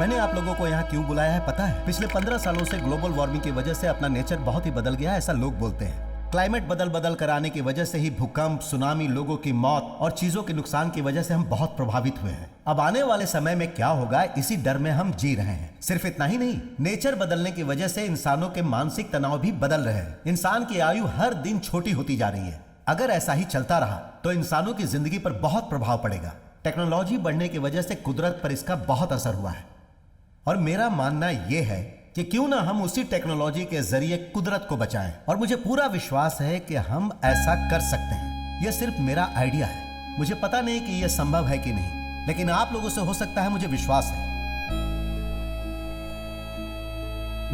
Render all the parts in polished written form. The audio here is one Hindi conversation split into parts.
मैंने आप लोगों को यहाँ क्यों बुलाया है पता है? पिछले 15 सालों से ग्लोबल वार्मिंग की वजह से अपना नेचर बहुत ही बदल गया है, ऐसा लोग बोलते हैं। क्लाइमेट बदल कर आने की वजह से ही भूकंप, सुनामी, लोगों की मौत और चीजों के नुकसान की वजह से हम बहुत प्रभावित हुए हैं। अब आने वाले समय में क्या होगा, इसी डर में हम जी रहे हैं। सिर्फ इतना ही नहीं, नेचर बदलने की वजह से इंसानों के मानसिक तनाव भी बदल रहे हैं। इंसान की आयु हर दिन छोटी होती जा रही है। अगर ऐसा ही चलता रहा तो इंसानों की जिंदगी पर बहुत प्रभाव पड़ेगा। टेक्नोलॉजी बढ़ने की वजह से कुदरत पर इसका बहुत असर हुआ है और मेरा मानना यह है कि क्यों ना हम उसी टेक्नोलॉजी के जरिए कुदरत को बचाएं। और मुझे पूरा विश्वास है कि हम ऐसा कर सकते हैं। यह सिर्फ मेरा आइडिया है, मुझे पता नहीं कि यह संभव है कि नहीं, लेकिन आप लोगों से हो सकता है, मुझे विश्वास है।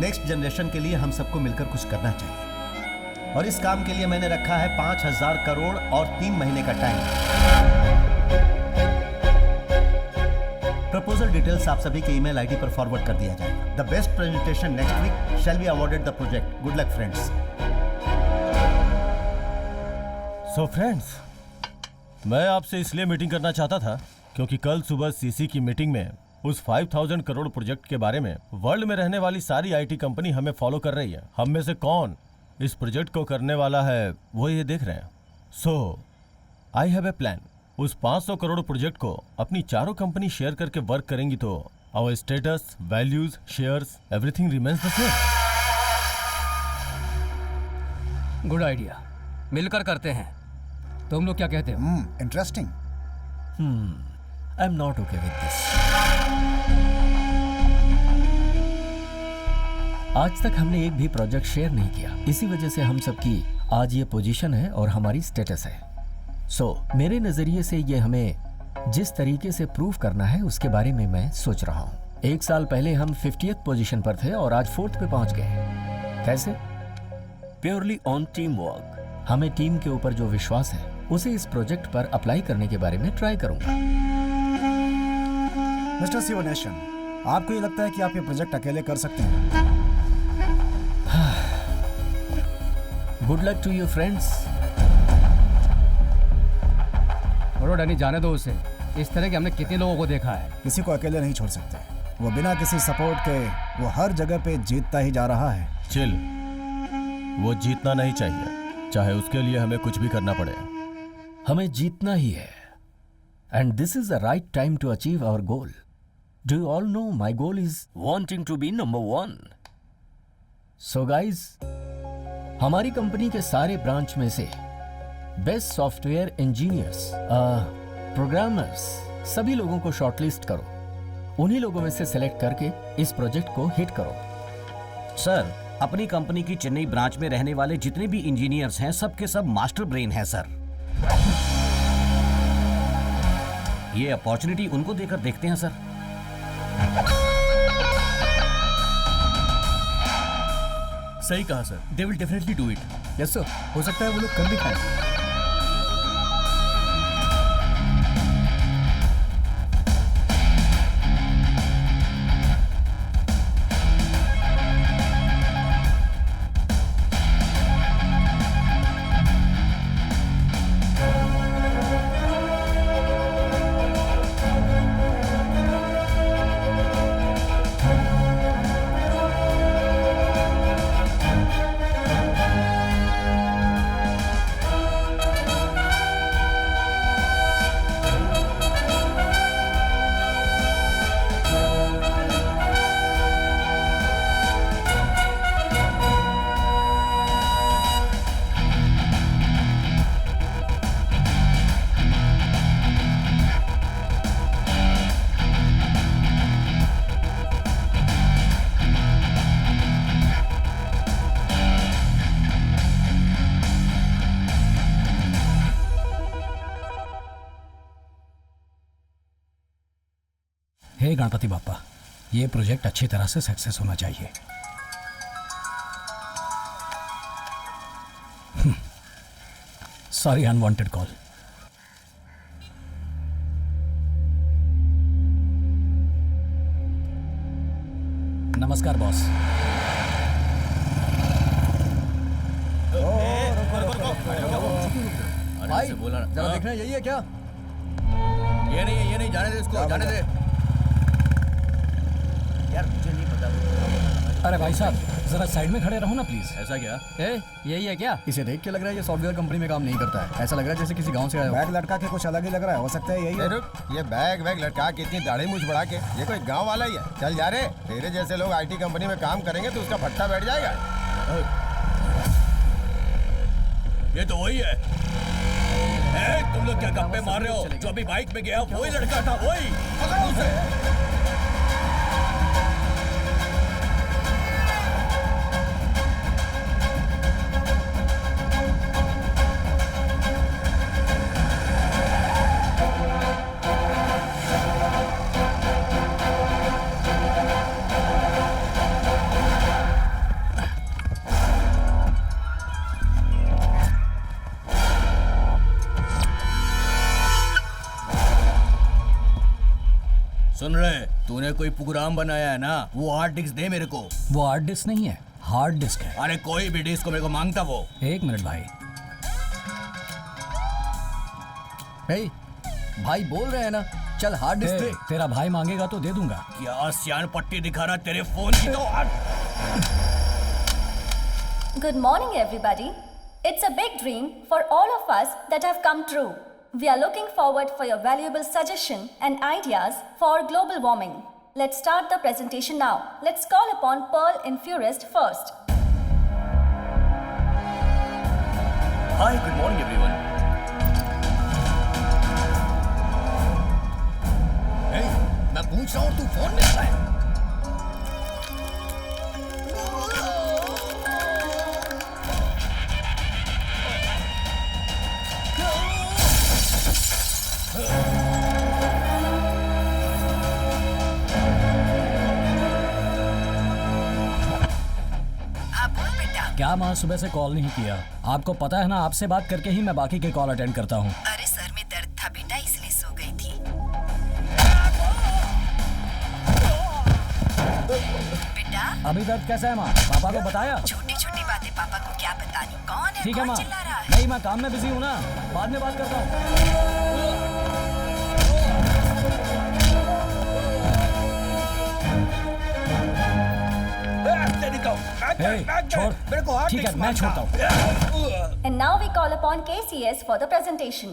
नेक्स्ट जनरेशन के लिए हम सबको मिलकर कुछ करना चाहिए और इस काम के लिए मैंने रखा है 5000 करोड़ और 3 महीने का टाइम। प्रपोजल डिटेल्स आप सभी के ईमेल आईडी पर फॉरवर्ड कर दिया जाएगा। The best presentation next week shall be awarded the project. Good luck friends. So friends, मैं आपसे इसलिए मीटिंग करना चाहता था क्योंकि कल सुबह सीसी की मीटिंग में उस 5000 करोड़ प्रोजेक्ट के बारे में वर्ल्ड में रहने वाली सारी आईटी कंपनी हमें फॉलो कर रही है। हम में से कौन इस प्रोजेक्ट को करने वाला है वो ये देख रहे हैं। सो आई हैव ए प्लान। उस 500 करोड़ प्रोजेक्ट को अपनी चारों कंपनी शेयर करके वर्क करेंगी तो our status, values, shares, everything remains the same. Good idea, मिलकर करते हैं। तुम लोग क्या कहते हो? Interesting. I am not okay with this. आज तक हमने एक भी प्रोजेक्ट शेयर नहीं किया, इसी वजह से हम सबकी आज ये पोजीशन है और हमारी स्टेटस है। मेरे नजरिए से ये हमें जिस तरीके से प्रूव करना है उसके बारे में मैं सोच रहा हूँ। 1 साल पहले हम 50th पोजीशन पर थे और आज 4th पे पहुंच गए। कैसे? Purely on team work. हमें टीम के ऊपर जो विश्वास है उसे इस प्रोजेक्ट पर अप्लाई करने के बारे में ट्राई करूंगा। मिस्टर शिवनेशन, आपको ये लगता है कि आप ये प्रोजेक्ट अकेले कर सकते हैं? Good luck to you friends. Danny, जाने दो उसे। इस तरह के हमने कितने लोगों को देखा है। किसी को अकेले नहीं छोड़ सकते। वो बिना किसी सपोर्ट के वो हर जगह पे जीतता ही जा रहा है। चिल, वो जीतना नहीं चाहिए, चाहे उसके लिए हमें कुछ भी करना पड़े। हमें जीतना ही है and this is the right time to achieve our goal. Do you all know my goal is wanting to be number 1। So guys, हमारी कंपनी के सारे ब्रांच में से बेस्ट सॉफ्टवेयर इंजीनियर्स, प्रोग्रामर्स, सभी लोगों को शॉर्टलिस्ट करो। उन्हीं लोगों में से सेलेक्ट करके इस प्रोजेक्ट को हिट करो। सर, अपनी कंपनी की चेन्नई ब्रांच में रहने वाले जितने भी इंजीनियर्स हैं, सबके सब मास्टर ब्रेन हैं सर। ये अपॉर्चुनिटी उनको देकर देखते हैं सर। सही कहा sir, they will definitely do it. Yes sir, हो सकता है वो लोग कर भी पाए। हे गणपति बाप्पा, ये प्रोजेक्ट अच्छी तरह से सक्सेस होना चाहिए। Sorry, unwanted call. नमस्कार बॉस। भाई बोला ना, जरा देखना, यही है क्या? ये नहीं, जाने दे इसको, जाने दे। यार मुझे नहीं पता। अरे भाई साहब जरा साइड में खड़े रहो ना प्लीज। ऐसा क्या? यही है क्या? इसे देख के लग रहा है ये सॉफ्टवेयर कंपनी में काम नहीं करता है। ऐसा लग रहा है जैसे किसी गांव से आया हो। बैग लटका के कुछ अलग ही लग रहा है। हो सकता है यही है। रुक, ये बैग वैग लटका के इतनी दाढ़ी मूछ बढ़ा के ये कोई गांव वाला ही है? चल जा रे, तेरे जैसे लोग आईटी कंपनी में काम करेंगे तो उसका भट्टा बैठ जाएगा। ये तो वही है। तुम लोग क्या गप्पे मार रहे हो? जो अभी बाइक में गया वही लड़का था, वही। पकड़ो उसे। सुन रहे, तूने कोई प्रोग्राम बनाया है ना? वो हार्ड डिस्क दे मेरे को। वो हार्ड डिस्क नहीं है, हार्ड डिस्क है। अरे कोई भी डिस्क को मेरे को मांगता वो। एक मिनट भाई। भाई बोल रहे हैं ना, चल हार्ड डिस्क दे। तेरा भाई मांगेगा तो दे दूंगा। क्या सियान पट्टी दिखा रहा तेरे फोन की तो। Good morning, everybody. It's a big dream for all of us that have come true. We are looking forward for your valuable suggestion and ideas for global warming. Let's start the presentation now. Let's call upon Pearl Infurist first. Hi, good morning everyone. Hey, मैं पूछ रहा हूँ तू फोन में क्या है? क्या माँ सुबह से कॉल नहीं किया? आपको पता है ना, आपसे बात करके ही मैं बाकी के कॉल अटेंड करता हूँ। अरे सर में दर्द था बेटा, इसलिए सो गई थी। बेटा अभी दर्द कैसा है माँ? पापा को बताया? छोटी छोटी बातें पापा को क्या बतानी। कौन है? ठीक है कौन माँ। चिल्ला रहा है? नहीं, मैं काम में बिजी हूँ ना, बाद में बात करता हूँ। छोड़, ठीक है मैं छोड़ता हूँ। And now we call upon KCS for the presentation.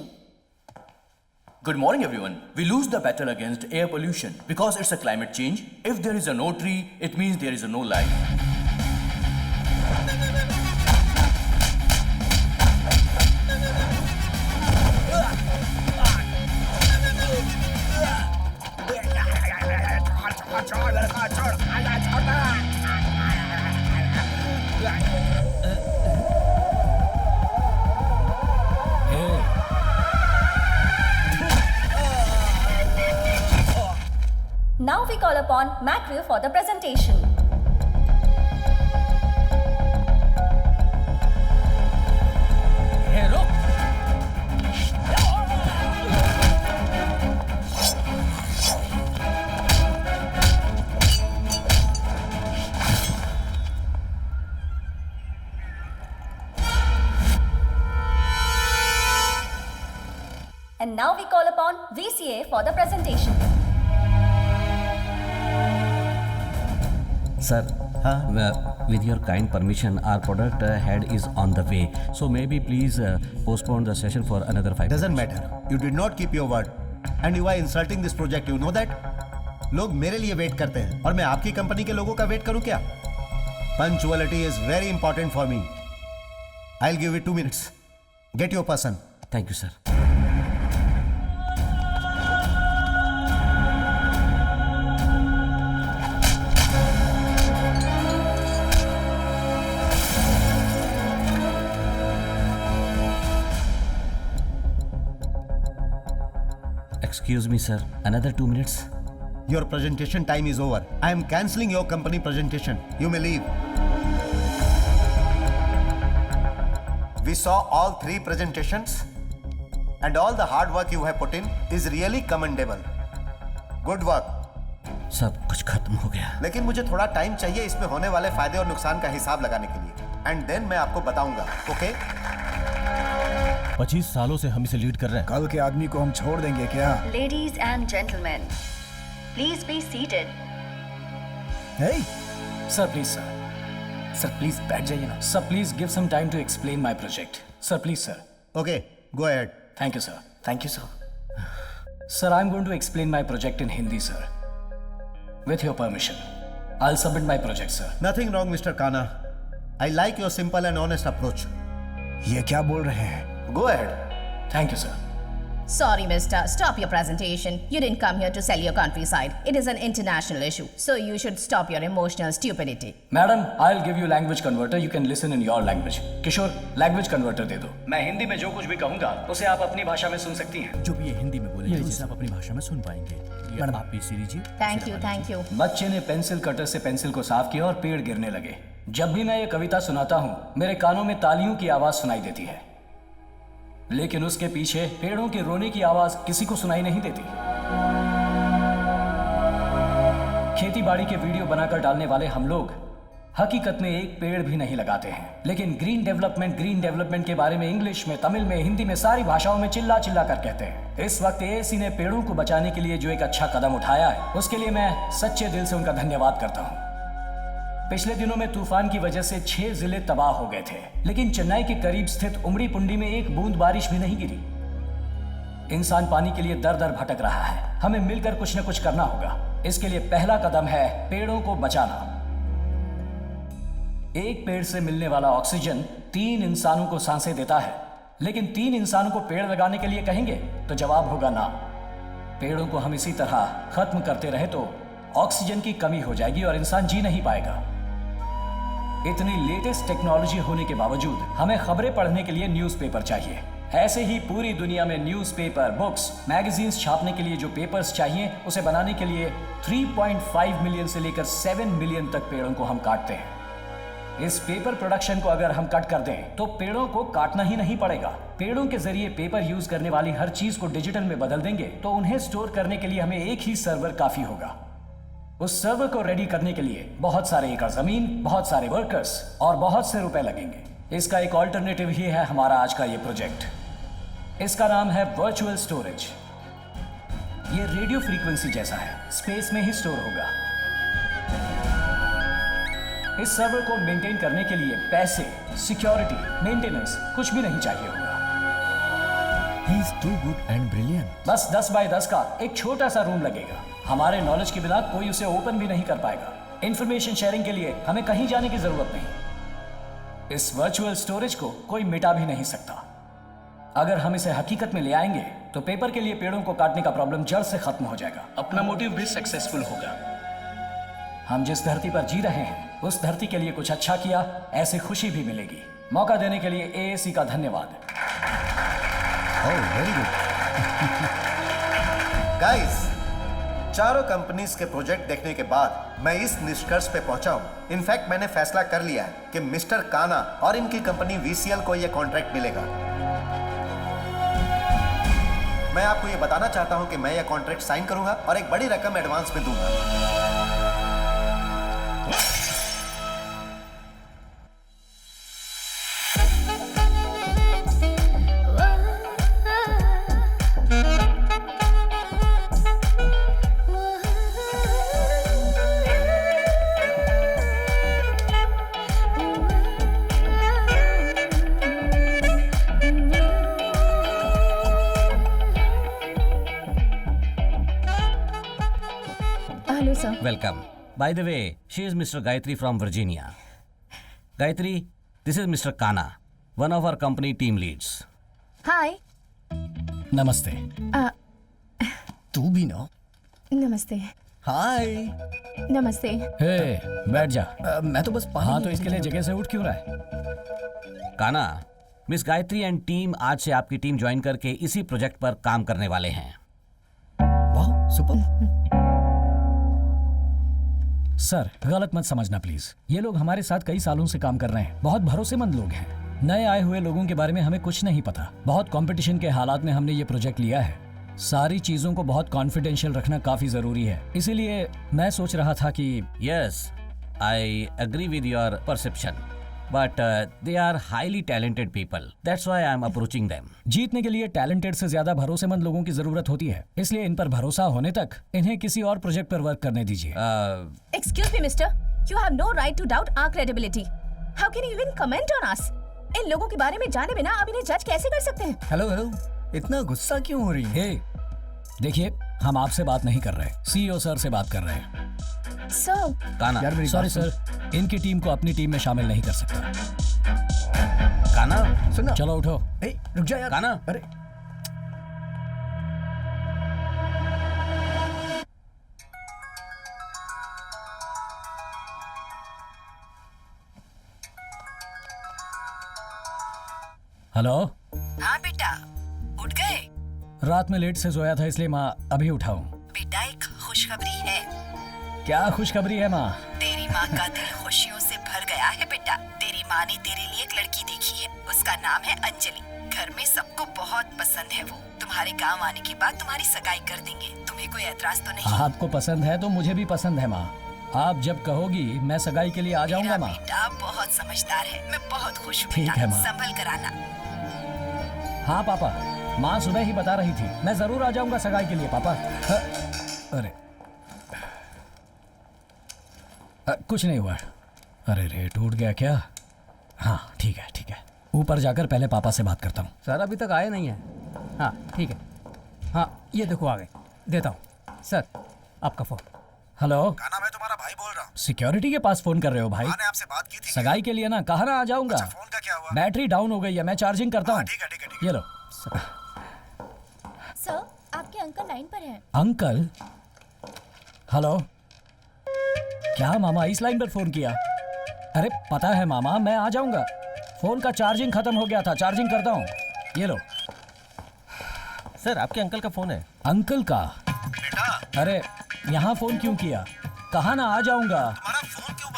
Good morning everyone. We lose the battle against air pollution because it's a climate change. If there is a no tree, it means there is a no life. Now we call upon Macru for the presentation. Hey, रुक। And now we call upon VCA for the presentation. Sir, with your kind permission, our product head is on the way. So maybe please postpone the session for another 5 Doesn't minutes. matter. You did not keep your word. And you are insulting this project. You know that? लोग मेरे लिए वेट करते हैं और मैं आपकी कंपनी के लोगों का वेट करूं क्या? Punctuality is very important for me. I'll give you 2 minutes. Get your person. Thank you, sir. Excuse me, sir. Another 2 minutes. Your presentation time is over. I am cancelling your company presentation. You may leave. We saw all 3 presentations and all the hard work you have put in is really commendable. Good work. सब कुछ खत्म हो गया। लेकिन मुझे थोड़ा टाइम चाहिए इसमें होने वाले फायदे और नुकसान का हिसाब लगाने के लिए। एंड देन मैं आपको बताऊंगा। ओके? 25 सालों से हम इसे लीड कर रहे हैं। कल के आदमी को हम छोड़ देंगे क्या? Ladies and gentlemen, please be seated. Hey, sir please sir please बैठ जाइए ना sir please give some time to explain my project sir please sir okay, go ahead. Thank you sir sir I am going to explain my project in Hindi sir with your permission I will submit my project sir. Nothing wrong mister Kana, I like your simple and honest approach. ये क्या बोल रहे हैं? Go ahead. Thank you sir. Sorry, mister. Stop your presentation. You didn't come here to sell your countryside. It is an international issue. So you should stop your emotional stupidity. Madam I will give you language converter, you can listen in your language. Kishore language converter दे दो, मैं हिंदी में जो कुछ भी कहूंगा उसे आप अपनी भाषा में सुन सकती हैं। जो भी ये हिंदी में बोलेंगे उसे आप अपनी भाषा में सुन पाएंगे। मैडम आप पीसी लीजिए। Thank you. बच्चे ने पेंसिल कटर से पेंसिल को साफ किया और पेड़ गिरने लगे। जब भी मैं ये कविता सुनाता हूँ मेरे कानों में तालियों की आवाज सुनाई देती है, लेकिन उसके पीछे पेड़ों के रोने की आवाज किसी को सुनाई नहीं देती। खेती बाड़ी के वीडियो बनाकर डालने वाले हम लोग हकीकत में एक पेड़ भी नहीं लगाते हैं, लेकिन ग्रीन डेवलपमेंट के बारे में इंग्लिश में, तमिल में, हिंदी में, सारी भाषाओं में चिल्ला चिल्ला कर कहते हैं। इस वक्त एएसी ने पेड़ों को बचाने के लिए जो एक अच्छा कदम उठाया है उसके लिए मैं सच्चे दिल से उनका धन्यवाद करता हूँ। पिछले दिनों में तूफान की वजह से 6 जिले तबाह हो गए थे, लेकिन चेन्नई के करीब स्थित उमड़ी पुंडी में एक बूंद बारिश भी नहीं गिरी। इंसान पानी के लिए दर दर भटक रहा है, हमें मिलकर कुछ न कुछ करना होगा। इसके लिए पहला कदम है पेड़ों को बचाना। एक पेड़ से मिलने वाला ऑक्सीजन 3 इंसानों को सांसें देता है, लेकिन 3 इंसानों को पेड़ लगाने के लिए कहेंगे तो जवाब होगा ना। पेड़ों को हम इसी तरह खत्म करते रहे तो ऑक्सीजन की कमी हो जाएगी और इंसान जी नहीं पाएगा। इतनी लेटेस्ट टेक्नोलॉजी होने के बावजूद हमें खबरें पढ़ने के लिए न्यूज़पेपर चाहिए। ऐसे ही पूरी दुनिया में न्यूज़पेपर, बुक्स, मैगजीन्स छापने के लिए जो पेपर्स चाहिए उसे बनाने के लिए 3.5 मिलियन से लेकर 7 मिलियन तक पेड़ों को हम काटते हैं। इस पेपर प्रोडक्शन को अगर हम कट कर दें तो पेड़ों को काटना ही नहीं पड़ेगा। पेड़ों के जरिए पेपर यूज करने वाली हर चीज को डिजिटल में बदल देंगे तो उन्हें स्टोर करने के लिए हमें एक ही सर्वर काफी होगा। उस सर्वर को रेडी करने के लिए बहुत सारे एकड़ जमीन, बहुत सारे वर्कर्स और बहुत से रुपए लगेंगे। इसका एक ऑल्टरनेटिव ही है हमारा आज का ये प्रोजेक्ट। इसका नाम है वर्चुअल स्टोरेज। ये रेडियो फ्रीक्वेंसी जैसा है, स्पेस में ही स्टोर होगा। इस सर्वर को मेंटेन करने के लिए पैसे, सिक्योरिटी, मेंटेनेंस कुछ भी नहीं चाहिए होगा। He is too good and brilliant. बस 10 बाय 10 का एक छोटा सा रूम लगेगा। हमारे नॉलेज के बिना कोई उसे ओपन भी नहीं कर पाएगा। इंफॉर्मेशन शेयरिंग के लिए हमें कहीं जाने की जरूरत नहीं। इस वर्चुअल स्टोरेज को कोई मिटा भी नहीं सकता। अगर हम इसे हकीकत में ले आएंगे तो पेपर के लिए पेड़ों को काटने का प्रॉब्लम जड़ से खत्म हो जाएगा। अपना मोटिव भी सक्सेसफुल होगा। हम जिस धरती पर जी रहे हैं उस धरती के लिए कुछ अच्छा किया, ऐसे खुशी भी मिलेगी। मौका देने के लिए एएसी का धन्यवाद। वेरी गुड गाइस, चारों कंपनीज के प्रोजेक्ट देखने के बाद मैं इस निष्कर्ष पे पहुंचा हूं। इनफैक्ट मैंने फैसला कर लिया है कि मिस्टर काना और इनकी कंपनी वीसीएल को यह कॉन्ट्रैक्ट मिलेगा। मैं आपको यह बताना चाहता हूं कि मैं यह कॉन्ट्रैक्ट साइन करूंगा और एक बड़ी रकम एडवांस में दूंगा। Welcome. By the way, she is Mr. Gayatri from Virginia. Gayatri, this is Mr. Kana, one of our company team leads. Hi. नमस्ते। तू भी ना। नमस्ते। हाय। नमस्ते। हे, बैठ जा। मैं तो बस पानी। हाँ, तो इसके लिए जगह से उठ क्यों रहा है? काना, मिस गायत्री एंड टीम आज से आपकी टीम ज्वाइन करके इसी प्रोजेक्ट पर काम करने वाले हैं। वाह, सुपर। सर, गलत मत समझना प्लीज। ये लोग हमारे साथ कई सालों से काम कर रहे हैं, बहुत भरोसेमंद लोग हैं। नए आए हुए लोगों के बारे में हमें कुछ नहीं पता। बहुत कंपटीशन के हालात में हमने ये प्रोजेक्ट लिया है। सारी चीजों को बहुत कॉन्फिडेंशियल रखना काफी जरूरी है। इसीलिए मैं सोच रहा था कि yes, I agree with your perception, but they are highly talented people. That's why I am approaching them. जीतने के लिए टैलेंटेड से ज्यादा भरोसेमंद लोगों की जरूरत होती है, इसलिए इन पर भरोसा होने तक इन्हें किसी और प्रोजेक्ट पर वर्क करने दीजिए। Excuse me, mister. You have no right to doubt our credibility. How can you even comment on us? इन लोगों के बारे में जाने बिना आप इन्हें जज कैसे कर सकते हैं? हेलो हेलो, इतना गुस्सा क्यों हो रही है? देखिए, हम आपसे बात नहीं कर रहे, सीईओ सर से बात कर रहे हैं। सर, काना, सॉरी सर, इनकी टीम को अपनी टीम में शामिल नहीं कर सकता। काना, सुनना। चलो उठो। रुक जा यार। काना, अरे हेलो। हाँ बेटा, उठ गए? रात में लेट से सोया था, इसलिए माँ अभी उठा हूँ। बेटा एक खुशखबरी है। क्या खुशखबरी है माँ? तेरी माँ का दिल खुशियों से भर गया है बेटा। तेरी माँ ने तेरे लिए एक लड़की देखी है, उसका नाम है अंजलि। घर में सबको बहुत पसंद है वो। तुम्हारे गांव आने के बाद तुम्हारी सगाई कर देंगे। तुम्हें कोई एतराज तो नहीं? आपको पसंद है तो मुझे भी पसंद है माँ। आप जब कहोगी मैं सगाई के लिए आ जाऊंगा माँ। बेटा बहुत समझदार है, मैं बहुत खुश हूँ ठीक है माँ। संभल कर आना। हाँ पापा, माँ सुबह ही बता रही थी, मैं जरूर आ जाऊंगा सगाई के लिए पापा। अरे कुछ नहीं हुआ। अरे रे, टूट गया क्या? हाँ ठीक है ठीक है, ऊपर जाकर पहले पापा से बात करता हूँ। सर अभी तक आए नहीं है। हाँ ठीक है, हाँ ये देखो आ गए, देता हूँ सर आपका फ़ोन। हेलो, काना, मैं तुम्हारा भाई बोल रहा हूँ। सिक्योरिटी के पास फोन कर रहे हो भाई? मैंने आपसे बात की थी सगाई के लिए ना, कहा ना आ जाऊंगा। अच्छा, फोन का क्या हुआ? बैटरी डाउन हो गई है, मैं चार्जिंग करता हूँ। ठीक है ठीक है। ये लो। सर, आपके अंकल लाइन पर हैं। अंकल? हेलो, क्या मामा इस लाइन पर फोन किया? अरे पता है मामा, मैं आ जाऊंगा। फोन का चार्जिंग खत्म हो गया था, चार्जिंग करता हूँ। ये लो। सर आपके अंकल का फोन है। अंकल का? अरे यहाँ फोन क्यों किया? कहा ना आ जाऊंगा।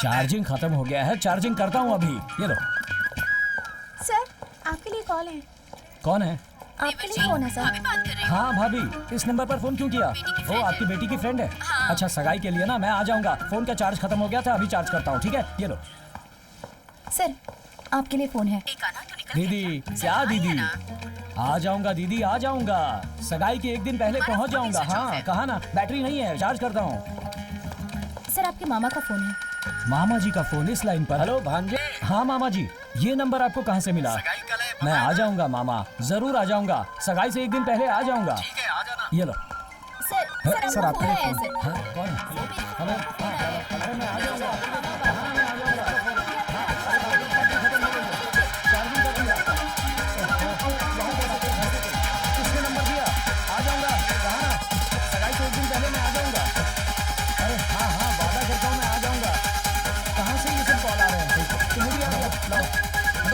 चार्जिंग खत्म हो गया है, चार्जिंग करता हूँ अभी। ये लो। सर आपके लिए कॉल है। कौन है? आपके लिए फोन है सर। हाँ भाभी, इस नंबर पर फोन क्यों किया? वो आपकी बेटी की फ्रेंड है? अच्छा, सगाई के लिए ना मैं आ जाऊंगा। फोन का चार्ज खत्म हो गया था, अभी चार्ज करता हूँ। ठीक है, ये लो। सर, आपके लिए फोन है। दीदी, क्या दीदी? आ जाऊंगा दीदी, आ जाऊंगा। सगाई के एक दिन पहले पहुंच जाऊंगा। हाँ कहा ना, बैटरी नहीं है, चार्ज करता हूँ। सर, आपके मामा का फोन है। मामा जी का फोन इस लाइन पर? हेलो भांजे। हाँ मामा जी, ये नंबर आपको कहाँ से मिला? मैं आ जाऊंगा मामा, जरूर आ जाऊंगा। सगाई से एक दिन पहले आ जाऊंगा। ये लो। सर आपका फोन है सर। हाँ, कौन है? हेलो, अरे मैं आ जाऊंगा। किसने नंबर दिया? आ जाऊंगा। कहा ना, सगाई से एक दिन पहले मैं आ जाऊंगा। अरे हाँ हाँ, वादा करता हूँ मैं आ जाऊंगा। कहाँ से ये सब कॉल आ रहे हैं? तुम्हें भी आ जाओ।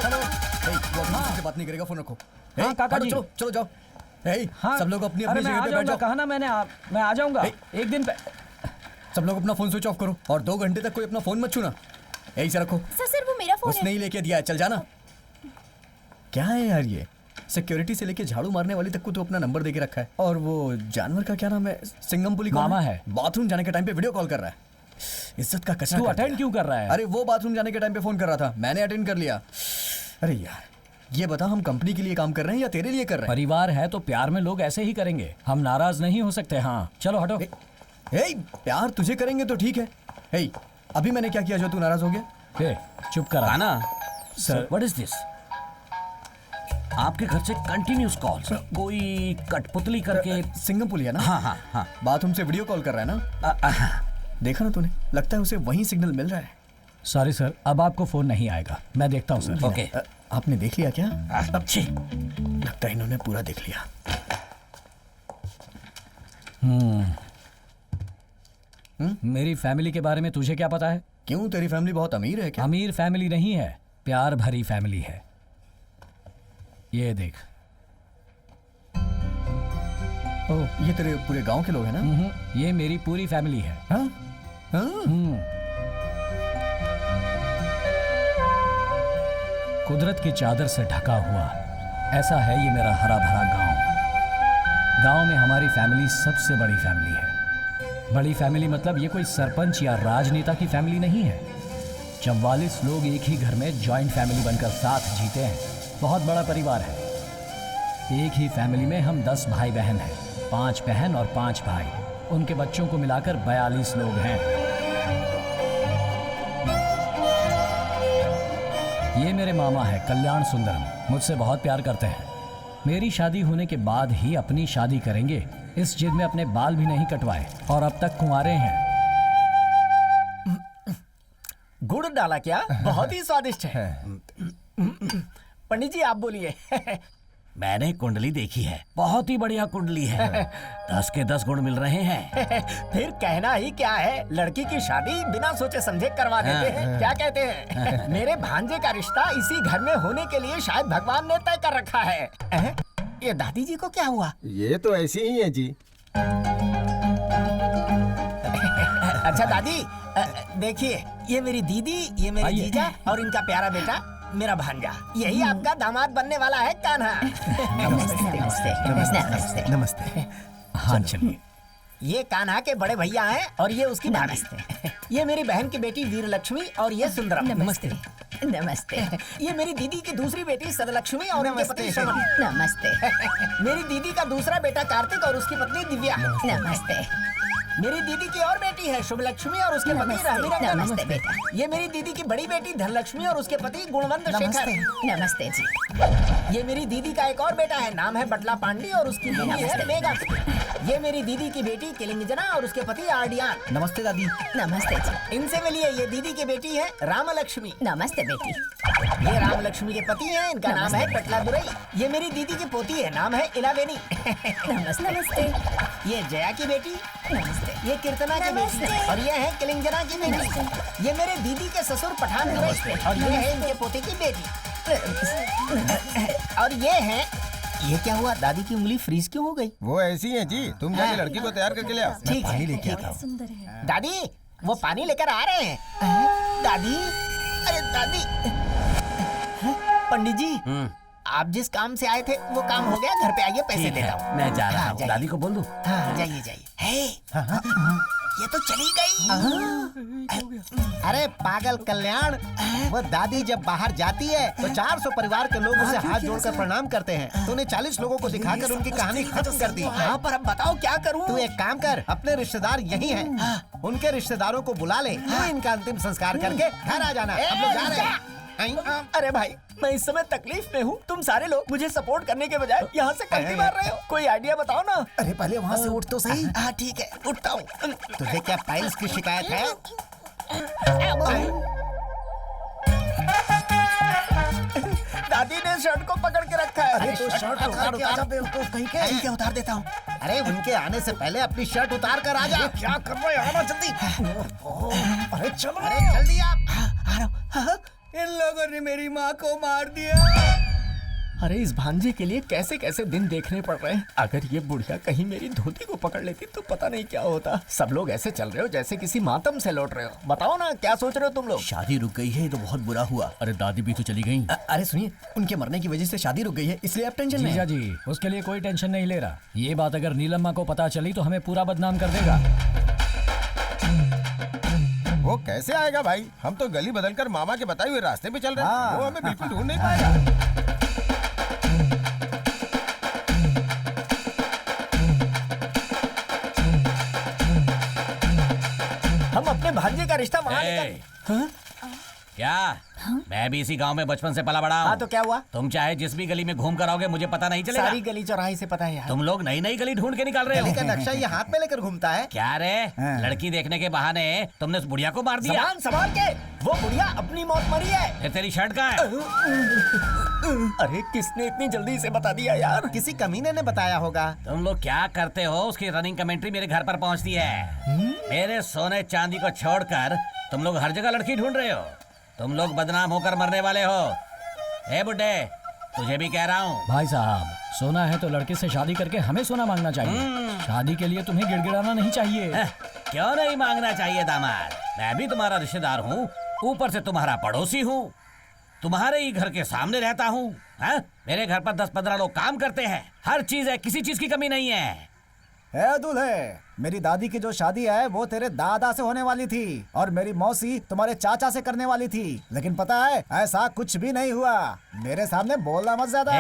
हेलो, वो किसी से बात नहीं करेगा, फोन रखो। हाँ काका जी, चलो चलो जाओ। हाँ सब लोग अपनी अरे अपनी मैं जगह आ पे बैठ जाऊंगा। जाओ। कहा ना मैंने, मैं आ जाऊंगा एक दिन सब लोग अपना फोन स्विच ऑफ करो और 2 घंटे तक कोई अपना फोन मत छूना। यही से रखो। सर वो मेरा फोन उसने ही लेके दिया है, चल जाना। क्या है यार ये? सिक्योरिटी से लेके झाड़ू मारने वाली तक को तो अपना नंबर देके रखा है। और वो जानवर का क्या नाम है? सिंगमपुली मामा है। बाथरूम जाने के टाइम पे वीडियो कॉल कर रहा है। इज्जत का कचरा। तू कर अटेंड दिया। क्यों कर रहा है? अरे वो बाथरूम जाने के टाइम पे फोन कर रहा था, मैंने अटेंड कर लिया। अरे यार, ये बता, हम कंपनी के लिए काम कर रहे हैं या तेरे लिए कर रहे हैं? परिवार है तो प्यार में लोग ऐसे ही करेंगे, हम नाराज नहीं हो सकते। हाँ चलो हटो। प्यार तुझे करेंगे तो ठीक है। अभी मैंने क्या किया जो तू नाराज हो गया? चुप कर। काना, सर व्हाट इज दिस? आपके घर से कंटिन्यूस कॉल्स, कोई कठपुतली करके। सिंगमपुली है ना? हाँ हाँ हाँ। बाथरूम से वीडियो कॉल कर रहा है ना? देखा ना तूने, लगता है उसे वहीं सिग्नल मिल रहा है। सॉरी सर, अब आपको फोन नहीं आएगा, मैं देखता हूँ सर। ओके। आपने देख लिया क्या? अच्छी, लगता है इन्होंने पूरा देख लिया। मेरी फैमिली के बारे में तुझे क्या पता है? क्यों, तेरी फैमिली बहुत अमीर है क्या? अमीर फैमिली नहीं है, प्यार भरी फैमिली है। ये देख। ओह, ये तेरे पूरे गांव के लोग हैं ना? ये मेरी पूरी फैमिली है। हाँ? कुदरत की चादर से ढका हुआ ऐसा है ये मेरा हरा भरा गांव। गांव में हमारी फैमिली सबसे बड़ी फैमिली है। बड़ी फैमिली मतलब ये कोई सरपंच या राजनेता की फैमिली नहीं है। 44 लोग एक ही घर में जॉइंट फैमिली बनकर साथ जीते हैं। बहुत बड़ा परिवार है। एक ही फैमिली में हम 10 भाई बहन हैं, 5 बहन और 5 भाई। उनके बच्चों को मिलाकर 42 लोग हैं। ये मेरे मामा है कल्याण सुंदरम, मुझसे बहुत प्यार करते हैं। मेरी शादी होने के बाद ही अपनी शादी करेंगे, इस जिद में अपने बाल भी नहीं कटवाए और अब तक कुंवारे हैं। गुड़ डाला क्या? बहुत ही स्वादिष्ट है। पंडित जी आप बोलिए। मैंने कुंडली देखी है, बहुत ही बढ़िया कुंडली है। 10 के 10 गुण मिल रहे हैं। फिर कहना ही क्या है, लड़की की शादी बिना सोचे समझे करवा देते हैं। क्या कहते हैं? मेरे भांजे का रिश्ता इसी घर में होने के लिए शायद भगवान ने तय कर रखा है। ये दादी जी को क्या हुआ? ये तो ऐसे ही है जी। अच्छा दादी देखिए, ये मेरी दीदी, ये मेरे जीजा और इनका प्यारा बेटा मेरा भांजा। यही आपका दामाद बनने वाला है कान्हा। नमस्ते नमस्ते। हाँ चलिए। ये कान्हा के बड़े भैया हैं और ये उसकी भाभी। ये मेरी बहन की बेटी वीर लक्ष्मी और ये सुंदरम। नमस्ते। नमस्ते। ये मेरी दीदी की दूसरी बेटी सदलक्ष्मी और उनके पति श्रवण। नमस्ते। मेरी दीदी का दूसरा बेटा कार्तिक और उसकी पत्नी दिव्या। नमस्ते। मेरी दीदी की और बेटी है शुभ लक्ष्मी और उसके पति रहमी। नमस्ते बेटा। ये मेरी दीदी की बड़ी बेटी धनलक्ष्मी और उसके पति गुणवंत शेखर। नमस्ते जी। ये मेरी दीदी का एक और बेटा है, नाम है बटला पांडी और उसकी बीवी है मेघा। ये मेरी दीदी की बेटी किलिंगजना और उसके पति आर्डियान। नमस्ते दादी। नमस्ते जी। इनसे मिलिए, ये दीदी की बेटी है रामलक्ष्मी। नमस्ते बेटी। ये रामलक्ष्मी के पति हैं, इनका नाम है पटला दुरई। ये मेरी दीदी की पोती है, नाम है इलावेनी। नमस्ते। ये जया की बेटी। नमस्ते। ये कीर्तना की बेटी और ये है किलिंगजना की बेटी। ये मेरे दीदी के ससुर पठान दुरई और ये है इनके पोते की बेटी। और ये है, ये क्या हुआ? दादी की उंगली फ्रीज क्यों हो गई? वो ऐसी है जी, तुम जाके लड़की को तैयार करके ले आओ। ठीक है, लेके आता हूँ। दादी वो पानी लेकर आ रहे हैं। दादी, अरे दादी। पंडित जी आप जिस काम से आए थे वो काम हो गया, घर पे आइए, पैसे देता हूँ। मैं जा रहा हूँ। दादी को बोल दूँ? हाँ जाइए जाइए। ये तो चली गई। अरे पागल कल्याण, वो दादी जब बाहर जाती है तो 400 परिवार के लोग उसे हाथ जोड़कर प्रणाम करते हैं। तूने 40 लोगों को दिखाकर उनकी कहानी खत्म कर दी। हाँ पर अब बताओ क्या करूँ? तू एक काम कर, अपने रिश्तेदार यही हैं, उनके रिश्तेदारों को बुला ले, तू इनका अंतिम संस्कार करके घर आ जाना। हम लोग जा रहे हैं। अरे भाई मैं इस समय तकलीफ में हूँ, तुम सारे लोग मुझे सपोर्ट करने के बजाय यहाँ से कल्टी मार रहे हो। कोई आइडिया बताओ ना। अरे पहले वहाँ से उठ तो सही। हाँ ठीक है, उठता हूँ। तुझे क्या पाइल्स की शिकायत है? दादी ने शर्ट को पकड़ के रखा है। अरे तो शर्ट उतार कहीं क्या उतार देता हूँ। अरे उनके आने से पहले अपनी शर्ट उतार कर आ जा। क्या कर रहे हो? आना जल्दी। अरे चलो, अरे जल्दी आप। आ रहा हूँ। इन लोगों ने मेरी माँ को मार दिया। अरे इस भांजे के लिए कैसे कैसे दिन देखने पड़ रहे हैं। अगर ये बुढ़िया कहीं मेरी धोती को पकड़ लेती तो पता नहीं क्या होता। सब लोग ऐसे चल रहे हो जैसे किसी मातम से लौट रहे हो। बताओ ना क्या सोच रहे हो तुम लोग? शादी रुक गई है, ये तो बहुत बुरा हुआ। अरे दादी भी तो चली गई। अरे सुनिए, उनके मरने की वजह से शादी रुक गई है, इसलिए आप टेंशन में जीजा हैं। जी उसके लिए कोई टेंशन नहीं ले रहा। ये बात अगर नीलम्मा को पता चली तो हमें पूरा बदनाम कर देगा। वो कैसे आएगा भाई? हम तो गली बदलकर मामा के बताए हुए रास्ते पे चल रहे हैं। वो हमें बिल्कुल ढूंढ नहीं पाएगा। हम अपने भांजे का रिश्ता वहाँ लेकर। क्या? मैं भी इसी गांव में बचपन से पला बड़ा हूँ। हाँ तो क्या हुआ? तुम चाहे जिस भी गली में घूम कर आओगे मुझे पता नहीं चलेगा। सारी गली चौराहे से पता है यार। तुम लोग नई नई गली ढूंढ के निकाल रहे हो। गली का नक्शा ये हाथ में लेकर घूमता है। क्या रे? लड़की देखने के बहाने तुमने उस बुढ़िया को मार दिया। संभाल के, वो बुढ़िया अपनी मौत मरी है। फिर तेरी शर्ट कहाँ है? अरे किसने इतनी जल्दी से बता दिया यार? किसी कमीने ने बताया होगा। तुम लोग क्या करते हो? उसकी रनिंग कमेंट्री मेरे घर पर पहुंचती है। मेरे सोने चांदी को छोड़कर तुम लोग हर जगह लड़की ढूंढ रहे हो। तुम लोग बदनाम होकर मरने वाले हो। ए बुड्ढे, तुझे भी कह रहा हूँ। भाई साहब सोना है तो लड़के से शादी करके हमें सोना मांगना चाहिए। शादी के लिए तुम्हें गिड़गिड़ाना नहीं चाहिए। क्यों नहीं मांगना चाहिए दामाद? मैं भी तुम्हारा रिश्तेदार हूँ, ऊपर से तुम्हारा पड़ोसी हूँ, तुम्हारे ही घर के सामने रहता हूँ। मेरे घर पर 10-15 लोग काम करते हैं, हर चीज है, किसी चीज की कमी नहीं है। है दूल्हे, मेरी दादी की जो शादी है वो तेरे दादा से होने वाली थी और मेरी मौसी तुम्हारे चाचा से करने वाली थी, लेकिन पता है ऐसा कुछ भी नहीं हुआ। मेरे सामने बोलना मत ज्यादा।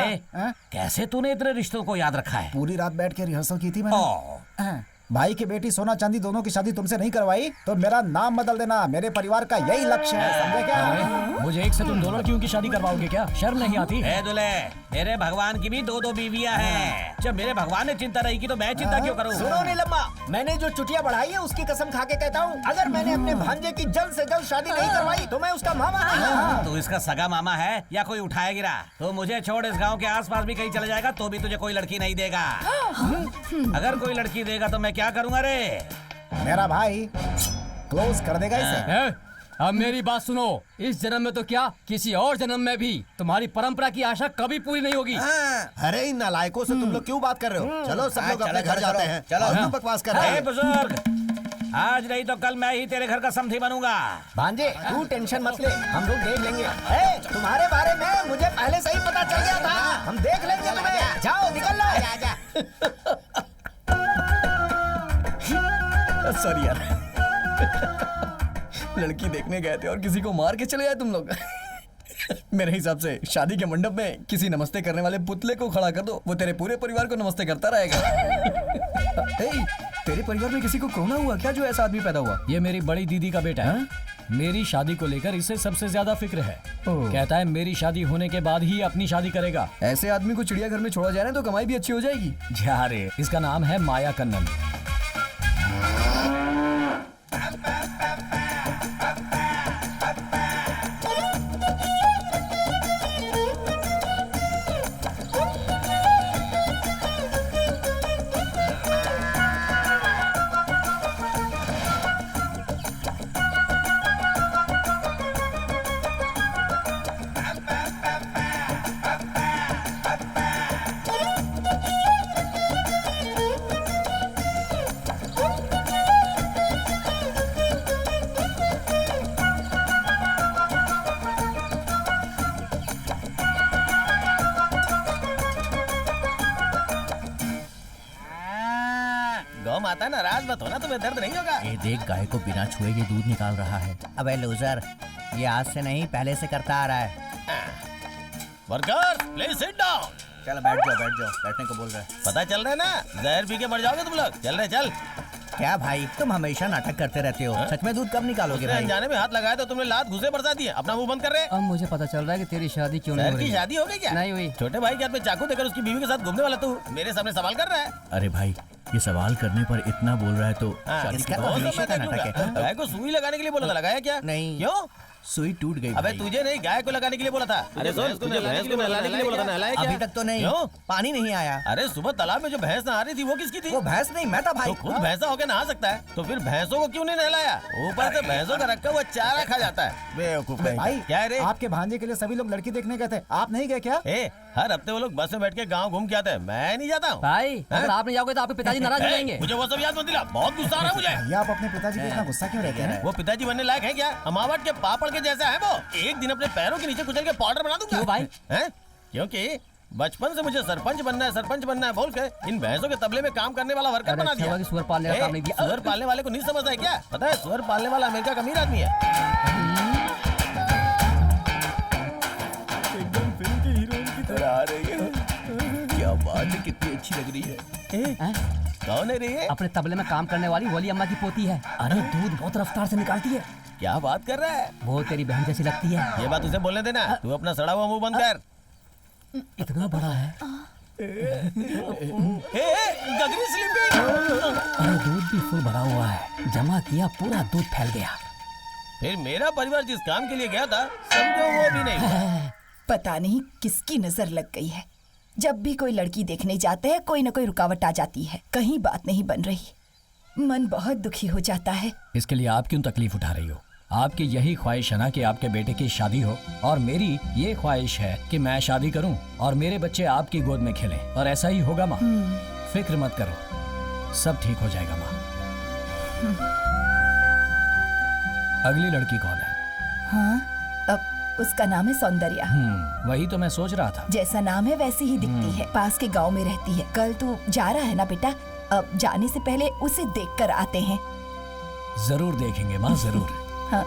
कैसे तूने इतने रिश्तों को याद रखा है? पूरी रात बैठ के रिहर्सल की थी मैंने। भाई की बेटी सोना चांदी दोनों की शादी तुमसे नहीं करवाई तो मेरा नाम बदल देना। मेरे परिवार का यही लक्ष्य है, समझे क्या? मुझे एक से तुम दो लड़कियों की शादी करवाओगे क्या? शर्म नहीं आती? ए दुल्हे, मेरे भगवान की भी 2-2 बीवियां हैं। जब मेरे भगवान ने चिंता रही की तो मैं चिंता क्यों करूं? सुनो नीलम्मा, मैंने जो चुटिया बढ़ाई है उसकी कसम खा के कहता हूँ, अगर मैंने अपने भांजे की जल्द से जल्द शादी नहीं करवाई तो मैं उसका मामा नहीं। तू इसका सगा मामा है या कोई उठाया गिरा? तो मुझे छोड़ इस गांव के आसपास भी कहीं चले जाएगा तो भी तुझे कोई लड़की नहीं देगा। अगर कोई लड़की देगा तो मैं क्या करूंगा रे? मेरा भाई क्लोज कर देगा इसे। अब मेरी बात सुनो, इस जन्म में तो क्या, किसी और जन्म में भी तुम्हारी परंपरा की आशा कभी पूरी नहीं होगी। अरे इन नालायकों से तुम लोग क्यों बात कर रहे हो? चलो सब लोग अपने घर जाते हैं। चलो और तुम बकवास कर रहे ए हो। बुजुर्ग, आज नहीं तो कल मैं ही तेरे घर का समधी बनूंगा। भांजे तू टेंशन मत ले, हम लोग देख लेंगे। ए, तुम्हारे बारे में मुझे पहले से ही पता चल गया था, हम देख लेंगे तुम्हें। जाओ निकल लो। सॉरी यार, लड़की देखने गए थे और किसी को मार के चले आए तुम लोग। मेरे हिसाब से शादी के मंडप में किसी नमस्ते करने वाले पुतले को खड़ा कर दो, वो तेरे पूरे परिवार को नमस्ते करता रहेगा। तेरे परिवार में किसी को कोरोना हुआ क्या जो ऐसा आदमी पैदा हुआ? ये मेरी बड़ी दीदी का बेटा है। मेरी शादी को लेकर इसे सबसे ज्यादा फिक्र है। कहता है मेरी शादी होने के बाद ही अपनी शादी करेगा। ऐसे आदमी को चिड़ियाघर में छोड़ा जाए ना तो कमाई भी अच्छी हो जाएगी। जा रे, इसका नाम है माया कन्नन। गौ माता नाराज मत होना, तुम्हें दर्द नहीं होगा। ये देख, गाय को बिना छुए ये दूध निकाल रहा है। अबे लूजर, ये आज से नहीं पहले से करता आ रहा है। Workers please sit down. चल बैठ जाओ, बैठने को बोल रहा है। पता चल रहा है ना, जहर पी के मर जाओगे तुम लोग। चल रहे चल। क्या भाई, तुम हमेशा नाटक करते रहते हो। सच में दूध कब निकालोगे भाई? अनजाने में हाथ लगाया तो तुमने लात घुसे बरसा दिए। अपना मुंह बंद कर रहे। अब मुझे पता चल रहा है कि तेरी शादी क्यों नहीं हो रही। शादी हो गई क्या? नहीं हुई। छोटे भाई के हाथ में चाकू देकर उसकी बीवी के साथ घूमने वाला तू मेरे सामने सवाल कर रहा है। अरे भाई, ये सवाल करने पर इतना बोल रहा है तो इसका तो हमेशा का नाटक है। गाय को सुई लगाने के लिए बोला था, लगाया क्या? नहीं। क्यों? सुई टूट गई। अबे तुझे नहीं, गाय को लगाने के लिए बोला था। अरे भैंस को नहलाने के लिए बोला था, नहलाया क्या? अभी तक तो नहीं। क्यों? पानी नहीं आया। अरे सुबह तालाब में जो भैंस नहा रही थी वो किसकी थी? वो भैंस नहीं, मैं था भाई। तो खुद भैंसा होकर नहा सकता है तो फिर भैंसों को क्यों नहीं नहलाया? ऊपर से भैंसों का रखा हुआ चारा खा जाता है। बेवकूफ भाई, क्या रे? आपके भांजे के लिए सभी लोग लड़की देखने गए थे, आप नहीं गए क्या? हर हफ्ते वो लोग बस में बैठ के गाँव घूम के आते हैं, मैं नहीं जाता हूँ। भाई, अगर आप नहीं जाओगे तो आपके पिताजी नाराज हो जाएंगे। मुझे वो सब याद मत दिला, बहुत गुस्सा आ रहा है मुझे। भैया, आप अपने पिताजी पे इतना गुस्सा क्यों रहते हैं? वो पिताजी बनने लायक है क्या? अमावट के पापड़ के जैसा है वो। एक दिन अपने पैरों के नीचे कुचल के पाउडर बना दूंगा। क्यों भाई? हैं? क्योंकि बचपन से मुझे सरपंच बनना है बोल के इन भैंसों के तबले में काम करने वाला वर्कर बना दिया। सुअर पालने का काम नहीं दिया। सुअर पालने वाले को नहीं समझता है क्या? पता है, सुअर पालने वाला अमेरिका का अमीर आदमी है। एकदम फिल्म की हीरोइन की तरह आ रही है। क्या बात है, कितनी अच्छी लग रही है। कौन है रे? अपने तबले में काम करने वाली वली अम्मा की पोती है। अरे दूध बहुत रफ्तार से निकालती है। क्या बात कर रहा है? वो तेरी बहन जैसी लगती है। ये बात उसे बोलने देना। तू अपना सड़ा हुआ मुंह बंद कर। इतना बड़ा है। गगरी स्लीपिंग। अरे दूध भी फुल भरा हुआ है, जमा किया पूरा दूध फैल गया। फिर मेरा परिवार जिस काम के लिए गया था समझो वो भी नहीं हुआ। पता नहीं किसकी नजर लग गई है। जब भी कोई लड़की देखने जाते हैं कोई न कोई रुकावट आ जाती है, कहीं बात नहीं बन रही। मन बहुत दुखी हो जाता है। इसके लिए आप क्यों तकलीफ उठा रही हो? आपकी यही ख्वाहिश है ना कि आपके बेटे की शादी हो, और मेरी ये ख्वाहिश है कि मैं शादी करूं और मेरे बच्चे आपकी गोद में खेलें, और ऐसा ही होगा माँ। फिक्र मत करो, सब ठीक हो जाएगा माँ। अगली लड़की कौन है? हाँ, अब उसका नाम है सौंदर्या। वही तो मैं सोच रहा था। जैसा नाम है वैसी ही दिखती है, पास के गांव में रहती है। कल तू जा रहा है ना बेटा? अब जाने से पहले उसे देखकर आते हैं। जरूर देखेंगे माँ, जरूर। हाँ।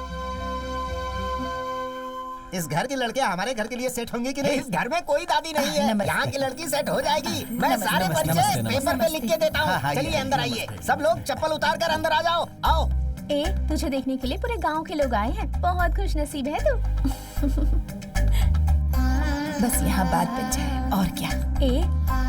इस घर के लड़के हमारे घर के लिए सेट होंगे कि नहीं? इस घर में कोई दादी नहीं है, यहाँ की लड़की सेट हो जाएगी। मैं सारे परिचय पेपर पे लिख के देता हूँ। चलिए अंदर आइए, सब लोग चप्पल उतार कर अंदर आ जाओ। आओ। ए, तुझे देखने के लिए पूरे गांव के लोग आए हैं। बहुत खुश नसीब है तू। बस यहाँ बात बन जाए और क्या। ए,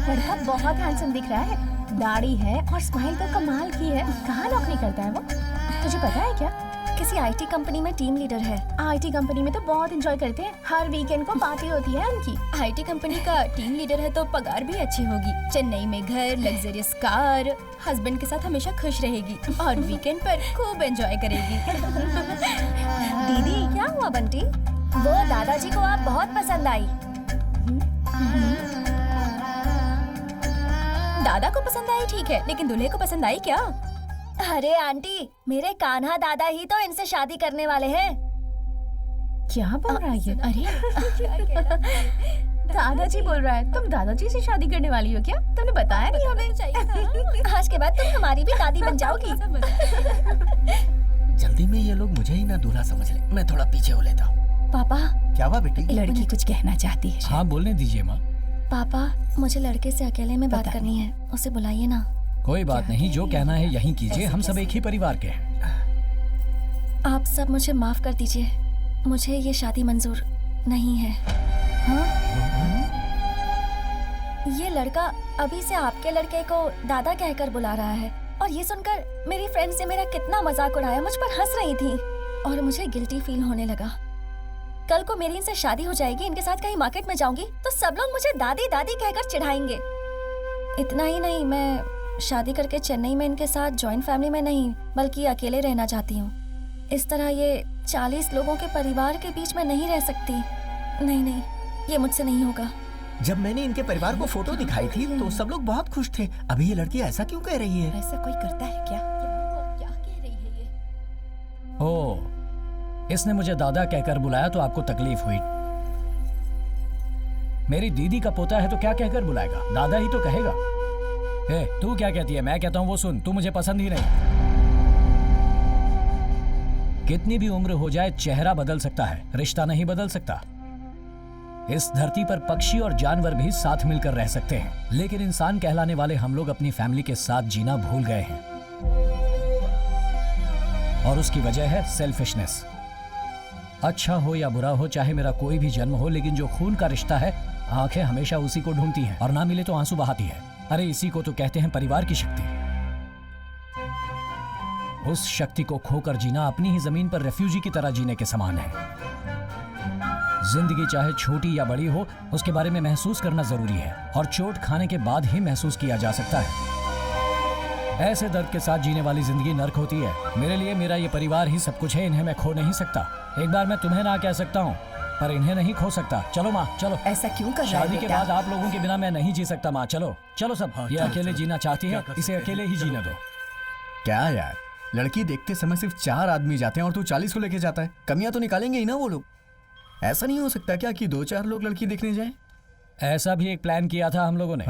लड़का बहुत हैंडसम दिख रहा है, दाढ़ी है और स्माइल तो कमाल की है। कहाँ नौकरी करता है वो, तुझे पता है क्या? किसी आईटी कंपनी में टीम लीडर है। आईटी कंपनी में तो बहुत एंजॉय करते हैं, हर वीकेंड को पार्टी होती है उनकी। आईटी कंपनी का टीम लीडर है तो पगार भी अच्छी होगी। चेन्नई में घर, लग्जरियस कार, हस्बैंड के साथ हमेशा खुश रहेगी और वीकेंड पर खूब एंजॉय करेगी। दीदी क्या हुआ बंटी? वो दादाजी को आप बहुत पसंद आई। दादा को पसंद आई ठीक है, लेकिन दूल्हे को पसंद आई क्या? अरे आंटी, मेरे कान्हा दादा ही तो इनसे शादी करने वाले हैं। क्या बोल रहा है ये? अरे दादाजी बोल रहा है, तुम दादाजी से शादी करने वाली हो क्या? तुमने बताया नहीं हमें। आज के बाद तुम हमारी भी दादी बन जाओगी। जल्दी में ये लोग मुझे ही ना दूल्हा समझ ले, मैं थोड़ा पीछे हो लेता हूँ। पापा क्या हुआ बेटी? लड़की कुछ कहना चाहती है। हाँ बोलने दीजिए माँ। पापा मुझे लड़के से अकेले में बात करनी है, उसे बुलाइए ना। कोई बात नहीं, जो कहना है यहीं कीजिए, हम सब एक ही परिवार के हैं। आप सब मुझे माफ कर दीजिए, मुझे ये शादी मंजूर नहीं है। हाँ? ये लड़का अभी से आपके लड़के को दादा कहकर बुला रहा है और ये सुनकर मेरी फ्रेंड्स ने मेरा कितना मजाक उड़ाया, मुझ पर हंस रही थी और मुझे गिल्टी फील होने लगा। कल को मेरी इनसे शादी हो जाएगी, इनके साथ कहीं मार्केट में जाऊंगी तो सब लोग मुझे दादी दादी कहकर चिढ़ाएंगे। इतना ही नहीं, मैं शादी करके चेन्नई में इनके साथ जॉइंट फैमिली में नहीं बल्कि अकेले रहना चाहती हूँ। इस तरह ये 40 लोगों के परिवार के बीच में नहीं रह सकती। नहीं नहीं, ये मुझसे नहीं होगा। जब मैंने इनके परिवार को फोटो दिखाई थी तो सब लोग बहुत खुश थे। अभी ये लड़की ऐसा क्यों कह रही है? ऐसा कोई करता है क्या? क्या कह रही है ये? ओह, इसने मुझे दादा कहकर बुलाया तो आपको तकलीफ हुई। मेरी दीदी का पोता है तो क्या कहकर बुलाएगा? दादा ही तो कहेगा। ए, तू क्या कहती है? मैं कहता हूँ वो सुन, तू मुझे पसंद ही नहीं। कितनी भी उम्र हो जाए चेहरा बदल सकता है, रिश्ता नहीं बदल सकता। इस धरती पर पक्षी और जानवर भी साथ मिलकर रह सकते हैं, लेकिन इंसान कहलाने वाले हम लोग अपनी फैमिली के साथ जीना भूल गए हैं और उसकी वजह है सेल्फिशनेस। अच्छा हो या बुरा हो, चाहे मेरा कोई भी जन्म हो, लेकिन जो खून का रिश्ता है, आंखें हमेशा उसी को ढूंढती हैं और ना मिले तो आंसू बहाती है। अरे इसी को तो कहते हैं परिवार की शक्ति। उस शक्ति को खोकर जीना अपनी ही जमीन पर रेफ्यूजी की तरह जीने के समान है। जिंदगी चाहे छोटी या बड़ी हो, उसके बारे में महसूस करना जरूरी है और चोट खाने के बाद ही महसूस किया जा सकता है। ऐसे दर्द के साथ जीने वाली जिंदगी नर्क होती है। मेरे लिए मेरा ये परिवार ही सब कुछ है, इन्हें मैं खो नहीं सकता। एक बार मैं तुम्हें ना कह सकता हूँ, पर इन्हें नहीं खो सकता। चलो माँ, चलो। ऐसा क्यों कर रहा है शादी के बाद आप लोगों के बिना मैं नहीं जी सकता माँ। चलो चलो सब। ये अकेले जीना चाहती है, इसे अकेले ही जीने दो। क्या यार, लड़की देखते समय सिर्फ 4 आदमी जाते हैं और तू 40 को लेके जाता है। कमियां तो निकालेंगे ही ना वो लोग। ऐसा नहीं हो सकता क्या कि 2-4 लोग लड़की देखने जाएं? ऐसा भी एक प्लान किया था हम लोगों ने।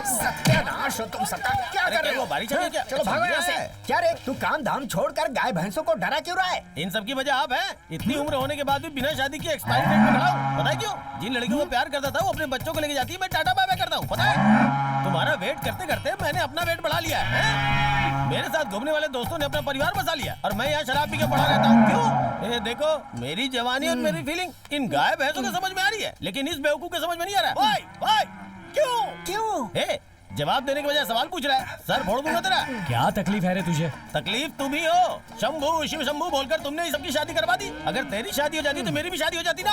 सत्यानाश हो तुम सबका। क्या कर रहे हो? बारी चल रही है क्या? चलो भागो यहाँ से। क्या रे, तू काम धाम छोड़कर गाय भैंसों को डरा क्यों रहा है? इन सब की वजह आप हैं। इतनी उम्र होने के बाद भी बिना शादी के एक्सपायरी डेट में खड़ा हूँ। पता है क्यों? जिन लड़कियों को प्यार करता था वो अपने बच्चों को लेके जाती है, मैं टाटा बाय बाय करता हूँ। पता है, तुम्हारा वेट करते करते मैंने अपना वेट बढ़ा लिया है। मेरे साथ घूमने वाले दोस्तों ने अपना परिवार बसा लिया और मैं यहाँ शराब पी के पड़ा रहता हूँ। क्यों? देखो, मेरी जवानी और मेरी फीलिंग इन गाय भैंसों को समझ में आ रही है, लेकिन इस बेवकूफ के समझ में नहीं आ रहा है। भाई भाई, क्यों? जवाब देने के बजाय सवाल पूछ रहा है। सर फोड़ दूंगा तेरा। क्या तकलीफ है रे तुझे? तकलीफ तुम ही हो। शंभू शिव शंभू बोलकर तुमने ही सबकी शादी करवा दी। अगर तेरी शादी हो जाती तो मेरी भी शादी हो जाती ना।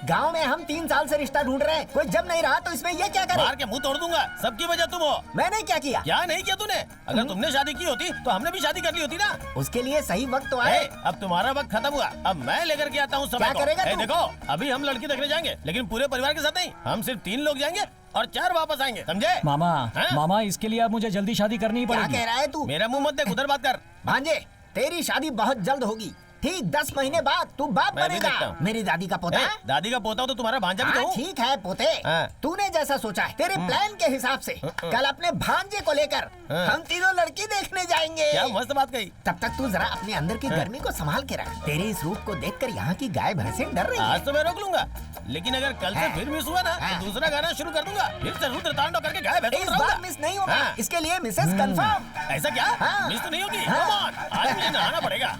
गांव में हम 3 साल से रिश्ता ढूंढ रहे हैं, कोई जब नहीं रहा तो इसमें ये क्या करे? मार के मुंह तोड़ दूंगा। सबकी वजह तुम हो। मैंने क्या किया? क्या नहीं किया तूने? अगर तुमने शादी की होती तो हमने भी शादी कर ली होती ना। उसके लिए सही वक्त तो आए। अब तुम्हारा वक्त खत्म हुआ, अब मैं लेकर के आता हूँ समय क्या को। करेगा तू? देखो, अभी हम लड़की देखने जाएंगे, लेकिन पूरे परिवार के साथ नहीं। हम सिर्फ 3 लोग जाएंगे और 4 वापस आएंगे, समझे? मामा, इसके लिए अब मुझे जल्दी शादी करनी ही पड़ेगी। क्या कह रहा है तू? मेरा मुंह मत देख, उधर बात कर। भांजे, तेरी शादी बहुत जल्द होगी। ठीक 10 महीने बाद तू बाप मैं भी देखता बनेगा। हूँ। मेरी दादी का पोता। दादी का पोता हो तो तुम्हारा भांजा भी तो हाँ, हूँ। ठीक है पोते, हाँ। तूने जैसा सोचा है तेरे प्लान के हिसाब से कल अपने भांजे को लेकर हम तीनों लड़की देखने जाएंगे। क्या मस्त बात कही। तब तक तू जरा अपने अंदर की गर्मी को संभाल के रख। तेरे इस रूप को देखकर यहाँ की गाय भैंसें डर रही आज है। तो मैं रोक लूंगा, लेकिन अगर कल से फिर मिस हुआ ना तो दूसरा गाना शुरू कर दूंगा। फिर से रुद्र तांडव करके गाय भैंसों इस को बार उठाऊंगा। मिस नहीं होगा। हाँ। इसके लिए मिसेस कंफर्म। ऐसा क्या? हाँ। मिस तो नहीं होगी। हाँ। Come on, आज मुझे नहाना पड़ेगा।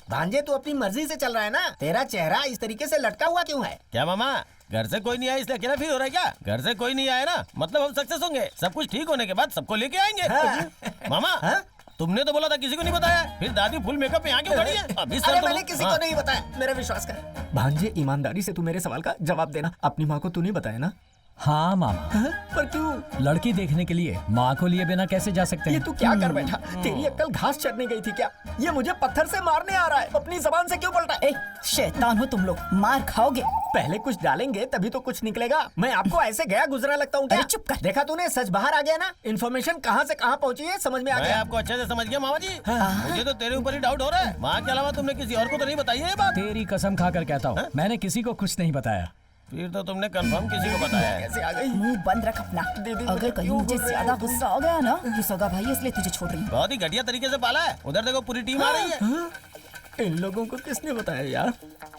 भांजे तू अपनी मर्जी से चल रहा है ना, तेरा चेहरा इस तरीके से लटका हुआ क्यों है? क्या मामा घर से कोई नहीं आया इसलिए अकेला फील हो रहा है क्या? घर से कोई नहीं आया ना मतलब हम सक्सेस होंगे। सब कुछ ठीक होने के बाद सबको लेके आएंगे। मामा तुमने तो बोला था किसी को नहीं बताया, फिर दादी फुल मेकअप में यहाँ क्यों खड़ी है? अभी सर अरे तुम- मैंने किसी हाँ। को नहीं बताया, मेरा विश्वास कर। भांजे ईमानदारी से तू मेरे सवाल का जवाब देना। अपनी माँ को तू नहीं बताया ना? हाँ मामा। पर क्यों? लड़की देखने के लिए माँ को लिए बिना कैसे जा सकते ये हैं? तू क्या कर बैठा? तेरी अक्ल घास चरने गई थी क्या? ये मुझे पत्थर से मारने आ रहा है। अपनी जबान से क्यों बोलता है? शैतान हो तुम लोग, मार खाओगे। पहले कुछ डालेंगे तभी तो कुछ निकलेगा। मैं आपको ऐसे गया गुजरा लगता हूँ क्या? अरे चुप कर। देखा तूने, सच बाहर आ गया ना। इन्फॉर्मेशन कहाँ से कहाँ पहुँची है समझ में आ मैं गया। आपको अच्छे से समझ गया मामा जी। मुझे तो तेरे ऊपर ही डाउट हो रहा है। माँ के अलावा तुमने किसी और को तो नहीं बताई है ये बात? तेरी कसम खाकर कहता हूँ मैंने किसी को कुछ नहीं बताया। फिर तो तुमने कंफर्म किसी को बताया है। कैसे आ गई? मुंह बंद रख अपना। अगर कहीं मुझे ज्यादा गुस्सा हो गया ना कि सगा भाई है इसलिए तुझे छोड़ रही हूँ। बहुत ही घटिया तरीके से पाला है। उधर देखो पूरी टीम आ रही है। इन लोगों को किसने बताया यार?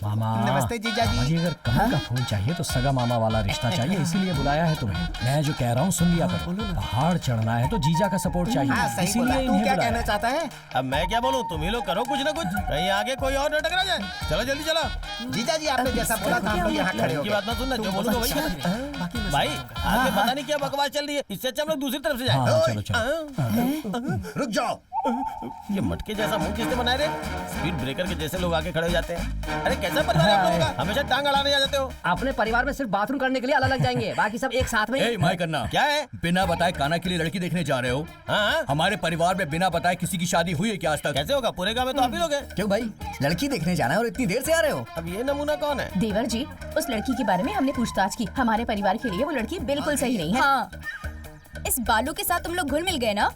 मामा नमस्ते जीजा जी। मुझे अगर कमल का फूल चाहिए तो सगा मामा वाला रिश्ता चाहिए, इसीलिए बुलाया है तुम्हें। मैं जो कह रहा हूँ सुन लिया करो। पहाड़ चढ़ना है तो जीजा का सपोर्ट हाँ, चाहिए, सही बोला। इसीलिए तू इन्हें क्या बुलाया। कहना चाहता है? अब मैं क्या बोलूँ, तुम ही लोग करो कुछ ना कुछ, कहीं आगे कोई और न टकरा जाए। चलो जल्दी चलो। जीजा जी आपने जैसा बोला था हम लोग यहाँ खड़े हो की गए। बात ना सुनना, जो बोलूँगा वही करना। भाई आगे पता नहीं क्या बकवास चल रही है, इससे अच्छा हम लोग दूसरी तरफ से हाँ, जाए। चलो चलो। रुक जाओ। ये मटके जैसा मुंह किसने बनाए रे? स्पीड ब्रेकर के जैसे लोग आके खड़े हो जाते हैं। अरे कैसा परिवार है आप लोगों का? हमेशा टांग अड़ाने आ जाते हो। अपने परिवार में सिर्फ बाथरूम करने के लिए अलग अलग जाएंगे, बाकी सब एक साथ में। ए माय करना क्या है? बिना बताए काना के लिए लड़की देखने जा रहे हो? हाँ हमारे परिवार में बिना बताए किसी की शादी हुई है क्या आज तक? कैसे होगा? पूरे गाँव में तो आप ही लोग हैं। क्यों भाई, लड़की देखने जाना है और इतनी देर से आ रहे हो? अब ये नमूना कौन है? देवर जी, उस लड़की के बारे में हमने पूछताछ की। हमारे परिवार के लिए वो लड़की बिल्कुल सही नहीं है। हाँ, इस बालू के साथ तुम लोग घुल मिल गए ना,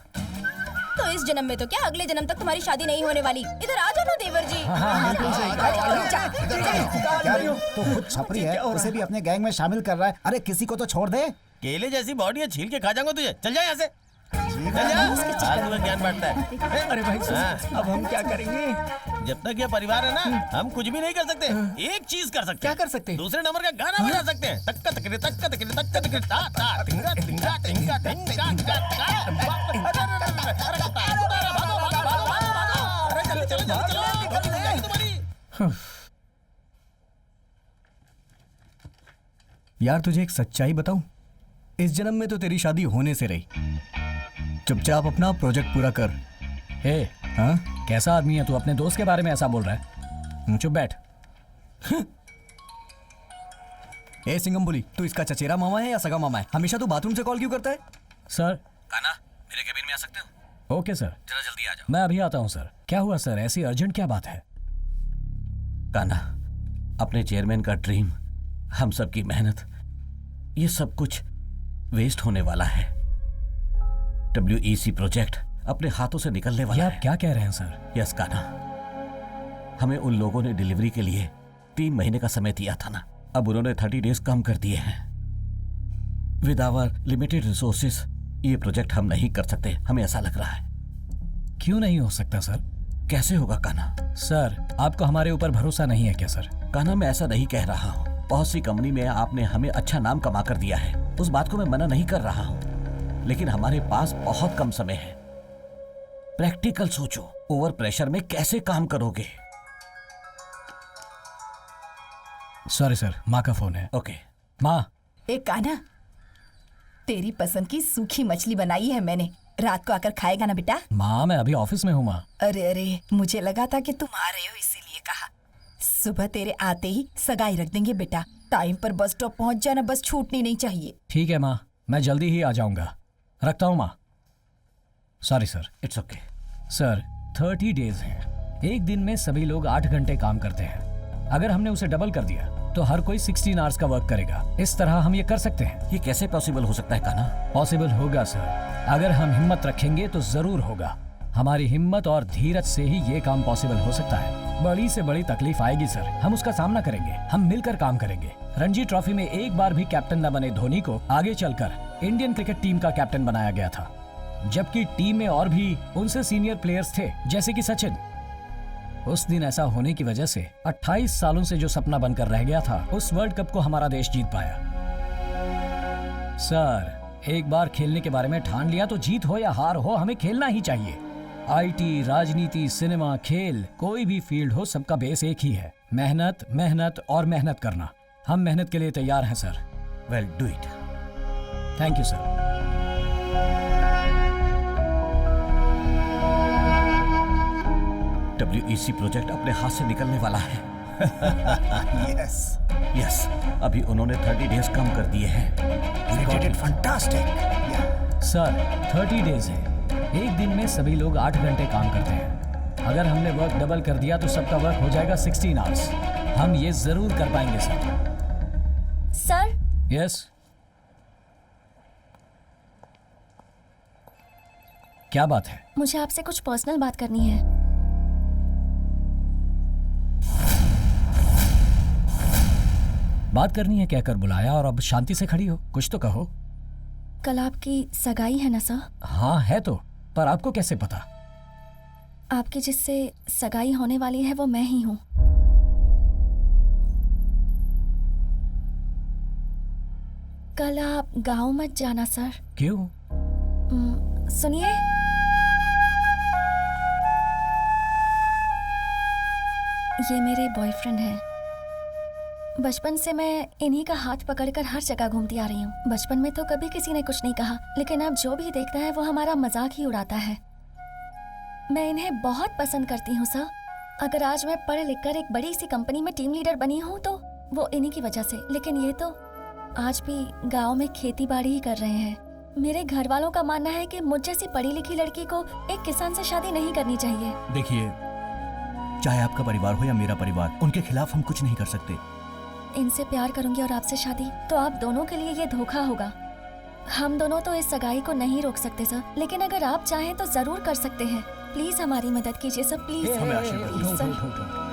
तो इस जन्म में तो क्या अगले जन्म तक तुम्हारी शादी नहीं होने वाली। इधर आ जाओ ना देवर जी। तो खुद छपरी है, उसे भी अपने गैंग में शामिल कर रहा है। अरे किसी को तो छोड़ दे। केले जैसी बॉडी है, छील के खा जाऊंगा तुझे। चल जा यहाँ से। चल जा। आज तुम्हें ज्ञान बांटता है। अरे भाई हाँ। अब हम क्या करेंगे? जब तक ये परिवार है ना, हम कुछ भी नहीं कर सकते। एक चीज कर सकते क्या हैं। कर सकते हैं? दूसरे नंबर का गाना बजा सकते हैं। तक्का तकरे तक्का तकरे तक्का तकरे ता ता टिंगा टिंगा टिंगा टिंगा टिंगा यार तुझे एक सच्चाई बताऊं, इस जन्म में तो तेरी शादी होने से रही। चुपचाप अपना प्रोजेक्ट पूरा कर। हे, हाँ? कैसा आदमी है तू? अपने दोस्त के बारे में ऐसा बोल रहा है? चुप बैठ। ए सिंगम बोली, तू इसका चचेरा मामा है या सगा मामा है? हमेशा तू बाथरूम से कॉल क्यों करता है? सर। काना मेरे केबिन में आ सकते हो? ओके सर, जरा जल्दी आ जाओ। मैं अभी आता हूँ सर। क्या हुआ सर, ऐसी अर्जेंट क्या बात है? काना, अपने चेयरमैन का ड्रीम, हम सब की मेहनत, ये सब कुछ वेस्ट होने वाला है। WEC प्रोजेक्ट अपने हाथों से निकलने ये वाला आप है। क्या कह रहे हैं सर? यस काना, हमें उन लोगों ने डिलीवरी के लिए 3 महीने का समय दिया था ना, अब उन्होंने 30 डेज कम कर दिए हैं। विद आवर लिमिटेड रिसोर्सेस ये प्रोजेक्ट हम नहीं कर सकते, हमें ऐसा लग रहा है। क्यों नहीं हो सकता सर? कैसे होगा काना? सर, आपको हमारे ऊपर भरोसा नहीं है क्या सर? काना मैं ऐसा नहीं कह रहा हूँ। बहुत सी कंपनी में आपने हमें अच्छा नाम कमा कर दिया है, उस बात को मैं मना नहीं कर रहा हूँ, लेकिन हमारे पास बहुत कम समय है। प्रैक्टिकल सोचो, ओवर प्रेशर में कैसे काम करोगे? सॉरी सर, माँ का फोन है। ओके माँ। एक काना, तेरी पसंद की सूखी मछली बनाई है मैंने, रात को आकर खाएगा ना बेटा? माँ मैं अभी ऑफिस में हूँ माँ। अरे मुझे लगा था कि तुम आ रहे हो इसीलिए कहा। सुबह तेरे आते ही सगाई रख देंगे बेटा। टाइम पर बस स्टॉप पहुंच जाना, बस छूटनी नहीं चाहिए। ठीक है माँ, मैं जल्दी ही आ जाऊंगा। रखता हूँ माँ। Sorry sir. It's okay sir, 30 days हैं। एक दिन में सभी लोग 8 घंटे काम करते हैं। अगर हमने उसे डबल कर दिया तो हर कोई 16 आवर्स का वर्क करेगा। इस तरह हम ये कर सकते हैं। ये कैसे पॉसिबल हो सकता है काना? पॉसिबल होगा सर, अगर हम हिम्मत रखेंगे तो जरूर होगा। हमारी हिम्मत और धीरज से ही ये काम पॉसिबल हो सकता है। बड़ी से बड़ी तकलीफ आएगी सर, हम उसका सामना करेंगे, हम मिलकर काम करेंगे। रणजी ट्रॉफी में एक बार भी कैप्टन न बने धोनी को आगे चलकर इंडियन क्रिकेट टीम का कैप्टन बनाया गया था, जबकि टीम में और भी उनसे सीनियर प्लेयर्स थे जैसे कि सचिन। उस दिन ऐसा होने की वजह से 28 सालों से जो सपना बनकर रह गया था, उस वर्ल्ड कप को हमारा देश जीत पाया। सर, एक बार खेलने के बारे में ठान लिया तो जीत हो या हार हो, हमें खेलना ही चाहिए। आईटी, राजनीति, सिनेमा, खेल, कोई भी फील्ड हो, सबका बेस एक ही है, मेहनत, मेहनत और मेहनत करना। हम मेहनत के लिए तैयार हैं sir. Well, do it. Thank you sir. WEC project अपने हाथ से निकलने वाला है। यस, अभी उन्होंने 30 डेज कम कर दिए हैं। फैंटास्टिक। सर, 30 डेज है। एक दिन में सभी लोग 8 घंटे काम करते हैं। अगर हमने वर्क डबल कर दिया तो सबका वर्क हो जाएगा 16 आवर्स। हम ये जरूर कर पाएंगे सर। सर। यस। क्या बात है? मुझे आपसे कुछ पर्सनल बात करनी है। बात करनी है कहकर बुलाया और अब शांति से खड़ी हो, कुछ तो कहो। कल आपकी सगाई है ना सर? हाँ है तो, पर आपको कैसे पता? आपकी जिससे सगाई होने वाली है वो मैं ही हूँ। कल आप गांव मत जाना सर। क्यों? सुनिए, ये मेरे बॉयफ्रेंड हैं। बचपन से मैं इन्हीं का हाथ पकड़कर हर जगह घूमती आ रही हूँ। बचपन में तो कभी किसी ने कुछ नहीं कहा, लेकिन अब जो भी देखता है वो हमारा मजाक ही उड़ाता है। मैं इन्हें बहुत पसंद करती हूँ सर। अगर आज मैं पढ़ लिख कर एक बड़ी सी कंपनी में टीम लीडर बनी हूँ तो वो इन्हीं की वजह से। लेकिन ये तो आज भी गाँव में खेती बाड़ी ही कर रहे हैं। मेरे घर वालों का मानना है कि मुझ जैसी पढ़ी लिखी लड़की को एक किसान से शादी नहीं करनी चाहिए। देखिए, चाहे आपका परिवार हो या मेरा परिवार, उनके खिलाफ हम कुछ नहीं कर सकते। इनसे प्यार करूंगी और आपसे शादी, तो आप दोनों के लिए ये धोखा होगा। हम दोनों तो इस सगाई को नहीं रोक सकते सर, लेकिन अगर आप चाहें तो जरूर कर सकते हैं। प्लीज हमारी मदद कीजिए सर, प्लीज।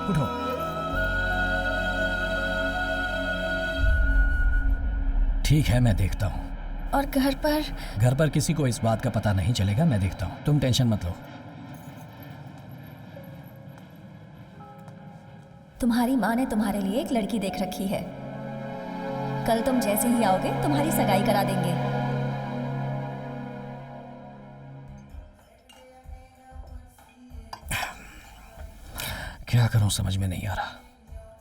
उठो। ठीक है, मैं देखता हूँ। और घर पर किसी को इस बात का पता नहीं चलेगा, मैं देखता हूँ, तुम टेंशन मत लो। तुम्हारी माँ ने तुम्हारे लिए एक लड़की देख रखी है। कल तुम जैसे ही आओगे तुम्हारी सगाई करा देंगे। क्या करूं समझ में नहीं आ रहा।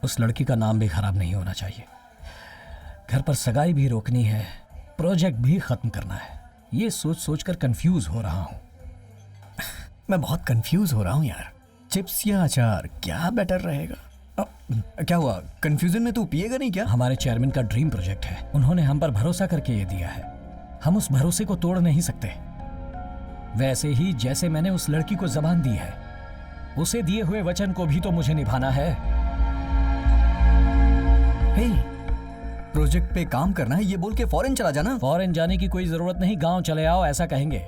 उस लड़की का नाम भी खराब नहीं होना चाहिए। घर पर सगाई भी रोकनी है, प्रोजेक्ट भी खत्म करना है। ये सोच सोच कर कंफ्यूज हो रहा हूं। मैं बहुत कंफ्यूज हो रहा हूं यार। चिप्स या अचार क्या बेटर रहेगा? क्या हुआ? कंफ्यूजन में तू पिएगा नहीं क्या? हमारे चेयरमैन का ड्रीम प्रोजेक्ट है, उन्होंने हम पर भरोसा करके ये दिया है। हम उस भरोसे को तोड़ नहीं सकते। वैसे ही जैसे मैंने उस लड़की को जबान दी है, उसे दिए हुए वचन को भी तो मुझे निभाना है। हे, प्रोजेक्ट पे काम करना है ये बोल के फॉरेन चला जाना। फॉरेन जाने की कोई जरूरत नहीं, गांव चले आओ ऐसा कहेंगे।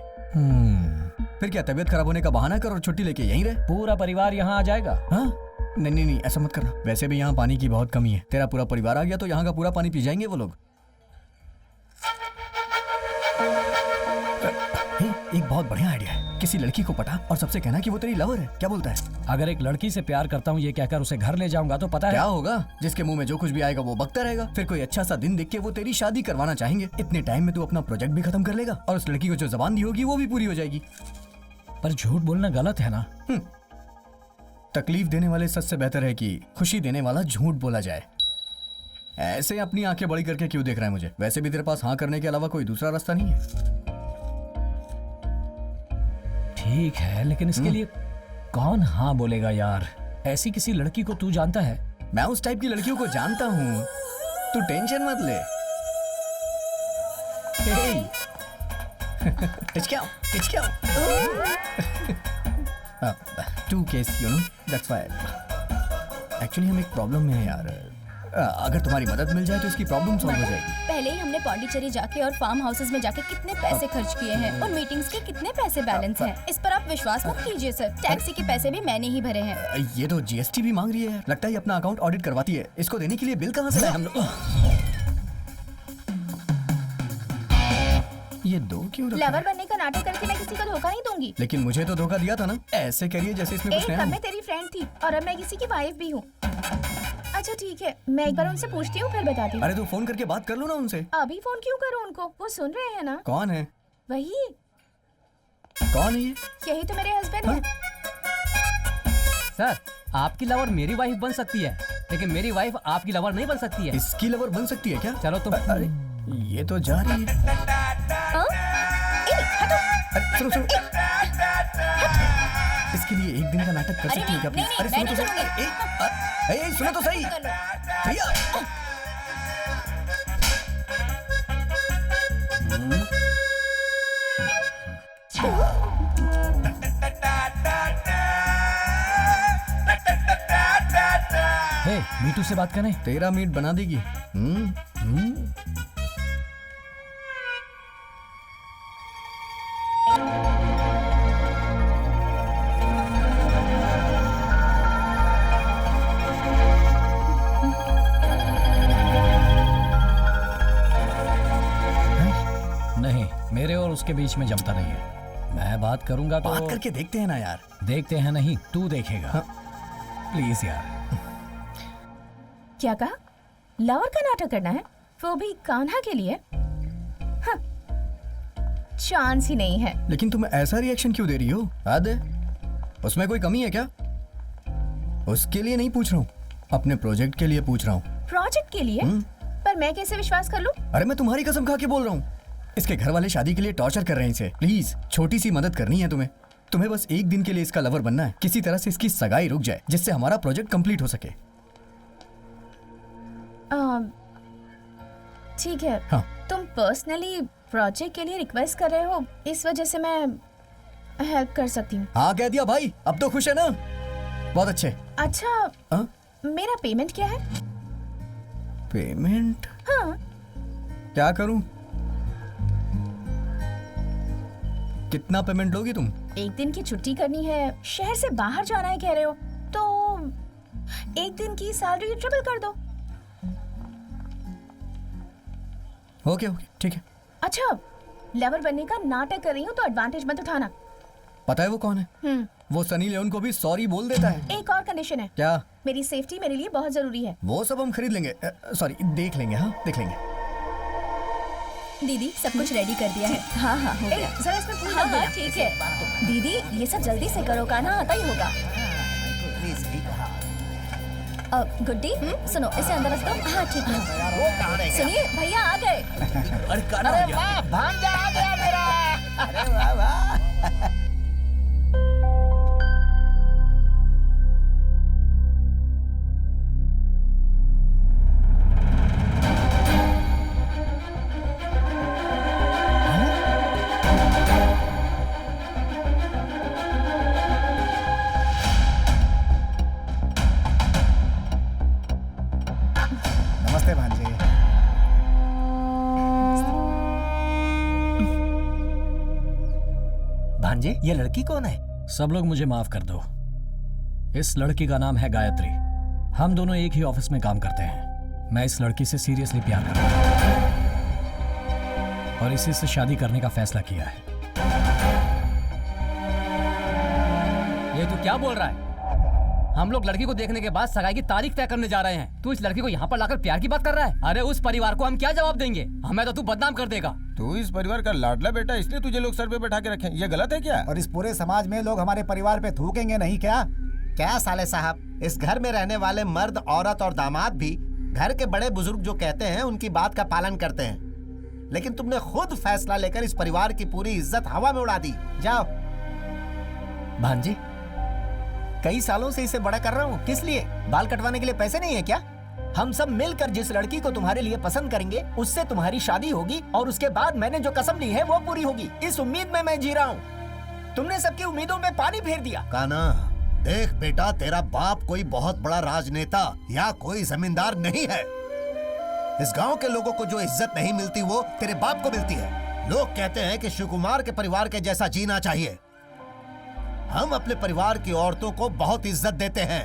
फिर क्या तबीयत खराब होने का बहाना कर और छुट्टी लेके यहीं रहे? पूरा परिवार यहाँ आ जाएगा। हाँ? नहीं, ऐसा मत करना। वैसे भी यहाँ पानी की बहुत कमी है। तेरा पूरा परिवार आ गया तो यहाँ का पूरा पानी पी जाएंगे वो लोग। एक बहुत बढ़िया आइडिया है। किसी लड़की को पटा और सबसे कहना कि वो तेरी लवर है। क्या बोलता है? अगर एक लड़की से प्यार करता हूँ ये कहकर उसे घर ले जाऊंगा तो पता है क्या होगा? जिसके मुंह में जो कुछ भी आएगा वो बकता रहेगा। फिर कोई अच्छा सा दिन देख के वो तेरी शादी करवाना चाहेंगे। इतने टाइम में तू अपना प्रोजेक्ट भी खत्म कर लेगा और उस लड़की को जो जबान दी होगी वो भी पूरी हो जाएगी। पर झूठ बोलना गलत है ना। तकलीफ देने वाले सच से बेहतर है कि खुशी देने वाला झूठ बोला जाए। ऐसे अपनी आंखें बड़ी करके क्यों देख रहा है मुझे? वैसे भी तेरे पास हाँ करने के अलावा कोई दूसरा रास्ता नहीं है। ठीक है, लेकिन इसके लिए कौन हाँ बोलेगा यार? ऐसी किसी लड़की को तू जानता है? मैं उस टाइप की लड़कियों को जानता हूँ, तू टेंशन मत ले। To case you know that's why actually हम एक प्रॉब्लम में है यार। अगर तुम्हारी मदद मिल जाए तो इसकी प्रॉब्लम सॉल्व हो जाएगी। पहले ही हमने पौंडीचेरी जाके और फार्म हाउसेस में जाके कितने पैसे खर्च किए हैं और मीटिंग्स के कितने पैसे बैलेंस हैं। इस पर आप विश्वास मत कीजिए सर, टैक्सी के पैसे भी मैंने ही भरे हैं। ये तो जीएसटी भी मांग रही है, लगता है अपना अकाउंट ऑडिट करवाती है। इसको देने के लिए बिल कहाँ से लाए हम लोग? ये दो क्यों रखा लवर है? बनने का नाटक करके मैं किसी को धोखा नहीं दूंगी। लेकिन मुझे तो धोखा दिया था ना, ऐसे करिए जैसे इसमें कुछ एक नया तब हो। मैं तेरी फ्रेंड थी और अब मैं किसी की वाइफ भी हूँ। अच्छा ठीक है, मैं एक बार उनसे पूछती हूँ फिर बताती हूँ। अरे तो फोन करके बात कर लो ना उनसे। अभी फोन क्यों करूँ उनको, वो सुन रहे हैं ना। कौन है? वही, कौन है ये? यही तो मेरे हस्बैंड हैं। सर आपकी लवर मेरी वाइफ बन सकती है, लेकिन मेरी वाइफ आपकी लवर नहीं बन सकती है। इसकी लवर बन सकती है क्या? चलो तुम। अरे ये तो जा रही है। अरे सुनो सुनो, इसके लिए एक दिन का नाटक कर सकती है क्या प्लीज? अरे सुनो तो सही, ए सुनो तो सही भैया। हे, मीटू से बात करें। तेरा मीट बना देगी। नहीं, मेरे और उसके बीच में जमता नहीं है। मैं बात करूंगा तो बात करके देखते हैं ना यार। देखते हैं नहीं, तू देखेगा। प्लीज यार। क्या कहा? लवर का नाटक करना है, वो भी कान्हा के लिए? हाँ, चांस ही नहीं है। लेकिन तुम ऐसा रिएक्शन क्यों दे रही हो? हद है, उसमें कोई कमी है क्या? उसके लिए नहीं पूछ रहा हूँ, अपने प्रोजेक्ट के लिए पूछ रहा हूँ। प्रोजेक्ट के लिए? पर मैं कैसे विश्वास कर लूं? अरे मैं तुम्हारी कसम खा के बोल रहा हूँ, इसके घर वाले शादी के लिए टॉर्चर कर रहे हैं इसे। प्लीज छोटी सी मदद करनी है तुम्हें। तुम्हें बस एक दिन के लिए इसका लवर बनना है, किसी तरह से इसकी सगाई रुक जाए जिससे हमारा प्रोजेक्ट कंप्लीट हो सके। ठीक है। हाँ। तुम पर्सनली प्रोजेक्ट के लिए रिक्वेस्ट कर रहे हो, इस वजह से मैं हेल्प कर सकती हूँ। हाँ कह दिया भाई, अब तो खुश है ना? बहुत अच्छे। अच्छा मेरा पेमेंट क्या है? पेमेंट? हाँ। क्या करूं? कितना पेमेंट लोगी तुम? एक दिन की छुट्टी करनी है, शहर से बाहर जाना है कह रहे हो, तो एक दिन की सैलरी ट्रिपल कर दो। ओके ओके ठीक है। अच्छा, लवर बनने का नाटक कर रही हूँ तो एडवांटेज मत उठाना। पता है वो कौन है? वो सनी लियोन को भी सॉरी बोल देता है। एक और कंडीशन है। क्या? मेरी सेफ्टी मेरे लिए बहुत जरूरी है। वो सब हम खरीद लेंगे, सॉरी देख लेंगे। हाँ देख लेंगे। दीदी सब कुछ रेडी कर दिया है। हाँ हाँ हो गया। जरा इसमें फूल हाँ रख देना। हाँ ठीक है दीदी, ये सब जल्दी से करो, कान्हा आता ही होगा। गुड्डी सुनो, इसे अंदर रख दो। हाँ ठीक है। सुनिए भैया आ गए। अरे कान्हा आ गया। भांजा आ गया मेरा। अरे वाह वाह। नमस्ते भांजे। भांजे, ये लड़की कौन है? सब लोग मुझे माफ कर दो। इस लड़की का नाम है गायत्री। हम दोनों एक ही ऑफिस में काम करते हैं। मैं इस लड़की से सीरियसली प्यार करता हूँ और इसी से शादी करने का फैसला किया है। ये तू क्या बोल रहा है? हम लोग लड़की को देखने के बाद सगाई की तारीख तय करने जा रहे हैं। तू इस लड़की को यहाँ पर लाकर प्यार की बात कर रहा है? अरे उस परिवार को हम क्या जवाब देंगे? हमें तो तू बदनाम कर देगा। तू इस परिवार का लाडला बेटा, इसलिए तुझे लोग सर पे बैठा के रखे। ये गलत है क्या? और इस पूरे समाज में लोग हमारे परिवार पे थूकेंगे नहीं क्या? क्या साले साहब, इस घर में रहने वाले मर्द, औरत और दामाद भी घर के बड़े बुजुर्ग जो कहते हैं उनकी बात का पालन करते हैं, लेकिन तुमने खुद फैसला लेकर इस परिवार की पूरी इज्जत हवा में उड़ा दी। जाओ। भांजे, कई सालों से इसे बड़ा कर रहा हूँ, किस लिए? बाल कटवाने के लिए पैसे नहीं है क्या? हम सब मिलकर जिस लड़की को तुम्हारे लिए पसंद करेंगे उससे तुम्हारी शादी होगी और उसके बाद मैंने जो कसम ली है वो पूरी होगी। इस उम्मीद में मैं जी रहा हूँ। तुमने सबकी उम्मीदों में पानी फेर दिया। कान्हा, देख बेटा, तेरा बाप कोई बहुत बड़ा राजनेता या कोई जमींदार नहीं है। इस गांव के लोगों को जो इज्जत नहीं मिलती वो तेरे बाप को मिलती है। लोग कहते हैं कि शिवकुमार के परिवार के जैसा जीना चाहिए। हम अपने परिवार की औरतों को बहुत इज्जत देते हैं।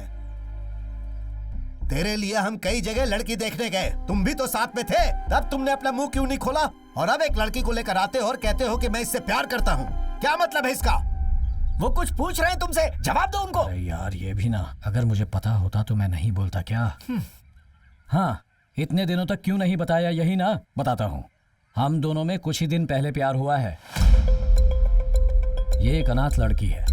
तेरे लिए हम कई जगह लड़की देखने गए, तुम भी तो साथ में थे, तब तुमने अपना मुंह क्यों नहीं खोला? और अब एक लड़की को लेकर आते हो और कहते हो कि मैं इससे प्यार करता हूँ। क्या मतलब है इसका? वो कुछ पूछ रहे हैं तुमसे, जवाब दो उनको। अरे यार ये भी ना, अगर मुझे पता होता तो मैं नहीं बोलता क्या? हाँ, इतने दिनों तक क्यों नहीं बताया यही ना? बताता हूँ। हम दोनों में कुछ ही दिन पहले प्यार हुआ है। ये एक अनाथ लड़की है।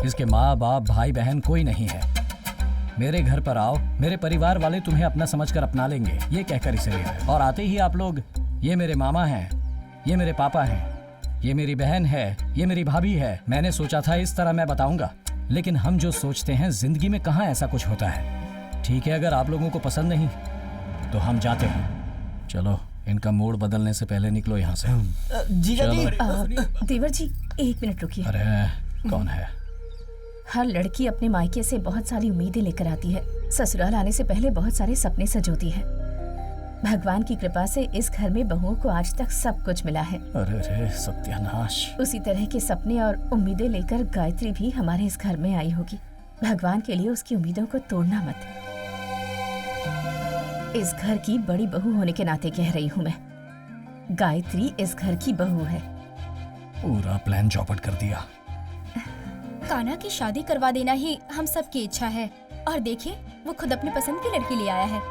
इसके माँ बाप भाई बहन कोई नहीं है। मेरे घर पर आओ, मेरे परिवार वाले तुम्हें अपना समझकर अपना लेंगे, ये कहकर इसे ले आए। और आते ही आप लोग, ये मेरे मामा हैं, ये मेरे पापा हैं, ये मेरी बहन है, ये मेरी भाभी है। मैंने सोचा था इस तरह मैं बताऊंगा, लेकिन हम जो सोचते हैं जिंदगी में कहाँ ऐसा कुछ होता है। ठीक है, अगर आप लोगों को पसंद नहीं तो हम जाते हैं। चलो, इनका मूड बदलने से पहले निकलो यहाँ से। जीजा जी, देवर जी एक मिनट रुकिए। अरे कौन है? हर लड़की अपने मायके से बहुत सारी उम्मीदें लेकर आती है, ससुराल आने से पहले बहुत सारे सपने सजोती है। भगवान की कृपा से इस घर में बहुओं को आज तक सब कुछ मिला है। अरे रे सत्यानाश। उसी तरह के सपने और उम्मीदें लेकर गायत्री भी हमारे इस घर में आई होगी। भगवान के लिए उसकी उम्मीदों को तोड़ना मत। इस घर की बड़ी बहू होने के नाते कह रही हूँ मैं, गायत्री इस घर की बहू है। पूरा प्लान चौपट कर दिया। कान्हा की शादी करवा देना ही हम सब की इच्छा है, और देखिए वो खुद अपनी पसंद की लड़की ले आया है।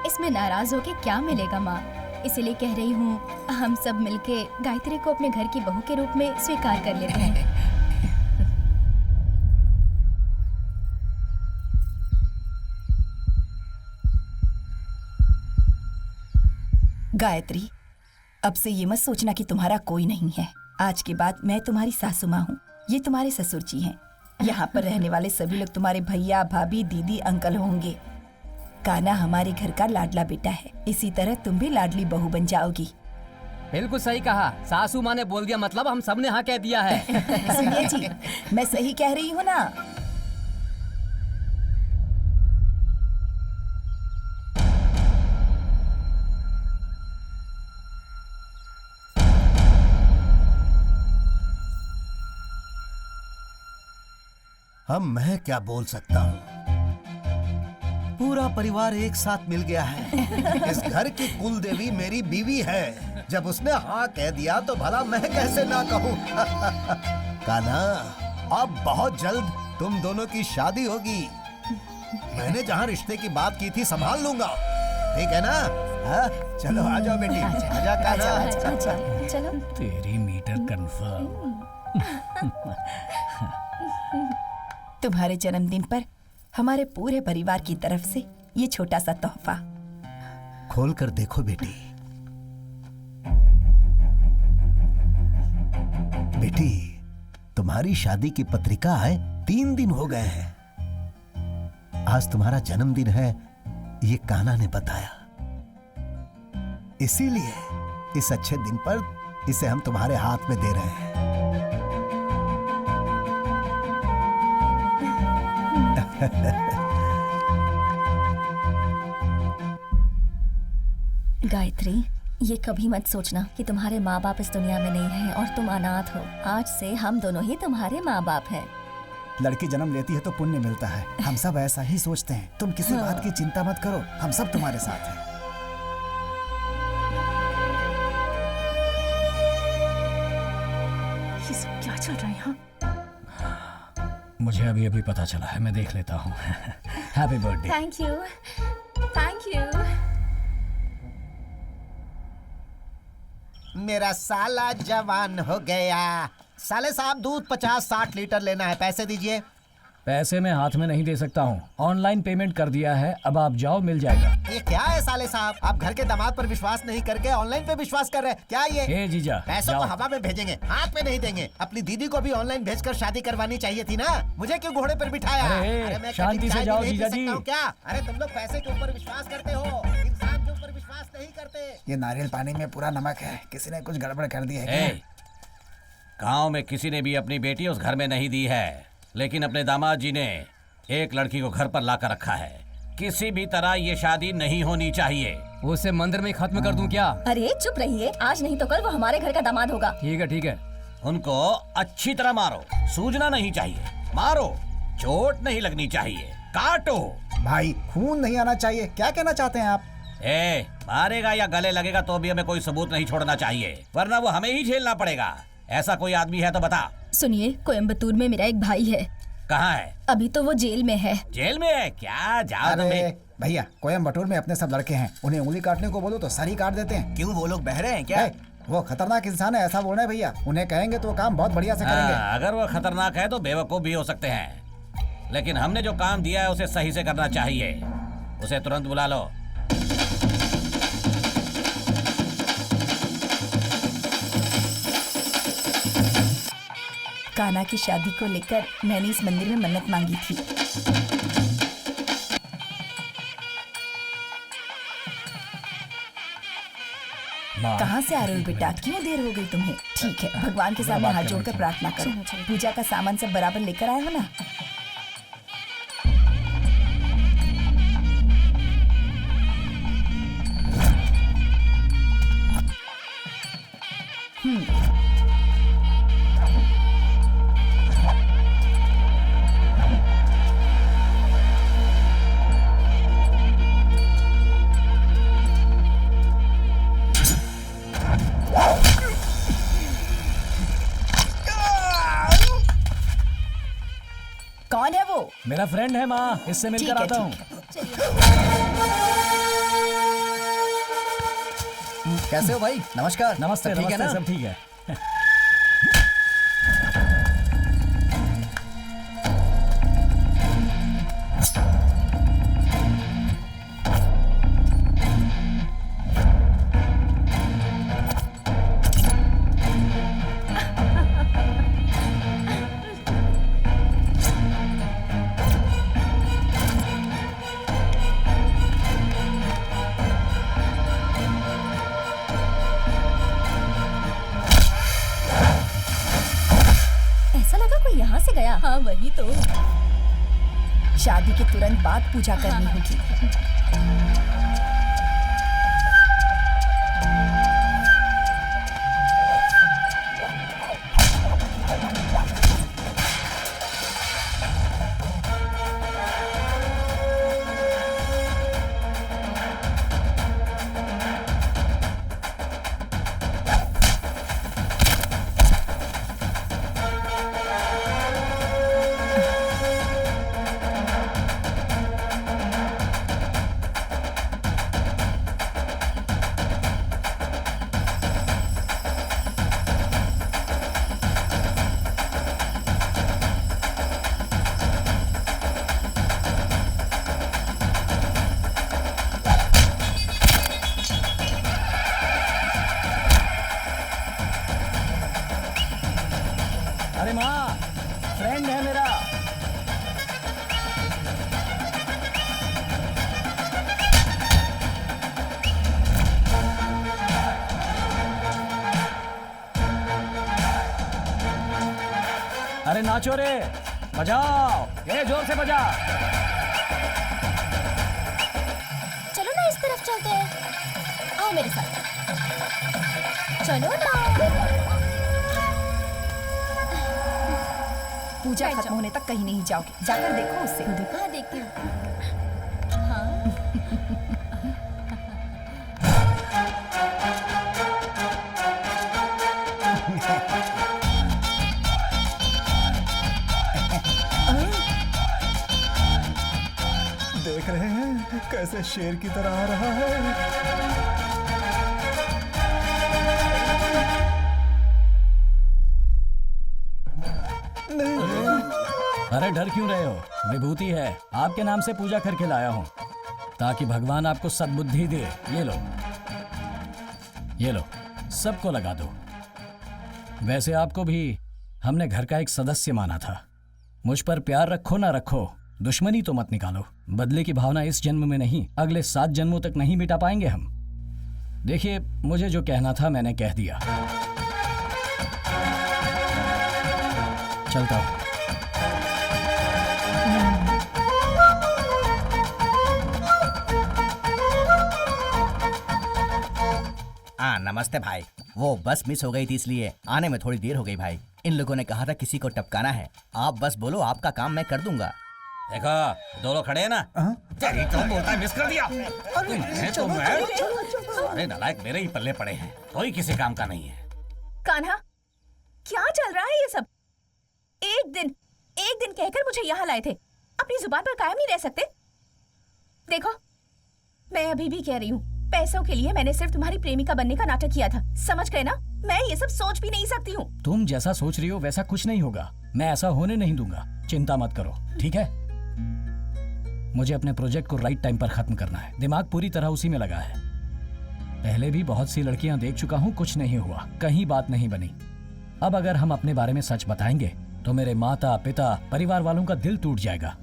इसमें नाराज होके क्या मिलेगा माँ? इसीलिए कह रही हूँ हम सब मिलके गायत्री को अपने घर की बहू के रूप में स्वीकार कर लेते हैं। गायत्री, अब से ये मत सोचना कि तुम्हारा कोई नहीं है। आज के बाद मैं तुम्हारी सासू माँ हूँ, ये तुम्हारे ससुर जी हैं। यहाँ पर रहने वाले सभी लोग तुम्हारे भैया भाभी दीदी अंकल होंगे। कान्हा हमारे घर का लाडला बेटा है, इसी तरह तुम भी लाडली बहू बन जाओगी। बिल्कुल सही कहा, सासू माँ ने बोल दिया मतलब हम सब ने हाँ कह दिया है। सुनिए जी, मैं सही कह रही हूँ ना? अब मैं क्या बोल सकता हूँ? पूरा परिवार एक साथ मिल गया है। इस घर की कुल देवी मेरी बीवी है। जब उसने हाँ कह दिया तो भला मैं कैसे ना कहूँ? कान्हा, अब बहुत जल्द तुम दोनों की शादी होगी। मैंने जहाँ रिश्ते की बात की थी संभाल लूंगा, ठीक है ना? हाँ? चलो आ जाओ बेटी, आजा कान्हा। चलो। तेरी मीटर कंफर्म। तुम्हारे जन्मदिन पर हमारे पूरे परिवार की तरफ से ये छोटा सा तोहफा। खोल कर देखो बेटी। बेटी, तुम्हारी शादी की पत्रिका है, 3 दिन हो गए हैं। आज तुम्हारा जन्मदिन है, ये कान्हा ने बताया। इसीलिए इस अच्छे दिन पर इसे हम तुम्हारे हाथ में दे रहे हैं। गायत्री, ये कभी मत सोचना कि तुम्हारे माँ बाप इस दुनिया में नहीं हैं और तुम अनाथ हो। आज से हम दोनों ही तुम्हारे माँ बाप हैं। लड़की जन्म लेती है तो पुण्य मिलता है, हम सब ऐसा ही सोचते हैं। तुम किसी बात की चिंता मत करो, हम सब तुम्हारे साथ हैं। ये सब क्या चल रहा है यहाँ? मुझे अभी अभी पता चला है, मैं देख लेता हूँ। Happy birthday. Thank you, thank you. मेरा साला जवान हो गया। साले साहब, दूध 50-60 लीटर लेना है, पैसे दीजिए। पैसे मैं हाथ में नहीं दे सकता हूँ, ऑनलाइन पेमेंट कर दिया है, अब आप जाओ, मिल जाएगा। ये क्या है साले साहब, आप घर के दामाद पर विश्वास नहीं करके ऑनलाइन पे विश्वास कर रहे हैं क्या? ये ए जीजा, पैसों को हवा में भेजेंगे, हाथ में नहीं देंगे। अपनी दीदी को भी ऑनलाइन भेजकर शादी करवानी चाहिए थी ना, मुझे क्यों घोड़े पर बिठाया? अरे मैं शांति से जाओ जीजा जी। क्या? अरे तुम लोग पैसे के ऊपर विश्वास करते हो, इंसान के ऊपर विश्वास नहीं करते। ये नारियल पानी में पूरा नमक है, किसी ने कुछ गड़बड़ कर दी है। गांव में किसी ने भी अपनी बेटी उस घर में नहीं दी है, लेकिन अपने दामाद जी ने एक लड़की को घर पर लाकर रखा है। किसी भी तरह ये शादी नहीं होनी चाहिए। उसे मंदिर में ही खत्म कर दूं क्या? अरे चुप रहिए, आज नहीं तो कल वो हमारे घर का दामाद होगा। ठीक है ठीक है। उनको अच्छी तरह मारो, सूजना नहीं चाहिए। मारो, चोट नहीं लगनी चाहिए, काटो। भाई खून नहीं आना चाहिए, क्या कहना चाहते हैं आप? मारेगा या गले लगेगा तो भी हमें कोई सबूत नहीं छोड़ना चाहिए, वरना वो हमें ही झेलना पड़ेगा। ऐसा कोई आदमी है तो बता। सुनिए, कोयम्बतूर में मेरा एक भाई है। कहाँ है? अभी तो वो जेल में है। जेल में है क्या? जाओ। अरे भैया, कोयम्बटूर में अपने सब लड़के हैं, उन्हें उंगली काटने को बोलो तो सर ही काट देते हैं। क्यों, वो लोग बहरे हैं क्या? वो खतरनाक इंसान है, ऐसा बोल रहे हैं भैया। उन्हें कहेंगे तो वो काम बहुत बढ़िया से करेंगे। अगर वो खतरनाक है तो बेवकूफ भी हो सकते हैं, लेकिन हमने जो काम दिया है उसे सही से करना चाहिए। उसे तुरंत बुला लो। कान्हा की शादी को लेकर मैंने इस मंदिर में मन्नत मांगी थी। कहाँ से आ रहे हो बेटा? क्यों देर हो गई तुम्हें? ठीक है, भगवान के सामने हाथ जोड़कर प्रार्थना करो। पूजा का सामान सब बराबर लेकर आए हो ना? कौन है वो? मेरा फ्रेंड है माँ, इससे मिलकर आता हूँ। कैसे हो भाई? नमस्कार। नमस्ते। ठीक है ना? सब ठीक है। हाँ वही तो। शादी के तुरंत बाद पूजा करनी होगी। अरे माँ, फ्रेंड है मेरा। अरे नाचो रे, बजाओ, ये जोर से बजा। चलो ना इस तरफ चलते हैं, आओ मेरे साथ। चलो ना। पूजा खत्म होने तक कहीं नहीं जाओगे, जाकर देखो उससे। हाँ देखती हूँ। हाँ। देख रहे हैं कैसे शेर की तरह आ रहा है। अरे डर क्यों रहे हो? विभूति है, आपके नाम से पूजा करके लाया हूँ ताकि भगवान आपको सद्बुद्धि दे। ये लो, ये लो, सबको लगा दो। वैसे आपको भी हमने घर का एक सदस्य माना था। मुझ पर प्यार रखो ना रखो, दुश्मनी तो मत निकालो। बदले की भावना इस जन्म में नहीं, अगले 7 जन्मों तक नहीं मिटा पाएंगे हम। देखिए, मुझे जो कहना था मैंने कह दिया। चलता हूँ। हाँ नमस्ते भाई। वो बस मिस हो गई थी इसलिए आने में थोड़ी देर हो गई भाई। इन लोगों ने कहा था किसी को टपकाना है। आप बस बोलो, आपका काम मैं कर दूंगा। देखो दो लोग खड़े हैं ना। तेरी तो बोलता है मिस कर दिया। अरे नालायक, मेरे ही पल्ले पड़े हैं, कोई किसी काम का नहीं है। कान्हा, क्या चल रहा है ये सब? एक दिन कहकर मुझे यहाँ लाए थे, अपनी जुबान पर कायम नहीं रह सकते? देखो, मैं अभी भी कह रही हूँ, पैसों के लिए मैंने सिर्फ तुम्हारी प्रेमिका बनने का नाटक किया था, समझ गए ना? मैं ये सब सोच भी नहीं सकती हूँ। तुम जैसा सोच रही हो वैसा कुछ नहीं होगा। मैं ऐसा होने नहीं दूंगा, चिंता मत करो, ठीक है? मुझे अपने प्रोजेक्ट को राइट टाइम पर खत्म करना है। दिमाग पूरी तरह उसी में लगा है। पहले भी बहुत सी लड़कियां देख चुका हूँ, कुछ नहीं हुआ, कहीं बात नहीं बनी। अब अगर हम अपने बारे में सच बताएंगे तो मेरे माता पिता परिवार वालों का दिल टूट जाएगा।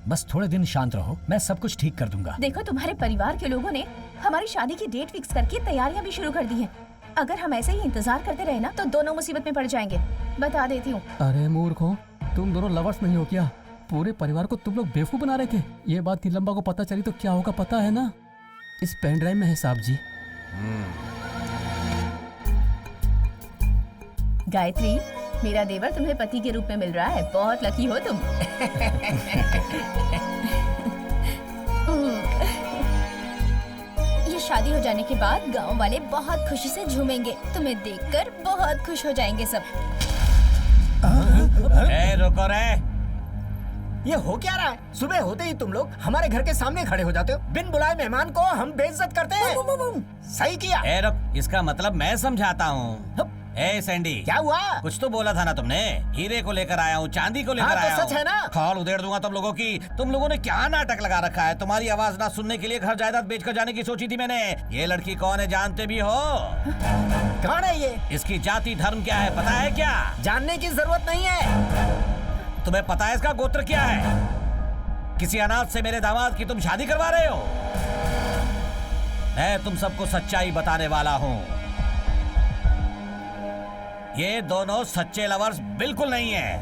बस थोड़े दिन शांत रहो, मैं सब कुछ ठीक कर दूंगा। देखो, तुम्हारे परिवार के लोगों ने हमारी शादी की डेट फिक्स करके तैयारियां भी शुरू कर दी हैं। अगर हम ऐसे ही इंतजार करते रहे ना तो दोनों मुसीबत में पड़ जाएंगे, बता देती हूँ। अरे मूर्खों, तुम दोनों लवर्स नहीं हो क्या? पूरे परिवार को तुम लोग बेवकूफ बना रहे थे। ये बात नीलम्बा को पता चली तो क्या होगा पता है ना? इस पेन ड्राइव में है साहब जी। गायत्री, मेरा देवर तुम्हें पति के रूप में मिल रहा है, बहुत लकी हो तुम। ये शादी हो जाने के बाद गांव वाले बहुत खुशी से झूमेंगे, तुम्हें देखकर बहुत खुश हो जाएंगे सब। रुको रे, ये हो क्या रहा है? सुबह होते ही तुम लोग हमारे घर के सामने खड़े हो जाते हो। बिन बुलाए मेहमान को हम बेइज्जत करते हैं। सही किया। रुक, इसका मतलब मैं समझाता हूँ। ए सैंडी, क्या हुआ? कुछ तो बोला था ना तुमने। हीरे को लेकर आया हूँ, चांदी को लेकर आया हूँ। सच है ना? खाल उधेड़ दूंगा तुम लोगों की। तुम लोगों ने क्या नाटक लगा रखा है? तुम्हारी आवाज ना सुनने के लिए घर जायदाद बेचकर जाने की सोची थी मैंने। ये लड़की कौन है जानते भी हो? कौन है ये? इसकी जाति धर्म क्या है पता है क्या? जानने की जरूरत नहीं है। तुम्हें पता है इसका गोत्र क्या है? किसी अनाथ से मेरे दामाद की तुम शादी करवा रहे हो? मैं तुम सबको सच्चाई बताने वाला हूँ। ये दोनों सच्चे लवर्स बिल्कुल नहीं है।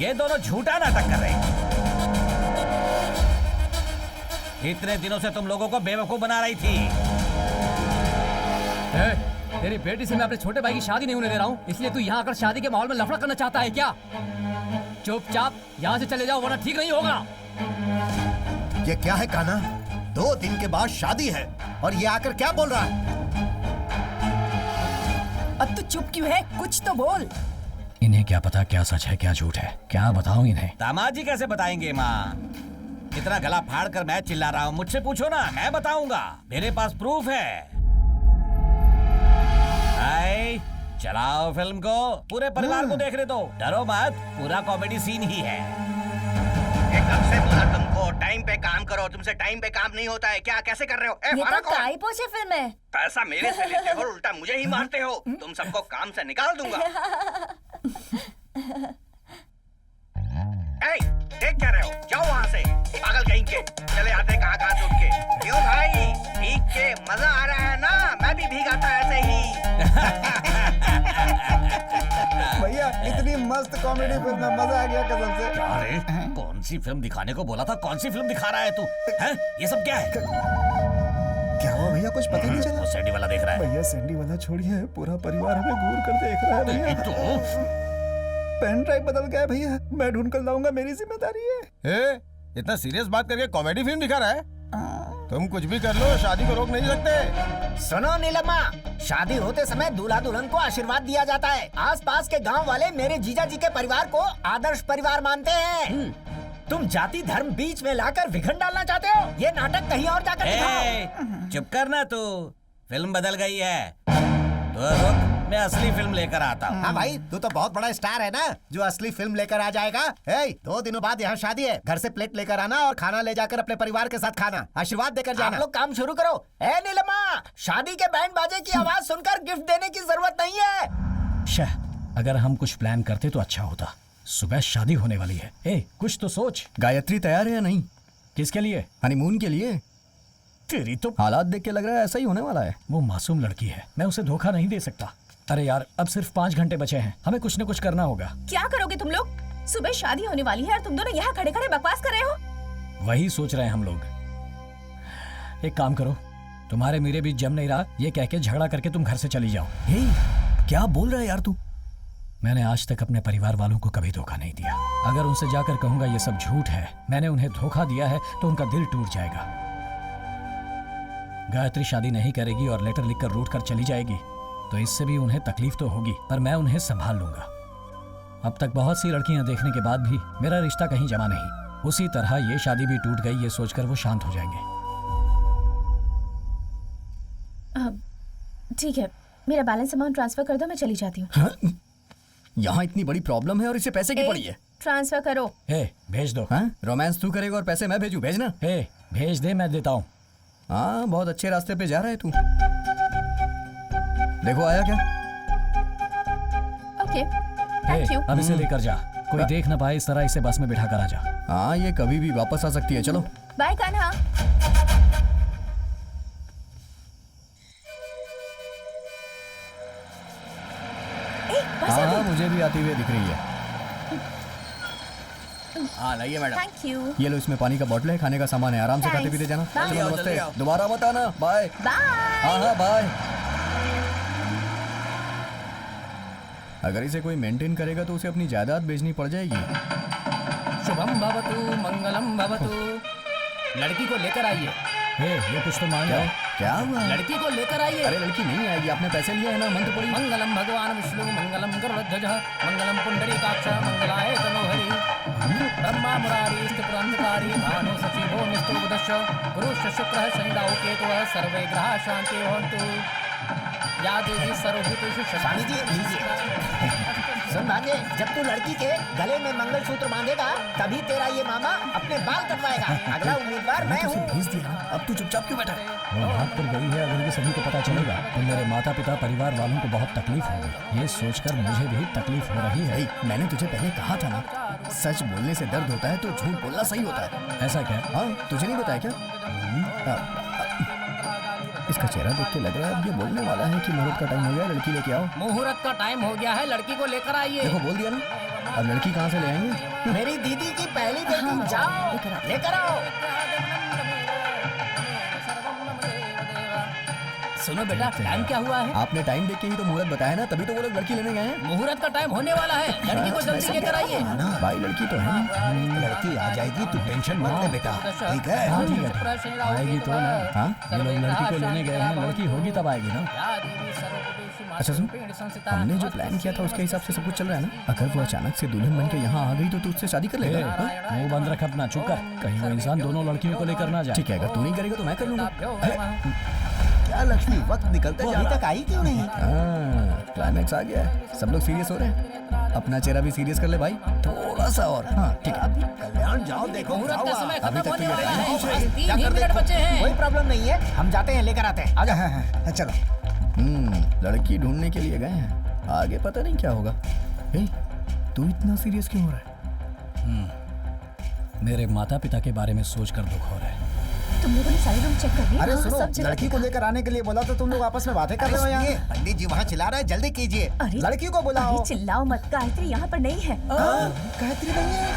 ये दोनों झूठा नाटक कर रहे हैं। इतने दिनों से तुम लोगों को बेवकूफ बना रही थी। तेरी बेटी से मैं अपने छोटे भाई की शादी नहीं होने दे रहा हूँ, इसलिए तू यहाँ आकर शादी के माहौल में लफड़ा करना चाहता है क्या? चुपचाप यहाँ से चले जाओ वरना ठीक नहीं होगा। ये क्या है कान्हा? 2 दिन के बाद शादी है और ये आकर क्या बोल रहा है? अब तू चुप क्यों है? कुछ तो बोल। इन्हें क्या पता क्या सच है क्या झूठ है, क्या बताऊं इन्हें? दामाद जी कैसे बताएंगे माँ? इतना गला फाड़ कर मैं चिल्ला रहा हूँ, मुझसे पूछो ना, मैं बताऊंगा। मेरे पास प्रूफ है। भाई चलाओ फिल्म को, पूरे परिवार को देखने दो, डरो मत, पूरा कॉमेडी सीन ही है। कब से बोला तुमको टाइम पे काम करो, तुमसे टाइम पे काम नहीं होता है क्या? कैसे कर रहे हो? ये तो काई पोछे फिल्म है। पैसा मेरे से लेते हो, उल्टा मुझे ही मारते हो। तुम सबको काम से निकाल दूंगा। देख क्या रहे हो? जाओ वहाँ से, पागल कहीं के। चले आते कहाँ से उठ के। क्यों भाई, भीग के मजा आ रहा है ना? मैं भी भीगाता ऐसे ही। भैया इतनी मस्त कॉमेडी फिल्म में मजा आ गया कसम से। अरे कौन सी फिल्म दिखाने को बोला था, कौन सी फिल्म दिखा रहा है तू? हैं? ये सब क्या है? क्या हुआ भैया, कुछ पता नहीं चला? वो सैंडी वाला देख रहा है। भैया सैंडी वाला छोड़िए, पूरा परिवार हमें घूर कर देख रहा है भैया। तो पेन ड्राइव बदल गया भैया, मैं ढूंढ कर लाऊंगा, मेरी जिम्मेदारी है। इतना सीरियस बात करके कॉमेडी फिल्म दिखा रहा है? तुम कुछ भी कर लो, शादी को रोक नहीं सकते। सुनो नीलम्मा, शादी होते समय दूल्हा दुल्हन को आशीर्वाद दिया जाता है। आसपास के गांव वाले मेरे जीजा जी के परिवार को आदर्श परिवार मानते हैं। तुम जाति धर्म बीच में लाकर विघटन डालना चाहते हो? ये नाटक कहीं और जाकर दिखाओ। चुप करना तू, फिल्म बदल गई है। तो रुक, मैं असली फिल्म लेकर आता हूँ। हाँ भाई, तू तो बहुत बड़ा स्टार है ना, जो असली फिल्म लेकर आ जाएगा। 2 दिनों बाद यहाँ शादी है, घर से प्लेट लेकर आना और खाना ले जाकर अपने परिवार के साथ खाना, आशीर्वाद देकर जाना। आप लोग काम शुरू करो। नीलम्मा, शादी के बैंड बाजे की आवाज सुनकर गिफ्ट देने की जरूरत नहीं है। अगर हम कुछ प्लान करते तो अच्छा होता। सुबह शादी होने वाली है। कुछ तो सोच। गायत्री तैयार है या नहीं? किसके लिए? हनीमून के लिए। तेरी तो हालात देख के लग रहा है ऐसा ही होने वाला है। वो मासूम लड़की है, मैं उसे धोखा नहीं दे सकता। अरे यार, अब सिर्फ 5 घंटे बचे हैं, हमें कुछ न कुछ करना होगा। क्या करोगे तुम लोग? सुबह शादी होने वाली है और तुम दोनों यहाँ खड़े खड़े बकवास कर रहे हो। वही सोच रहे हैं हम लोग। एक काम करो, तुम्हारे मेरे बीच जम नहीं रहा, ये कह के झगड़ा करके तुम घर से चली जाओ। हे, क्या बोल रहा है यार तू? मैंने आज तक अपने परिवार वालों को कभी धोखा नहीं दिया। अगर उनसे जाकर कहूंगा ये सब झूठ है, मैंने उन्हें धोखा दिया है, तो उनका दिल टूट जाएगा। गायत्री शादी नहीं करेगी और लेटर लिखकर रूठ कर चली जाएगी, तो इससे भी उन्हें तकलीफ तो होगी, पर मैं उन्हें संभाल लूंगा। अब तक बहुत सी लड़कियां देखने के बाद भी मेरा रिश्ता कहीं जमा नहीं। उसी तरह ये शादी भी टूट गई, ये सोचकर वो शांत हो जाएंगे। ठीक है, मेरा बैलेंस अमाउंट ट्रांसफर कर दो, मैं चली जाती हूँ। हाँ? यहाँ इतनी बड़ी प्रॉब्लम है और इसे पैसे की पड़ी है। ट्रांसफर करो। हे, भेज दो। हाँ? रोमांस तू करेगा और पैसे मैं भेजूं? भेजना। हे, भेज दे, मैं देता हूँ। हाँ, बहुत अच्छे रास्ते पे जा रहा है तू। देखो आया क्या? Okay, thank you. अब इसे लेकर जा, कोई देख ना पाए, इस तरह इसे बस में बिठा कर आ जा। हाँ, ये कभी भी वापस आ सकती है। चलो बाय कान्हा। हाँ, मुझे भी आती हुई दिख रही है। हाँ, लाइए मैडम। Thank you. ये लो, इसमें पानी का बोतल है, खाने का सामान है, आराम से खाते पीते जाना। Bye. चलो, नमस्ते। दोबारा मत आना। Bye bye. हाँ, बाय। अगर इसे कोई मेंटेन करेगा तो उसे अपनी जायदाद बेचनी पड़ जाएगी। शुभम भवतु मंगलम भवतु। लड़की को लेकर आइए। ये कुछ तो मांग रहा है। क्या हुआ? लड़की को लेकर आइए। अरे लड़की नहीं आएगी, आपने पैसे लिए है ना, मंत्र पड़ी। मंगलम भगवान विष्णु मंगलम गरुड़ध्वज मंगलम पुंडरीकाक्ष मंगलाय तनोहरि ब्रह्मा मुरारी स्थिपुरंधकारी भानु सचिवो निस्तुर्वदश गुरुश्च शुक्रः शनिराहु केतुः सर्वे ग्रहाः शान्ति भवन्तु। या देवी सर्वभूतेषु स्वामी जी लीजिए। सुन भांजे, जब तू लड़की के गले में मंगलसूत्र बांधेगा तभी तेरा ये मामा अपने बाल कटवाएगा। अगला उम्मीदवार मैं हूँ। भेज दिया, अब तू चुपचाप क्यों बैठा है? वो भाग कर गई है, अगर ये सभी को पता चलेगा तो मेरे माता पिता परिवार वालों को बहुत तकलीफ होगी। ये सोचकर मुझे भी तकलीफ हो रही है। मैंने तुझे पहले कहा था ना, सच बोलने से दर्द होता है तो झूठ बोलना सही होता है। ऐसा क्या? हाँ, तुझे नहीं बताया क्या? इसका चेहरा देख के लग रहा है अब ये बोलने वाला है कि मुहूर्त का टाइम हो गया, लड़की लेके आओ। मुहूर्त का टाइम हो गया है, लड़की को लेकर आइए। देखो, बोल दिया ना। अब लड़की कहाँ से ले आएंगे? मेरी दीदी की पहली बेटी, जाओ लेकर आओ। सुनो बेटा, टाइम क्या हुआ है? आपने टाइम देख के ही तो मुहूर्त बताया ना, तभी तो वो लोग लड़की लेने गए हैं। मुहूर्त का टाइम होने वाला है, लड़की को जल्दी लेकर आइए। भाई लड़की तो है, लड़की आ जाएगी, तू टेंशन मत ले बेटा, ठीक है? हाँ ठीक है, आएगी तो ना। हाँ, ये लोग लड़की को लेने गए हैं, लड़की होगी तब आएगी ना। अच्छा सुन, हमने जो प्लान किया था उसके हिसाब से सब कुछ चल रहा है ना? अगर वो अचानक से दुल्हन बन के यहाँ आ गई तो तू उससे शादी कर लेगा? मुंह बंद रख अपना, चुप कर, कहीं वो इंसान दोनों लड़कियों को लेकर ना जाए। ठीक है, अगर तू नहीं करेगा तो मैं कर लूंगा। क्या लक्ष्मी, वक्त निकलते जा रहा है। अभी तक आई क्यों नहीं? क्लाइमैक्स आ गया है, सब लोग सीरियस हो रहे हैं। अपना चेहरा भी सीरियस कर ले भाई, थोड़ा सा और। हाँ ठीक है, कल्याण जाओ, देखो मुहूर्त का समय अभी खत्म तक तो होने ये वाला टाइम है, पूछ रही है। बस 3 ही मिनट बचे हैं। कोई प्रॉब्लम नहीं है, हम जाते हैं, लेकर आते हैं। आ जाओ। चलो। लड़की ढूंढने के लिए गए हैं, आगे पता नहीं क्या होगा। हे, तू इतना सीरियस क्यों हो रहा है? मेरे माता पिता के बारे में सोचकर दुख हो रहा है। तुम लोगों ने सारे रूम चेक कर लिए? अरे हाँ, सुनो, सब जगह लड़की को लेकर आने के लिए बोला तो तुम लोग आपस में बातें कर रहे हो यहाँ। पंडित जी वहाँ चिल्ला रहे हैं, जल्दी कीजिए। अरे लड़की को बुलाओ। अरे चिल्लाओ मत, गायत्री यहाँ पर नहीं है। गायत्री नहीं है?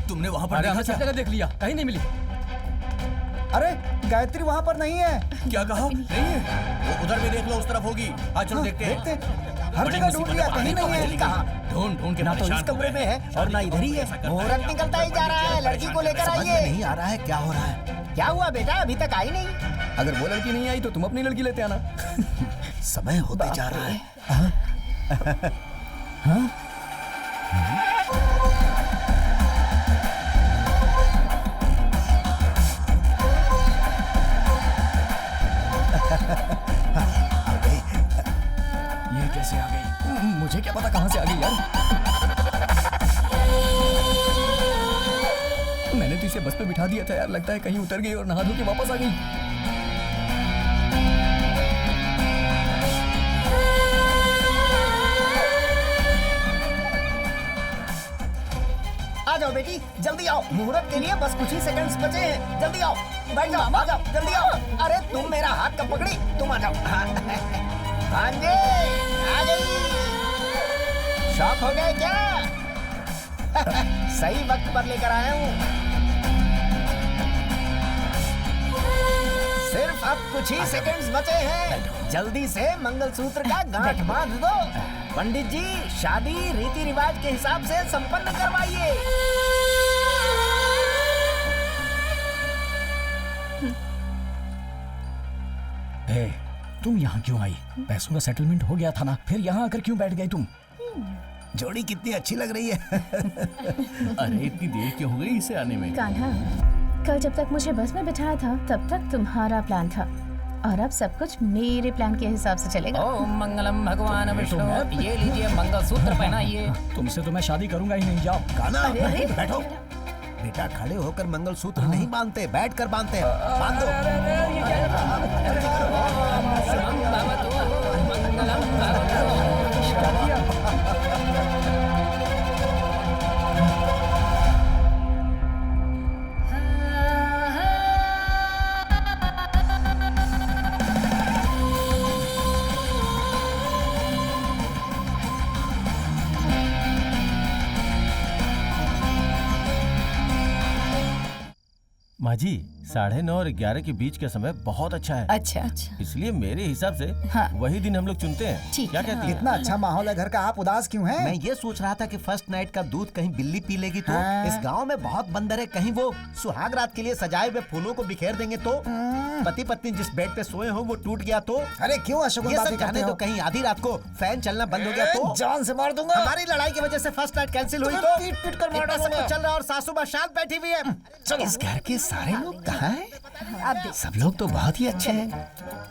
तुमने वहाँ पर हमने सब जगह देख लिया, कहीं नहीं मिली। अरे गायत्री वहाँ पर नहीं है। क्या कहा? नहीं है, उधर भी देख लो, उस तरफ होगी। हाँ चलो देखते हैं। हर जगह ढूंढ लिया, कहीं नहीं है। कहा? ढूंढ के ना तो इस कमरे में है और ना इधर ही है। मुहूर्त निकलता ही जा रहा है, लड़की को लेकर समझ में आइए। नहीं आ रहा है क्या हो रहा है। क्या हुआ बेटा, अभी तक आई नहीं? अगर वो लड़की नहीं आई तो तुम अपनी लड़की लेते आना। समय होते जा रहा है। हाँ? ये कैसे आ गई? मुझे क्या पता कहाँ से आ गई यार। मैंने तो इसे बस पे बिठा दिया था यार, लगता है कहीं उतर गई और नहा धो के वापस आ गई। आ जाओ बेटी, जल्दी आओ, मुहूर्त के लिए बस कुछ ही सेकंड्स बचे हैं। जल्दी आओ, बैठ जाओ, आ जाओ, जल्दी आओ। अरे तुम मेरा हाथ कब पकड़ी? तुम आ जाओ। भांजे आ गई। शौक हो गए क्या? सही वक्त पर लेकर आया हूँ। सिर्फ अब कुछ ही सेकंड्स बचे हैं। जल्दी से मंगलसूत्र का गांठ बांध दो। पंडित जी, शादी रीति रिवाज के हिसाब से संपन्न करवाइए। तुम यहाँ क्यों आई? पैसों का सेटलमेंट हो गया था ना, फिर यहाँ आकर क्यों बैठ गई तुम? जोड़ी कितनी अच्छी लग रही है। अरे इतनी देर क्यों हो गई इसे आने में? कान्हा, कल जब तक मुझे बस में बिठाया था तब तक तुम्हारा प्लान था, और अब सब कुछ मेरे प्लान के हिसाब से चलेगा। ओम मंगलम भगवान विष्णु। ये लीजिए मंगलसूत्र पहनाइए। तुमसे तो मैं शादी करूंगा ही नहीं, जाओ। कान्हा, बैठो। बेटा, खड़े होकर मंगलसूत्र नहीं बांधते, बैठकर बांधते हैं। बांध दो। माँ जी, 9:30 और 11 के बीच का समय बहुत अच्छा है। अच्छा। इसलिए मेरे हिसाब से हाँ। वही दिन हम लोग चुनते हैं। ठीक क्या कहती हैं? इतना अच्छा माहौल है घर का, आप उदास क्यों हैं? मैं ये सोच रहा था कि फर्स्ट नाइट का दूध कहीं बिल्ली पी लेगी तो। हाँ। इस गांव में बहुत बंदर है, कहीं वो सुहाग रात के लिए सजाए हुए फूलों को बिखेर देंगे तो। पति पत्नी जिस बेड पे सोए हो वो टूट गया तो। अरे क्यों अशोक ये बातें सब करते जाने हो? तो कहीं आधी रात को फैन चलना बंद हो गया तो। जान से मार दूंगा। हमारी लड़ाई की वजह से फर्स्ट नाइट कैंसिल हुई तुम्हें तो। पीट पीट कर मार इतना सब डालूंगा। कुछ चल रहा है और सासू माँ शांत बैठी हुई है। इस घर के सारे लोग कहाँ हैं? आप देख। सब लोग तो बहुत ही अच्छे हैं।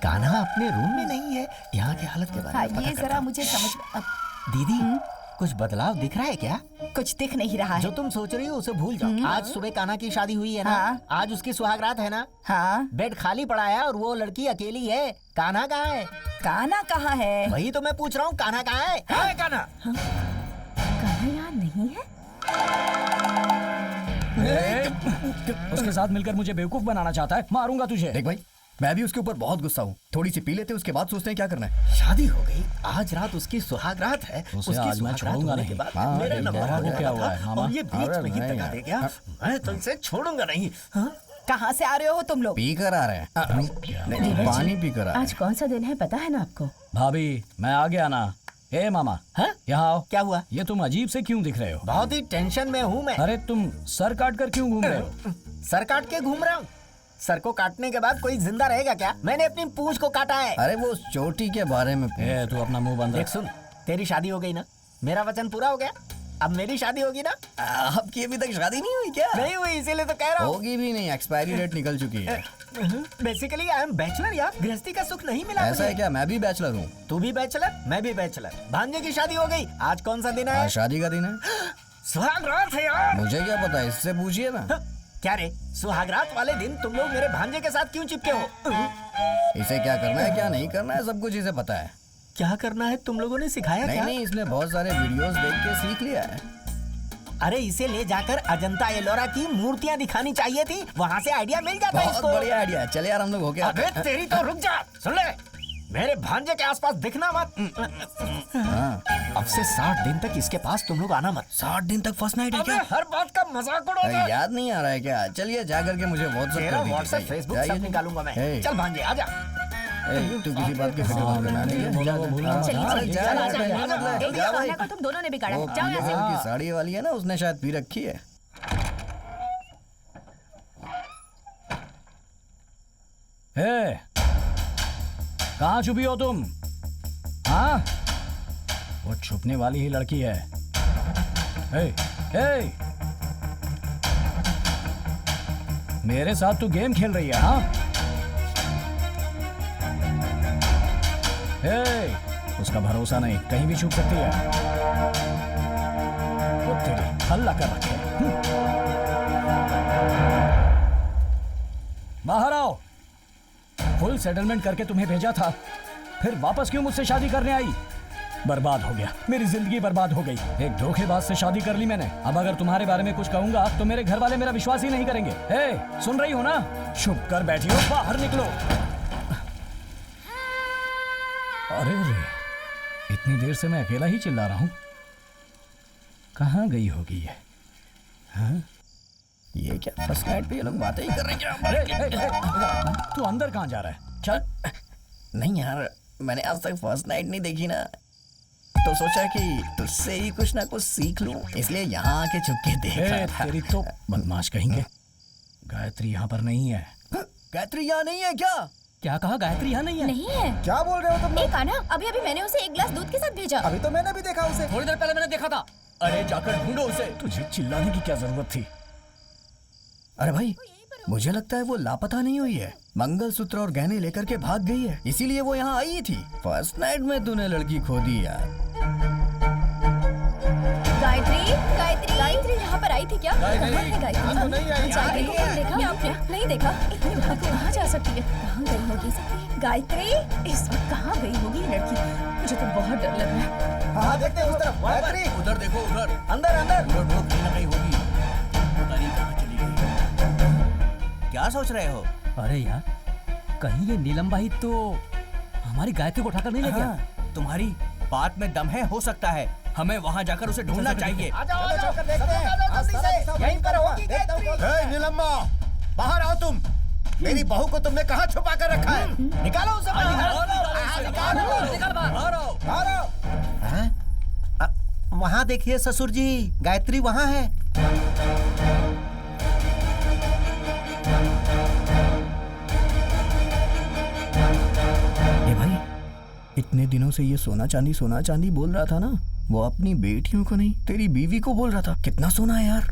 कान्हा अपने रूम में नहीं है। यहाँ की हालत के बारे हाँ, में पता ये करता जरा हूँ। मुझे समझ दीदी, कुछ बदलाव दिख रहा है क्या? कुछ दिख नहीं रहा है। जो तुम सोच रही हो उसे भूल जाओ। आज सुबह कान्हा की शादी हुई है ना? हाँ। आज उसकी सुहागरात है ना? हाँ। बेड खाली पड़ा है और वो लड़की अकेली है। कान्हा कहाँ है? कान्हा कहाँ है? वही तो मैं पूछ रहा हूँ, कान्हा कहाँ है? कहाँ है कान्हा? कान्हा यहाँ नहीं है। उसके साथ मिलकर मुझे बेवकूफ बनाना चाहता है, मारूंगा तुझे। देख भाई, मैं भी उसके ऊपर बहुत गुस्सा हूँ। थोड़ी सी पी लेते, उसके बाद सोचते हैं क्या करना है। शादी हो गई, आज रात उसकी सुहागरात है। उसे उसकी आज मैं सुहागरात छोड़ूंगा होने नहीं। के बाद हाँ, मेरा ठीक नंबर है। आने क्या वाला हुआ है, था मामा? और ये बीच में ही अरे दगा दे गया। मैं तुमसे छोड़ूंगा नहीं। हाँ? कहाँ से आ रहे हो तुम लोग? पी कर आ रहे हैं। नहीं, पानी पी कर आ रहे आज कौन सा दिन है पता है ना आपको? भाभी, मैं आ गया ना। ए मामा, यहाँ आओ। क्या हुआ? ये तुम अजीब से क्यों दिख रहे हो? बहुत ही टेंशन में हूँ मैं। अरे तुम सर काट कर क्यों घूम रहे हो? सर काट के घूम रहा हूँ? सर को काटने के बाद कोई जिंदा रहेगा क्या? मैंने अपनी पूंछ को काटा है। अरे वो चोटी के बारे में। ए, तू अपना मुंह बंद देख रख। सुन, तेरी शादी हो गई ना? मेरा वचन पूरा हो गया। अब मेरी शादी होगी ना? आपकी अभी तक शादी नहीं हुई क्या? नहीं हुई, इसीलिए तो कह रहा हूँ। होगी भी नहीं, एक्सपायरी डेट निकल चुकी है। बेसिकली आई एम बैचलर यार, गृहस्थी का सुख नहीं मिला ऐसा है क्या? मैं भी बैचलर हूँ। तू भी बैचलर, मैं भी बैचलर। भांजे की शादी हो गई। आज कौन सा दिन है? आज शादी का दिन है। सुहागरात है यार। मुझे क्या पता, इससे पूछिए ना। क्या रे, सुहागरात वाले दिन तुम लोग मेरे भांजे के साथ क्यों चिपके हो? इसे क्या करना है क्या नहीं करना है सब कुछ इसे पता है। क्या करना है तुम लोगों ने सिखाया क्या? नहीं, इसने बहुत सारे वीडियोस देख के सीख लिया है। अरे इसे ले जाकर अजंता एलोरा की मूर्तियाँ दिखानी चाहिए थी, वहाँ से आइडिया मिल जाता बहुत इसको। बढ़िया आइडिया है। चले यार हम लोग हो गया। अबे तेरी तो रुक जा, सुन ले, मेरे भांजे के आसपास दिखना मत। अब से 60 दिन तक इसके पास तुम लोग आना मत। 60 दिन तक फर्स्ट नाइट है क्या? हर बात का मजाक उड़ाओगे। याद नहीं आ रहा है क्या? चलिए जा करके मुझे तेरा व्हाट्सएप व्हाट्सएप फेसबुक सब निकालूंगा मैं। चल भांजे आजा। तू किसी बात की फिक्र मत करना। कान्हा को तुम दोनों ने बिगाड़ा। जाओ यहाँ से। की साड़ी वाली है ना, उसने शायद पी रखी है। कहाँ छुपी हो तुम? हाँ, वो छुपने वाली ही लड़की है। ए, मेरे साथ तू गेम खेल रही है? हाँ, उसका भरोसा नहीं, कहीं भी छुप सकती है। वो तेरी हल्ला कर रखे। बाहर आओ। फुल सेटलमेंट करके तुम्हें भेजा था, फिर वापस क्यों मुझसे शादी करने आई? बर्बाद हो गया, मेरी जिंदगी बर्बाद हो गई। एक धोखेबाज से शादी कर ली मैंने। अब अगर तुम्हारे बारे में कुछ कहूंगा तो मेरे घर वाले मेरा विश्वास ही नहीं करेंगे। सुन रही हो ना? चुप कर बैठी हो, बाहर निकलो। अरे रे, इतनी देर से मैं अकेला ही चिल्ला रहा हूँ। कहाँ गई होगी ये? हाँ? ये क्या फर्स्ट नाइट पे ये लोग बातें ही कर रहे हैं अरे, तू अंदर कहाँ जा रहा है? चल। नहीं यार, मैंने आज तक फर्स्ट नाइट नहीं देखी ना, तो सोचा कि तुझसे ही कुछ ना कुछ सीख लूं, इसलिए यहाँ आके छुप के देख रहा था। तेरी तो बदमाश कहेंगे। गायत्री यहाँ पर नहीं है। गायत्री यहाँ नहीं है क्या? क्या कहा? गायत्री यहाँ नहीं है? नहीं है। क्या बोल रहे हो तुम लोग? एक आना, अभी अभी मैंने उसे एक गिलास दूध के साथ भेजा। अभी तो मैंने भी देखा उसे। थोड़ी देर पहले मैंने देखा था। अरे जाकर ढूंढो उसे। तुझे चिल्लाने की क्या जरूरत थी? अरे भाई, मुझे लगता है वो लापता नहीं हुई है, मंगलसूत्र और गहने लेकर के भाग गई है, इसीलिए वो यहाँ आई थी। फर्स्ट नाइट में तूने लड़की खो दी यार। गायत्री, गायत्री, गायत्री यहाँ पर आई थी क्या? गायत्री, कहाँ है गायत्री? यहाँ तो नहीं आई। गायत्री को कहीं देखा आपने? नहीं देखा। इतनी रात को कहाँ जा सकती है? कहाँ गई होगी गायत्री? इस वक्त कहाँ गई होगी लड़की? मुझे तो बहुत डर लग रहा है। हाँ देखते हैं उस तरफ। गायत्री, उधर देखो, उधर अंदर अंदर। कहीं ना कहीं होगी। पता नहीं कहाँ चली गई। क्या सोच रहे हो? अरे यार, कहीं ये नीलम भाई तो हमारी गायत्री को उठाकर नहीं ले गया? तुम्हारी बात में दम है, हो सकता है। हमें वहाँ जाकर उसे ढूंढना चाहिए। आ जाओ, चलकर देखते हैं। यहीं पर होगी गायत्री। नीलम्मा, बाहर आओ तुम। मेरी बहू को तुमने कहाँ छुपा कर रखा है? निकालो उसे वहाँ देखिए ससुर जी, गायत्री वहाँ है। ये भाई, इतने दिनों से ये सोना चांदी बोल रहा था ना, वो अपनी बेटियों को नहीं, तेरी बीवी को बोल रहा था। कितना सोना है यार।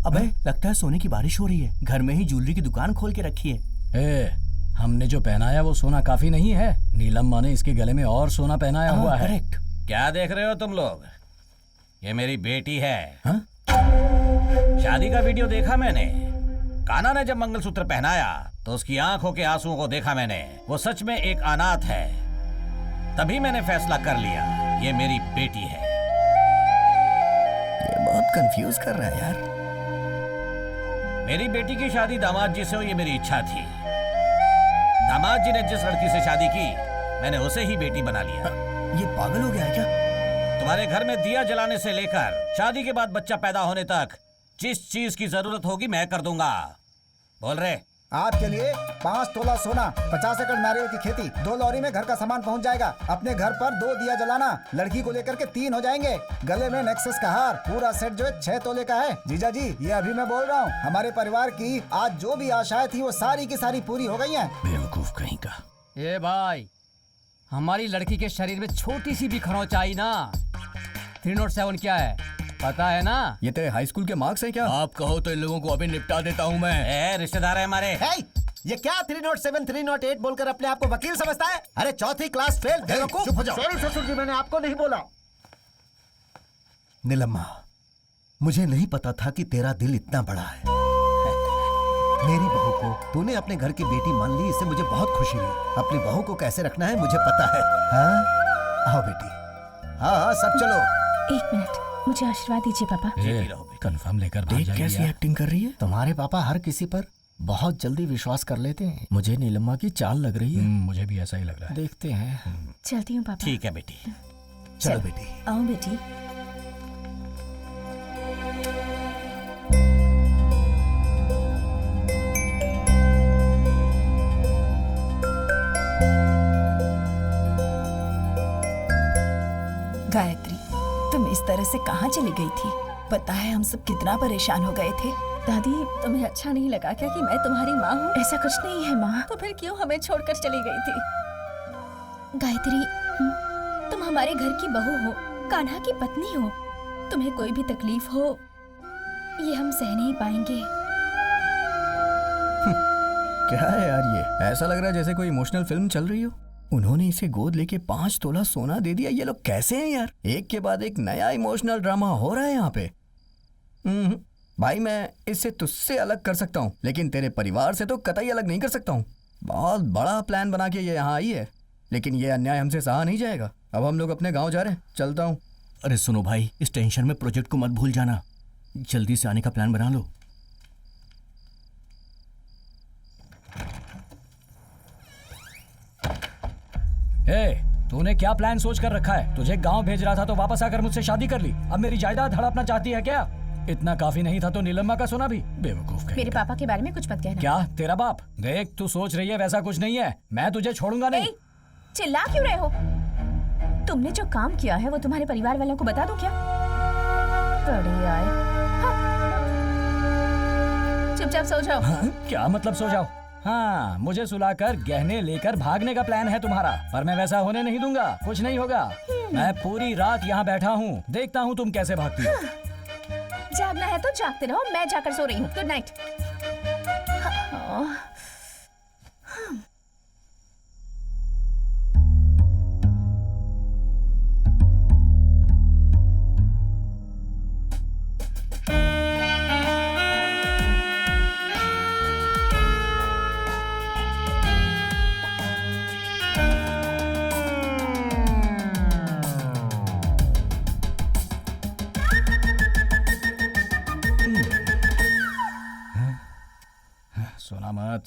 अबे, लगता है सोने की बारिश हो रही है। घर में ही ज्वेलरी की दुकान खोल के रखी है। हमने जो पहनाया वो सोना काफी नहीं है। नीलम माँ ने इसके गले में और सोना पहनाया हुआ है। करेक्ट। क्या देख रहे हो तुम लोग? ये मेरी बेटी है। हाँ? शादी का वीडियो देखा मैंने। कान्हा ने जब मंगलसूत्र पहनाया तो उसकी आंखों के आंसुओं को देखा मैंने। वो सच में एक अनाथ है। तभी मैंने फैसला कर लिया, ये मेरी बेटी है। ये बहुत कंफ्यूज कर रहा है यार। मेरी बेटी की शादी दामाद जी से हो, ये मेरी इच्छा थी। दामाद जी ने जिस लड़की से शादी की, मैंने उसे ही बेटी बना लिया। ये पागल हो गया है क्या? तुम्हारे घर में दिया जलाने से लेकर शादी के बाद बच्चा पैदा होने तक जिस चीज की जरूरत होगी मैं कर दूंगा। बोल रहे? आपके लिए 5 तोला सोना, 50 एकड़ नारियल की खेती, 2 लॉरी में घर का सामान पहुंच जाएगा। अपने घर पर 2 दिया जलाना, लड़की को लेकर के 3 हो जाएंगे। गले में नेक्सस का हार, पूरा सेट जो है 6 तोले का है। जीजा जी, ये अभी मैं बोल रहा हूँ, हमारे परिवार की आज जो भी आशाएं थी वो सारी की सारी पूरी हो गई हैं। बेवकूफ कहीं का। ए भाई, हमारी लड़की के शरीर में छोटी सी भी खरोंच आई ना, 307 क्या है पता है ना? ये तेरे हाई स्कूल के मार्क्स हैं क्या? आप कहो तो इन लोगों को अभी निपटा देता हूँ मैं। रिश्तेदार है हमारे। ये क्या 307 308 बोलकर अपने आप को वकील समझता है? अरे चौथी क्लास फेल। चुप हो जाओ। सॉरी ससुर जी, मैंने आपको नहीं बोला। नीलम्मा, मुझे नहीं पता था कि तेरा दिल इतना बड़ा है। मेरी बहू को तूने अपने घर की बेटी मान ली, इससे मुझे बहुत खुशी हुई। अपनी बहू को कैसे रखना है मुझे पता है। हाँ आओ बेटी। हाँ सब चलो। 1 मिनट, मुझे आशीर्वाद दीजिए पापा। कंफर्म लेकर देख कैसी एक्टिंग कर रही है। तुम्हारे पापा हर किसी पर बहुत जल्दी विश्वास कर लेते हैं। मुझे नीलम्मा की चाल लग रही है। मुझे भी ऐसा ही लग रहा है। देखते हैं। चलती हूँ पापा। ठीक है बेटी। चलो बेटी। आओ बेटी। गायत्री, तुम इस तरह से कहाँ चली गई थी? पता है हम सब कितना परेशान हो गए थे। दादी, तुम्हें अच्छा नहीं लगा क्या कि मैं तुम्हारी माँ हूँ? ऐसा कुछ नहीं है माँ। तो फिर क्यों हमें छोड़कर चली गई थी? गायत्री, तुम हमारे घर की बहू हो, कान्हा की पत्नी हो। तुम्हें कोई भी तकलीफ हो, ये हम सह नहीं पाएंगे। क्या है यार ये? ऐसा लग रहा है जैसे कोई इमोशनल फिल्म चल रही हो। उन्होंने इसे गोद लेके 5 तोला सोना दे दिया। ये लोग कैसे हैं यार? एक के बाद एक नया इमोशनल ड्रामा हो रहा है यहाँ पे। भाई, मैं इससे तुझसे अलग कर सकता हूँ, लेकिन तेरे परिवार से तो कतई अलग नहीं कर सकता हूँ। बहुत बड़ा प्लान बना के ये यहाँ आई है, लेकिन ये अन्याय हमसे सहा नहीं जाएगा। अब हम लोग अपने गाँव जा रहे हैं, चलता हूँ। अरे सुनो भाई, इस टेंशन में प्रोजेक्ट को मत भूल जाना। जल्दी से आने का प्लान बना लो। तूने क्या प्लान सोच कर रखा है? तुझे गांव भेज रहा था तो वापस आकर मुझसे शादी कर ली। अब मेरी जायदाद हड़पना चाहती है क्या? इतना काफी नहीं था तो नीलम्मा का सोना भी? बेवकूफ कहीं। मेरे पापा के बारे में कुछ मत कहना। क्या तेरा बाप? देख तू सोच रही है वैसा कुछ नहीं है। मैं तुझे छोड़ूंगा नहीं। चिल्ला क्यों रहे हो? तुमने जो काम किया है वो तुम्हारे परिवार वालों को बता दो क्या? बड़े आए। चुपचाप सो जाओ। क्या मतलब सो जाओ? हाँ, मुझे सुलाकर गहने लेकर भागने का प्लान है तुम्हारा, पर मैं वैसा होने नहीं दूंगा। कुछ नहीं होगा। मैं पूरी रात यहाँ बैठा हूँ, देखता हूँ तुम कैसे भागती हो। जागना है तो जागते रहो, मैं जाकर सो रही हूँ। Good night.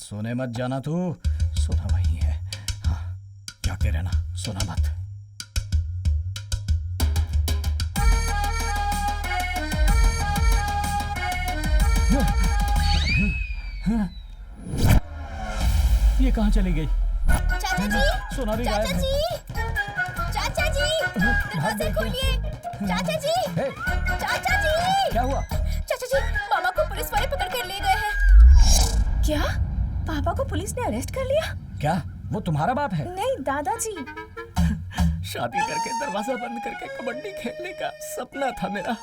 सोने मत जाना तू। सोना वही है। हाँ, जागते रहना, सोना मत। ये कहाँ चली गई? चाचा जी, सोना भी गायब है। चाचा जी, दरवाजा खोलिए। चाचा जी, चाचा जी। क्या हुआ? चाचा जी, मामा को पुलिस वाले पकड़ कर ले गए हैं। क्या? पापा को पुलिस ने अरेस्ट कर लिया? क्या वो तुम्हारा बाप है? नहीं, दादाजी। शादी करके दरवाजा बंद करके कबड्डी खेलने का सपना था मेरा।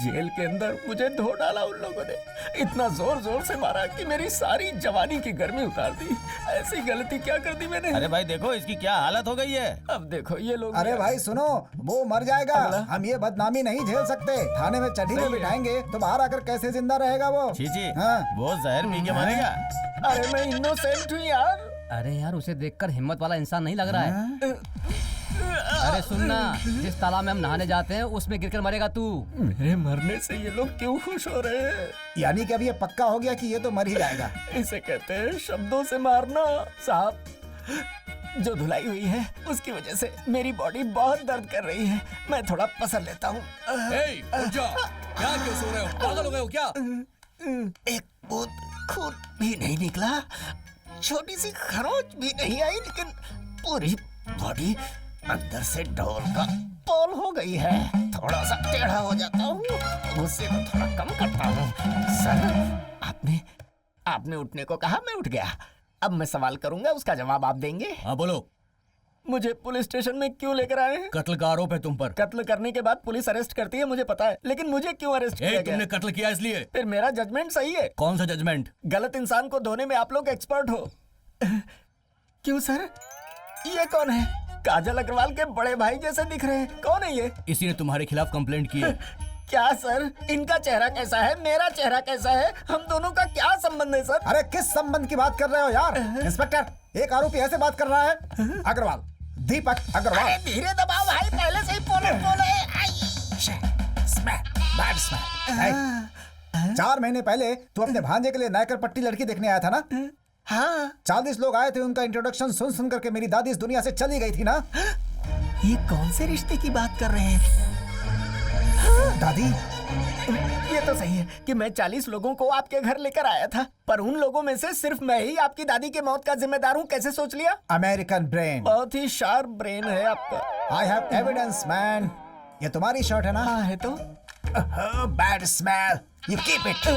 जेल के अंदर मुझे धो डाला उन लोगों ने। इतना जोर जोर से मारा कि मेरी सारी जवानी की गर्मी उतार दी। ऐसी गलती क्या कर दी मैंने? अरे भाई देखो इसकी क्या हालत हो गई है। अब देखो ये लोग। अरे भाई सुनो, वो मर जाएगा। हम ये बदनामी नहीं झेल सकते। थाने में चढ़ी में बिठाएंगे तो बाहर आकर कैसे जिंदा रहेगा वो? चीची, हाँ। वो जहर पी के मरेगा। अरे मैं इनोसेंट हूँ यार। अरे यार, उसे देखकर हिम्मत वाला इंसान नहीं लग रहा है। अरे सुनना, जिस तालाब में हम नहाने जाते हैं उसमें गिरकर मरेगा तू। मेरे मरने से ये लोग क्यों खुश हो रहे हैं? यानी कि अब ये पक्का हो गया कि ये तो मर ही जाएगा। इसे कहते हैं शब्दों से मारना। साहब, जो धुलाई हुई है उसकी वजह से मेरी बॉडी बहुत दर्द कर रही है। मैं थोड़ा पसर लेता हूँ। उठ जा। क्या क्यों सो रहे हो? पागल हो गए हो क्या? एक बूंद खून भी नहीं निकला, छोटी सी खरोच भी नहीं आई, लेकिन पूरी बॉडी अंदर से ढोल का पोल हो गई है। थोड़ा सा टेढ़ा हो जाता हूँ, गुस्से को थोड़ा कम करता हूँ। सर, आपने उठने को कहा, मैं उठ गया। अब मैं सवाल करूंगा, उसका जवाब आप देंगे। हाँ बोलो। मुझे पुलिस स्टेशन में क्यों लेकर आए हैं? कत्ल का आरोप है तुम पर। कत्ल करने के बाद पुलिस अरेस्ट करती है, मुझे पता है, लेकिन मुझे क्यों अरेस्ट किया गया? तुमने कत्ल किया इसलिए। फिर मेरा जजमेंट सही है। कौन सा जजमेंट? गलत इंसान को धोने में आप लोग एक्सपर्ट हो। क्यों सर? ये कौन है? काजल अग्रवाल के बड़े भाई जैसे दिख रहे हैं। कौन है ये? इसी ने तुम्हारे खिलाफ कंप्लेंट की है। क्या सर? इनका चेहरा कैसा है, मेरा चेहरा कैसा है? हम दोनों का क्या संबंध है सर? अरे किस संबंध की बात कर रहे हो यार? इंस्पेक्टर, एक आरोपी ऐसे बात कर रहा है। अग्रवाल, दीपक अग्रवाल। धीरे दबाओ भाई, पहले से ही पोले। 4 महीने पहले तू अपने भांजे के लिए नायकर पट्टी लड़की देखने आया था ना? हाँ। 40 लोग आए थे, उनका इंट्रोडक्शन सुन सुन करके मेरी दादी इस दुनिया से चली गई थी ना? ये कौन से रिश्ते की बात कर रहे हैं? दादी, ये तो सही है कि मैं 40 लोगों को आपके घर लेकर आया था, पर उन लोगों में से सिर्फ मैं ही आपकी दादी के मौत का जिम्मेदार हूँ। कैसे सोच लिया? American brain. बहुत ही शार्प ब्रेन है आपका। I have evidence man. ये तुम्हारी शर्ट है ना? हाँ है तो। Bad smell, you keep it.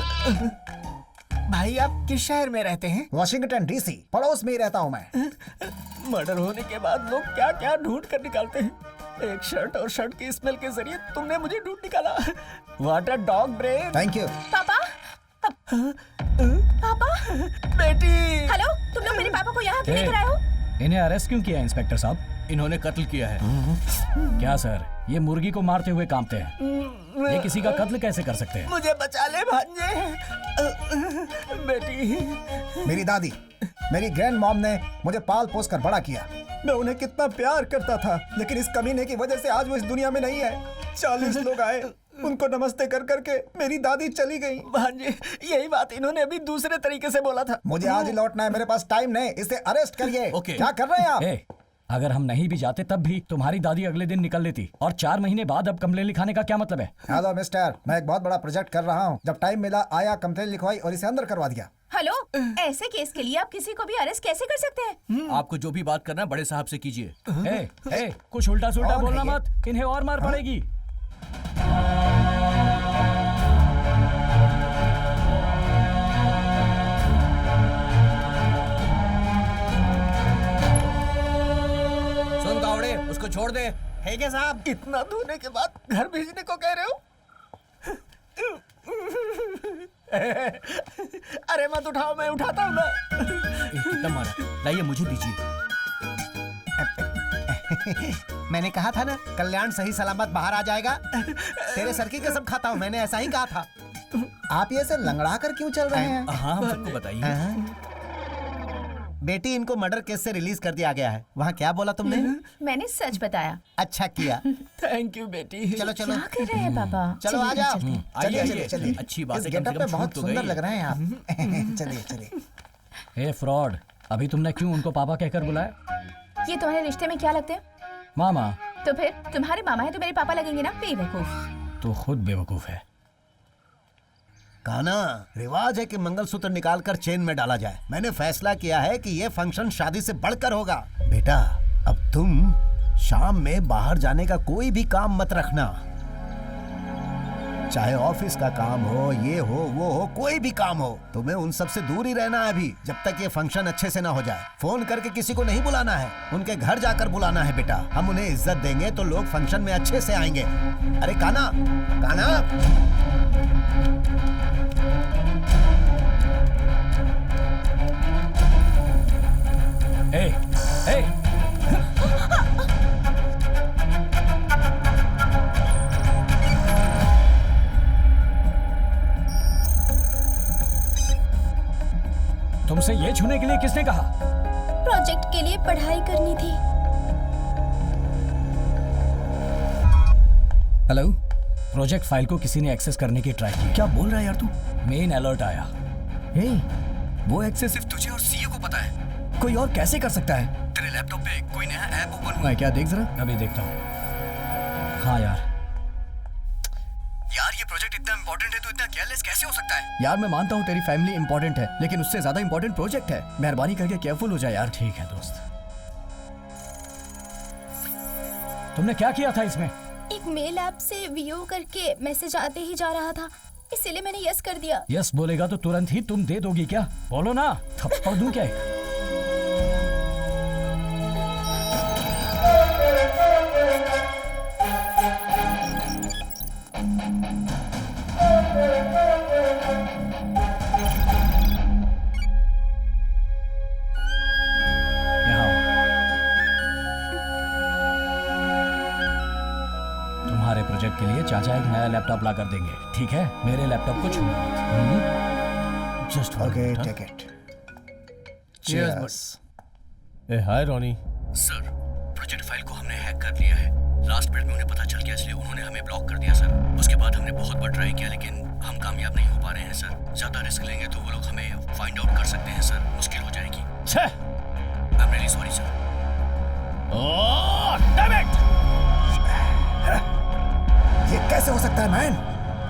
भाई आप किस शहर में रहते हैं? वॉशिंगटन डीसी, पड़ोस में ही रहता हूँ मैं। मर्डर होने के बाद लोग क्या क्या ढूंढ कर निकालते हैं। एक शर्ट और शर्ट की स्मेल के जरिए तुमने मुझे ढूंढ निकाला। What a dog brain। Thank you. पापा, पापा, बेटी। हेलो, तुम लोग मेरे पापा को यहाँ क्यों लेकर आए हो? इन्हें अरेस्ट क्यों किया इंस्पेक्टर साहब? इन्होंने कत्ल किया है। क्या सर, ये मुर्गी को मारते हुए कांपते हैं। ये किसी का कत्ल कैसे कर सकते हैं? मुझे बचा ले भांजे। बेटी। मेरी दादी, मेरी ग्रैंड मॉम ने मुझे पाल पोस कर बड़ा किया। मैं उन्हें कितना प्यार करता था, लेकिन इस कमीने की वजह से आज वो इस दुनिया में नहीं है। 40 लोग आए, उनको नमस्ते कर करके मेरी दादी चली गई। भांजे, यही बात इन्होंने अभी दूसरे तरीके से बोला था। मुझे आज ही लौटना है, मेरे पास टाइम नहीं। इसे अरेस्ट करिए। ओके। क्या कर रहे हैं आप? अगर हम नहीं भी जाते तब भी तुम्हारी दादी अगले दिन निकल लेती, और 4 महीने बाद अब कंप्लेन लिखाने का क्या मतलब है? हेलो मिस्टर, मैं एक बहुत बड़ा प्रोजेक्ट कर रहा हूँ। जब टाइम मिला आया, कंप्लेन लिखवाई और इसे अंदर करवा दिया। हेलो, ऐसे केस के लिए आप किसी को भी अरेस्ट कैसे कर सकते हैं? आपको जो भी बात करना है बड़े साहब से कीजिए। कुछ उल्टा सुल्टा कौन है बोलना ये? मत, इन्हें और मार पड़ेगी। सुन कावड़े, उसको छोड़ दे। है क्या साहब? इतना धोने के बाद घर भेजने को कह रहे हो? अरे मत उठाओ, मैं उठाता हूँ ना। कितना मारा? लाइए मुझे दीजिए। मैंने कहा था ना, कल्याण सही सलामत बाहर आ जाएगा। तेरे सर की कसम खाता हूँ, मैंने ऐसा ही कहा था। आप ये ऐसे लंगड़ा कर क्यों चल रहे हैं? हाँ, हम सबको बताइए। बेटी, इनको मर्डर केस से रिलीज कर दिया गया है। वहाँ क्या बोला तुमने? मैंने सच बताया। अच्छा किया। थैंक यू बेटी। चलो चलो। क्या कर रहे हैं पापा? चलो आ जाओ। चलिए चलिए, अच्छी बात इस है, कम से गेटअप कम पे छूट बहुत तो सुंदर गई। लग रहे हैं आप। चलिए चलिए। ए फ्रॉड, अभी तुमने क्यों उनको पापा कहकर बुलाया? ये तुम्हारे रिश्ते में क्या लगते हैं? मामा। तो फिर तुम्हारे मामा है तो मेरे पापा लगेंगे ना, बेवकूफ। तो खुद बेवकूफ है। काना, रिवाज है कि मंगलसूत्र निकालकर चेन में डाला जाए। मैंने फैसला किया है कि ये फंक्शन शादी से बढ़कर होगा। बेटा, अब तुम शाम में बाहर जाने का कोई भी काम मत रखना। चाहे ऑफिस का काम हो, ये हो, वो हो, कोई भी काम हो, तुम्हें उन सब से दूर ही रहना है अभी, जब तक ये फंक्शन अच्छे से ना हो जाए। फोन करके किसी को नहीं बुलाना है, उनके घर जाकर बुलाना है बेटा। हम उन्हें इज्जत देंगे तो लोग फंक्शन में अच्छे से आएंगे। अरे काना, काना। ए, ए, तुमसे ये छूने के लिए किसने कहा? प्रोजेक्ट के लिए पढ़ाई करनी थी। हेलो, प्रोजेक्ट फाइल को किसी ने एक्सेस करने की ट्राई की। क्या बोल रहा है यार तू? मेन अलर्ट आया। हे, वो एक्सेस सिर्फ तुझे और सीईओ को पता है। कोई और कैसे कर सकता है? तेरे लैपटॉप पे कोई नया ऐप ओपन हुआ है क्या? देख जरा। अभी देखता हूँ। हाँ यार ये प्रोजेक्ट इतना इंपॉर्टेंट है तो इतना केयरलेस कैसे हो सकता है? यार मैं मानता हूँ तेरी फैमिली इंपॉर्टेंट है, लेकिन उससे ज्यादा इंपॉर्टेंट प्रोजेक्ट है। मेहरबानी करके केयरफुल हो जाए यार। ठीक है दोस्त। तुमने क्या किया था इसमें? एक मेल ऐप से व्यू करके मैसेज आते ही जा रहा था, इसीलिए मैंने यस कर दिया। यस बोलेगा तो तुरंत ही तुम दे दोगी क्या? बोलो ना, थप्पड़ दूं क्या? तुम्हारे प्रोजेक्ट के लिए चाचा एक नया लैपटॉप ला कर देंगे, ठीक है? मेरे लैपटॉप को छूना। Just okay, take it. Cheers. ए hi Ronnie. Sir, project file को हमने हैक कर लिया है। लास्ट मिनट में उन्हें पता चल गया, इसलिए उन्होंने हमें ब्लॉक कर दिया सर। उसके बाद हमने बहुत बार ट्राई किया, लेकिन हम कामयाब नहीं हो पा रहे हैं सर। ज्यादा रिस्क लेंगे तो वो लोग हमें फाइंड आउट कर सकते हैं सर। मुश्किल हो जाएगी। I am really sorry sir. Oh damn it! ये कैसे हो सकता है मैन?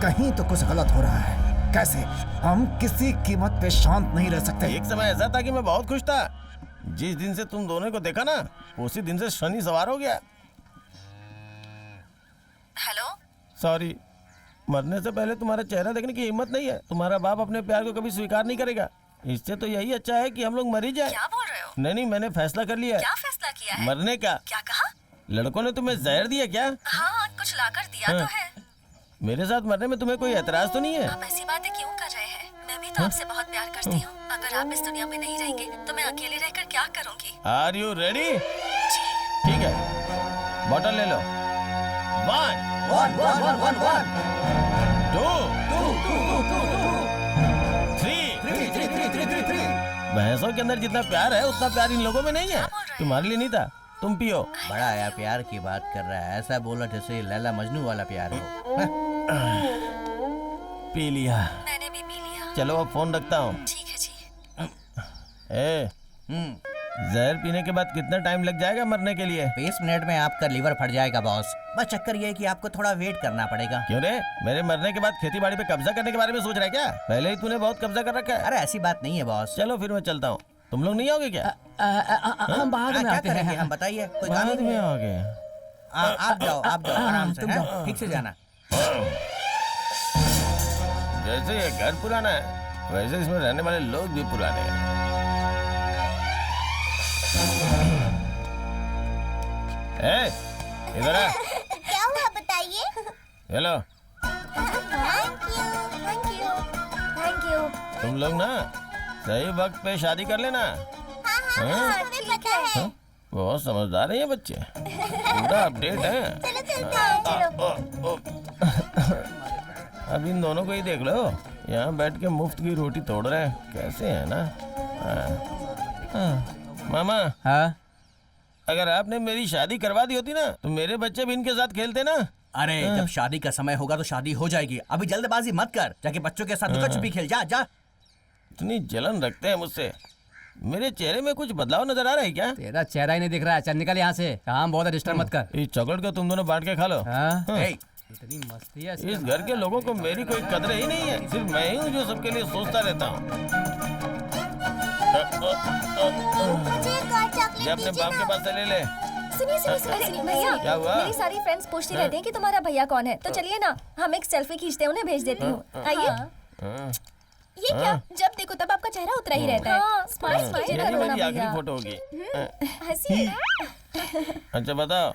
कहीं तो कुछ गलत हो रहा है। कैसे? हम किसी कीमत पे शांत नहीं रह सकते। एक समय ऐसा था कि मैं बहुत खुश था। जिस दिन से तुम दोनों को देखा ना, उसी दिन से शनि सवार हो गया। हेलो, सॉरी, मरने से पहले तुम्हारा चेहरा देखने की हिम्मत नहीं है। तुम्हारा बाप अपने प्यार को कभी स्वीकार नहीं करेगा। इससे तो यही अच्छा है कि हम लोग मर ही जाए। क्या बोल रहे हो? नहीं, मैंने फैसला कर लिया है। क्या फैसला किया है? मरने का। क्या कहा? लड़कों ने तुम्हें जहर दिया क्या? हाँ, कुछ लाकर दिया तो है। मेरे साथ मरने में तुम्हें कोई एतराज तो नहीं है? आप ऐसी बातें क्यों कर रहे हैं? मैं भी तो आपसे बहुत प्यार करती हूँ। अगर आप इस दुनिया में नहीं रहेंगे तो मैं अकेले रहकर क्या करूँगी? Are you ready? ठीक है, बॉटल ले लो। 1 1 1 1 1 1 2 3 भैंसों के अंदर जितना प्यार है उतना प्यार इन लोगों में नहीं है। तुम्हारे लिए नहीं था, तुम पियो। बड़ा आया प्यार की बात कर रहा है, ऐसा बोला जैसे लैला मजनू वाला प्यार हो। पी लिया। मैंने भी पी लिया। चलो अब फोन रखता हूँ। ठीक है जी। ए, जहर पीने के बाद कितना टाइम लग जाएगा मरने के लिए? 20 मिनट में आपका लीवर फट जाएगा बॉस। बस चक्कर ये है कि आपको थोड़ा वेट करना पड़ेगा। क्यों रे? मेरे मरने के बाद खेती बाड़ी पे कब्जा करने के बारे में सोच रहा है क्या? पहले ही तूने बहुत कब्जा कर रखा है। अरे ऐसी बात नहीं है बॉस। चलो फिर मैं चलता हूँ, तुम लोग नहीं आओगे क्या? हम बाद में क्या आते हैं। करेंगे हम बताइए। कोई काम बाद नहीं में है। आओगे? आप जाओ आराम से, हैं? ठीक से जाना। जैसे ये घर पुराना है वैसे इसमें रहने वाले लोग भी पुराने हैं। इधर आ। क्या हुआ बताइए? Hello, thank you. तुम लोग ना सही वक्त पे शादी कर लेना। हाँ? हमें पता है। बहुत समझदार है ये बच्चे, पूरा अपडेट है। चलो। अब इन दोनों को ही देख लो, यहाँ बैठ के मुफ्त की रोटी तोड़ रहे हैं, कैसे है ना? मामा, हाँ? अगर आपने मेरी शादी करवा दी होती ना तो मेरे बच्चे भी इनके साथ खेलते ना। अरे जब शादी का समय होगा तो शादी हो जाएगी, अभी जल्दबाजी मत कर, जाके बच्चों के साथ लुका छुपी खेल। जा जा। इतनी जलन रखते हैं मुझसे। मेरे चेहरे में कुछ बदलाव नजर आ रहा है क्या? तेरा चेहरा ही नहीं दिख रहा है, चल निकल यहाँ से। काम बहुत है, डिस्टर्ब मत कर। इस चॉकलेट को तुम दोनों बांट के खा लो। इतनी मस्ती है इस घर के लोगों को मेरी कोई कदर ही नहीं है, सिर्फ मैं ही हूँ जो सबके लिए सोचता रहता हूँ। ये अपने बाप के पास से ले ले। सुनिए भैया, क्या हुआ? मेरी सारी फ्रेंड्स पूछती रहती हैं कि तुम्हारा भैया कौन है, तो चलिए ना हम एक सेल्फी खींचते हैं, उन्हें भेज देती हूँ। आइए। ये क्या? जब देखो तब आपका चेहरा उतरा ही रहता है। स्माइल कीजिए यही करो ना मेरी आखिरी भैया। फोटो होगी। हंसी। अच्छा बताओ,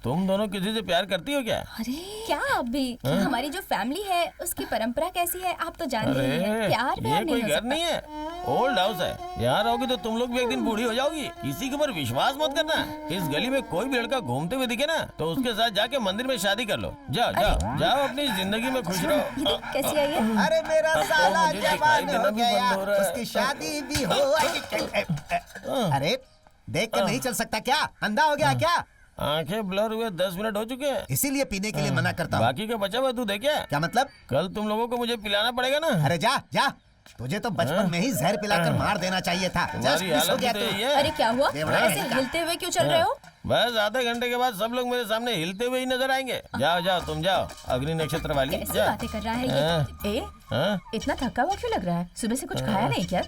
तुम दोनों किसी से प्यार करती हो क्या? अरे क्या आप भी? हमारी जो फैमिली है उसकी परंपरा कैसी है आप तो जानते ही हैं। प्यार ये प्यार कोई नहीं हो घर सकता। नहीं है, ओल्ड हाउस है। यहाँ रहोगी तो तुम लोग भी एक दिन बूढ़ी हो जाओगी। किसी के ऊपर विश्वास मत करना। इस गली में कोई भी लड़का घूमते हुए दिखे ना तो उसके साथ जाके मंदिर में शादी कर लो। जाओ जाओ जाओ, अपनी जिंदगी में खुश रहो। कैसी आई है? अरे मेरा साला मुझे दिखाई जवान देना हो भी गया, बंद हो रहा है। उसकी शादी भी हो। अरे देख कर नहीं चल सकता क्या? अंधा हो गया क्या? आंखें ब्लर हुए 10 मिनट हो चुके हैं, इसीलिए पीने के लिए मना करता हूँ। बाकी का बचा हुआ तू दे क्या? क्या मतलब? कल तुम लोगों को मुझे पिलाना पड़ेगा ना। अरे जा जा, तुझे तो बचपन में ही जहर पिलाकर मार देना चाहिए था। तुम्हारी Just miss हो हालत गया तो तू। यही है। अरे क्या हुआ? देवड़ा ऐसे है। हिलते हुए क्यों चल रहे हो? बस आधे घंटे के बाद सब लोग मेरे सामने हिलते हुए ही नजर आएंगे। जाओ जाओ तुम जाओ, अग्नि नक्षत्र वाली कैसी जा। बातें कर रहा है ये? इतना थका हुआ क्यों लग रहा है? सुबह से कुछ खाया नहीं क्या?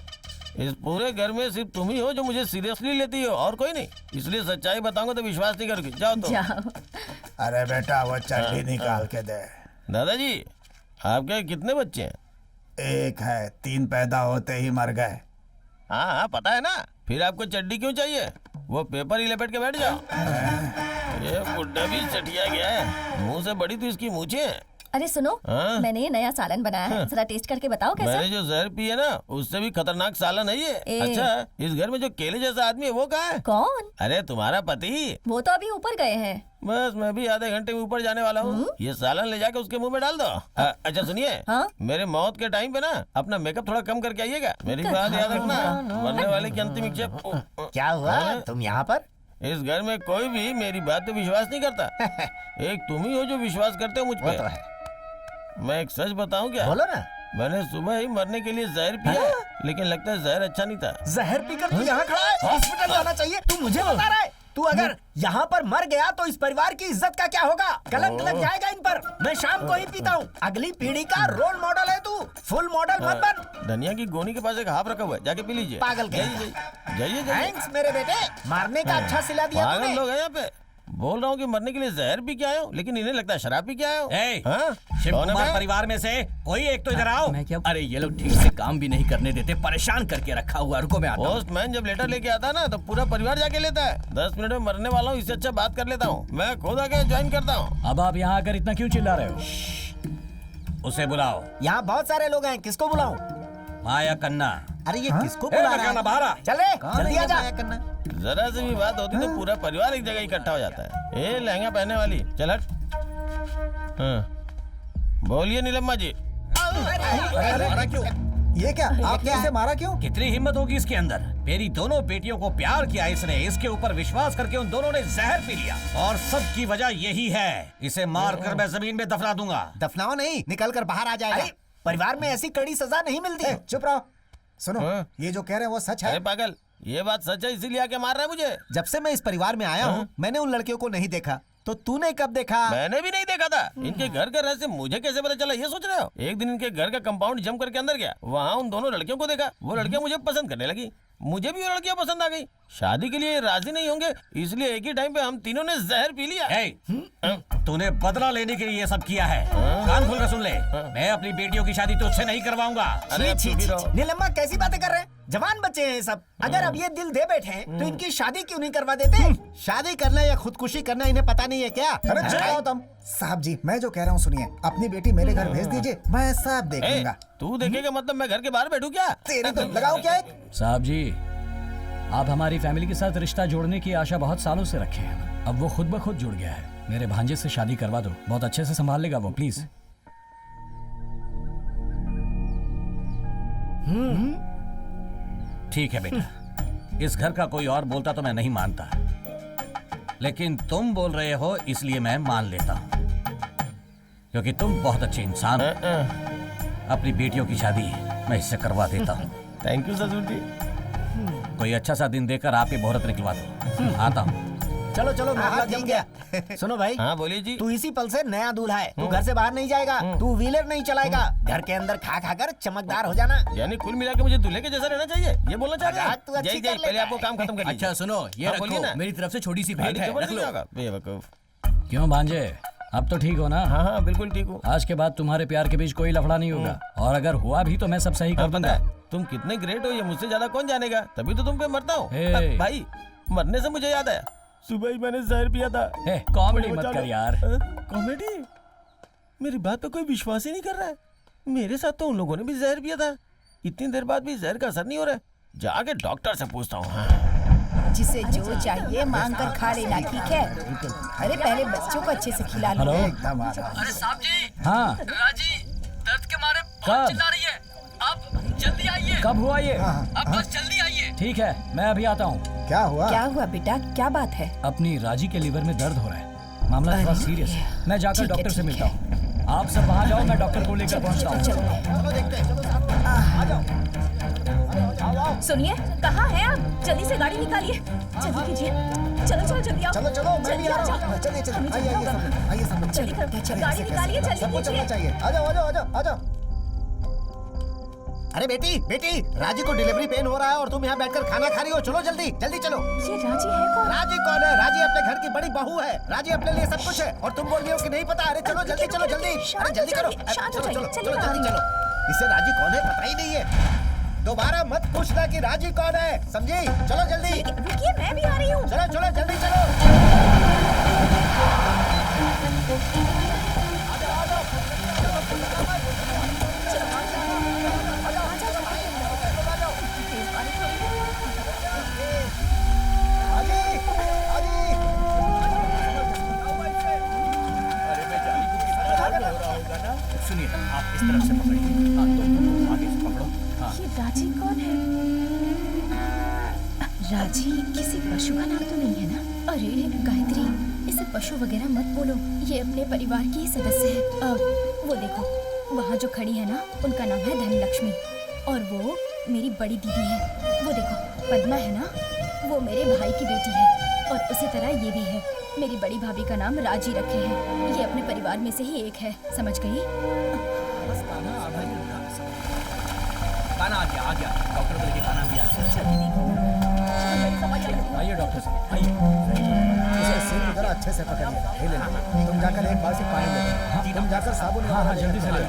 इस पूरे घर में सिर्फ तुम ही हो जो मुझे सीरियसली लेती हो, और कोई नहीं। इसलिए सच्चाई बताऊंगा तो विश्वास नहीं करोगी। जाओ तुम। अरे बेटा वो चड्डी निकाल के दे। दादाजी, आपके कितने बच्चे हैं? एक है, 3 पैदा होते ही मर गए। हाँ हाँ पता है ना। फिर आपको चड्डी क्यों चाहिए? वो पेपर ही लपेट के बैठ जाओ। ये बुड्ढा भी चटिया गया है, मुंह से बड़ी तो इसकी मूछें हैं। अरे सुनो, हाँ? मैंने ये नया सालन बनाया है, जरा टेस्ट करके बताओ कैसा? मैंने जो जहर पी है ना उससे भी खतरनाक सालन है ये। ए। अच्छा, इस घर में जो केले जैसा आदमी है वो कहाँ है? कौन? अरे तुम्हारा पति। वो तो अभी ऊपर गए हैं। बस मैं भी आधे घंटे में ऊपर जाने वाला हूँ। ये सालन ले जाके उसके मुंह में डाल दो। अच्छा सुनिए, मेरे मौत के टाइम पे ना अपना मेकअप थोड़ा कम करके आइएगा। मेरी बात याद रखना, मरने वाले की अंतिम इच्छा। क्या हुआ? तुम यहाँ पर? इस घर में कोई भी मेरी बात पे विश्वास नहीं करता। एक तुम ही हो जो विश्वास करते हो मुझ पे। तो है। मैं एक सच बताऊं क्या? बोलो ना। मैंने सुबह ही मरने के लिए जहर पिया, लेकिन लगता है जहर अच्छा नहीं था। जहर पीकर तू यहाँ खड़ा है? हॉस्पिटल जाना चाहिए। तू मुझे बता रहा है? तू अगर यहाँ पर मर गया तो इस परिवार की इज्जत का क्या होगा? कलंक लग जाएगा इन पर। मैं शाम को ही पीता हूँ। अगली पीढ़ी का रोल मॉडल है तू। फुल मॉडल मत बन। धनिया की गोनी के पास एक हाफ रखा हुआ है, जाके पी लीजिए। पागल के। जाइए। थैंक्स मेरे बेटे, मारने का अच्छा सिला दिया पागल तूने। लोग हैं यहाँ पे। बोल रहा हूँ कि मरने के लिए जहर पी के आया हूँ, लेकिन इन्हें लगता है शराब पी के आया हूँ। शिव कुमार परिवार में से कोई एक तो इधर आओ। अरे ये लोग ठीक से काम भी नहीं करने देते, परेशान करके रखा हुआ। रुको मैं आता हूँ। पोस्टमैन जब लेटर लेके आता है ना तो पूरा परिवार जाके लेता है। 10 मिनट में मरने वाला हूँ, इससे अच्छा बात कर लेता हूँ। मैं खुद आके ज्वाइन करता हूँ। अब आप यहाँ आकर इतना क्यों चिल्ला रहे हो? उसे बुलाओ। यहाँ बहुत सारे लोग हैं, किसको बुलाऊं? माया कन्ना। अरे ये किसको बुला रहा है? बाहर आ। चल रे, जल्दी आ जा। जरा से भी बात होती तो पूरा परिवार एक जगह इकट्ठा हो जाता है। ए लहंगा पहनने वाली, चल हट। बोलिए नीलम्मा जी। ये क्या? आपने इसे मारा क्यों? कितनी हिम्मत होगी इसके अंदर? मेरी दोनों बेटियों को प्यार किया इसने, इसके ऊपर विश्वास करके उन दोनों ने जहर पी लिया, और सब की वजह यही है। इसे मार कर मैं जमीन में दफना दूंगा। दफनाओ नहीं, निकल कर बाहर आ जाएगा। परिवार में ऐसी कड़ी सजा नहीं मिलती। चुप रहो। सुनो, ये जो कह रहे हैं वो सच है? अरे पागल, ये बात सच है, इसीलिए आके मार रहा है मुझे। जब से मैं इस परिवार में आया हूँ मैंने उन लड़कियों को नहीं देखा, तो तूने कब देखा? मैंने भी नहीं देखा था। इनके घर का रहस्य मुझे कैसे पता चला ये सोच रहे हो? एक दिन इनके घर का कंपाउंड जम करके अंदर गया, वहाँ उन दोनों लड़कियों को देखा। वो लड़कियां मुझे पसंद करने लगी, मुझे भी वो लड़कियां पसंद आ गई। शादी के लिए राजी नहीं होंगे, इसलिए एक ही टाइम पे हम तीनों ने जहर पी लिया। तूने बदला लेने के लिए ये सब किया है। कान खोल कर सुन ले, मैं अपनी बेटियों की शादी तुझसे नहीं करवाऊंगा। नीलम्मा कैसी बातें कर रहे हैं? जवान बच्चे हैं सब। अगर अब ये दिल दे बैठे हैं तो इनकी शादी क्यों नहीं करवा देते? शादी करना या खुदकुशी करना इन्हें पता नहीं है क्या? अरे चुप तुम। साहब जी मैं जो कह रहा हूँ सुनिए, अपनी बेटी मेरे घर भेज दीजिए, मैं सब देख लूंगा। तू देखेगा मतलब मैं घर के बाहर बैठू क्या? तेरी तो लगाओ क्या एक? साहब जी, आप हमारी फैमिली के साथ रिश्ता जोड़ने की आशा बहुत सालों से रखे हैं। अब वो खुद ब खुद जुड़ गया है। मेरे भांजे से शादी करवा दो, बहुत अच्छे से संभाल लेगा वो, प्लीज। ठीक है बेटा, इस घर का कोई और बोलता तो मैं नहीं मानता, लेकिन तुम बोल रहे हो इसलिए मैं मान लेता हूँ, क्योंकि तुम बहुत अच्छे इंसान हो। अपनी बेटियों की शादी मैं इससे करवा देता हूँ। थैंक यू ससुर जी। कोई अच्छा सा दिन देकर आप ही मुहूर्त निकलवा दो। आता हूँ। चलो चलो मामला जम गया। सुनो भाई, हाँ बोलिए जी। तू इसी पल से नया दूल्हा है। तू घर से बाहर नहीं जाएगा, तू व्हीलर नहीं चलाएगा, घर के अंदर खा खा कर चमकदार हो जाना। यानी कुल मिला के मुझे दूल्हे के जैसा रहना चाहिए, ये बोलना चाह रहे तू अच्छी हैं? कर पहले आपको काम खत्म कर लीजिए। अच्छा सुनो, ये हाँ, बोलिए रखो, ना। मेरी तरफ से छोटी सी भेंट है, रख लो। बेवकूफ। क्यों भांजे, अब तो ठीक हो ना? हाँ हाँ बिल्कुल ठीक हूँ। आज के बाद तुम्हारे प्यार के बीच कोई लफड़ा नहीं होगा, और अगर हुआ भी तो मैं सब सही कर दूंगा। तुम कितने ग्रेट हो ये मुझसे ज्यादा कौन जानेगा, तभी तो तुम पे मरता हूँ। हे। भाई मरने से मुझे याद आया, सुबह ही मैंने जहर पिया था। कॉमेडी मत कर यार। कॉमेडी? मेरी बात पे कोई विश्वास ही नहीं कर रहा है। मेरे साथ तो उन लोगों ने भी जहर पिया था, इतनी देर बाद भी जहर का असर नहीं हो रहा है। जाके डॉक्टर से पूछता हूँ। जिसे जो चाहिए मांग कर खा लेना, ठीक है? अरे पहले बच्चों को अच्छे से खिला लो। हेलो। अरे साहब जी। हाँ। राजी दर्द के मारे कब? बहुत चिल्ला रही है, आप जल्दी आइए। कब हुआ ये? आप बस जल्दी आइए। ठीक है, मैं अभी आता हूँ। क्या हुआ? क्या हुआ बेटा, क्या बात है? अपनी राजी के लीवर में दर्द हो रहा है, मामला थोड़ा सीरियस है। मैं जाकर डॉक्टर से मिलता हूँ। आप सब वहाँ जाओ, मैं डॉक्टर को लेकर पहुँचता हूँ। सुनिए, कहाँ हैं आप? जल्दी से गाड़ी निकालिए, जल्दी कीजिए। चलो चलो जल्दी आओ। चलो चलो मैं भी आ रहा हूँ। चलिए चलिए आइए आइए सब आइए सब जल्दी करो, गाड़ी निकालिए, जल्दी सबको चलना कीजिए। चाहिए। आ जाओ आ जाओ आ जाओ आ जाओ। अरे बेटी बेटी, राजी को डिलीवरी पेन हो रहा है और तुम यहाँ बैठकर खाना खा रही हो। चलो जल्दी जल्दी चलो। ये राजी है कौन? राजी कौन है? राजी अपने घर की बड़ी बहू है। राजी अपने लिए सब कुछ है और तुम बोल रही हो कि नहीं पता। अरे चलो जल्दी चलो जल्दी, अरे जल्दी करो। चलो चलो चलो जल्दी चलो। इससे राजी कौन है पता ही नहीं है। दोबारा मत पूछना कि राजी कौन है, समझी? चलो जल्दी। रुकिए, मैं भी आ रही हूँ। चलो चलो जल्दी चलो। सुनिए, आप इस तरफ से पकड़िए। हाँ, तुम आगे से पकड़ो। हाँ। ये राजी कौन है? राजी किसी पशु का नाम तो नहीं है ना? अरे गायत्री, इसे पशु वगैरह मत बोलो, ये अपने परिवार की ही सदस्य है। वो देखो, वहाँ जो खड़ी है ना, उनका नाम है धनलक्ष्मी, और वो मेरी बड़ी दीदी है। वो देखो पद्मा है ना, वो मेरे भाई की बेटी है, और उसी तरह ये भी है। मेरी बड़ी भाभी का नाम राजी रखे हैं, ये अपने परिवार में से ही एक है, समझ गई? खाना आ गया, डॉक्टर को लेके खाना भी आ गया। आइए डॉक्टर साहब, आइए। इसे सीट की तरह अच्छे से पकड़िए, हिले ना। तुम जाकर एक बाल्टी पानी ले, तुम जाकर साबुन। हाँ जल्दी से ले।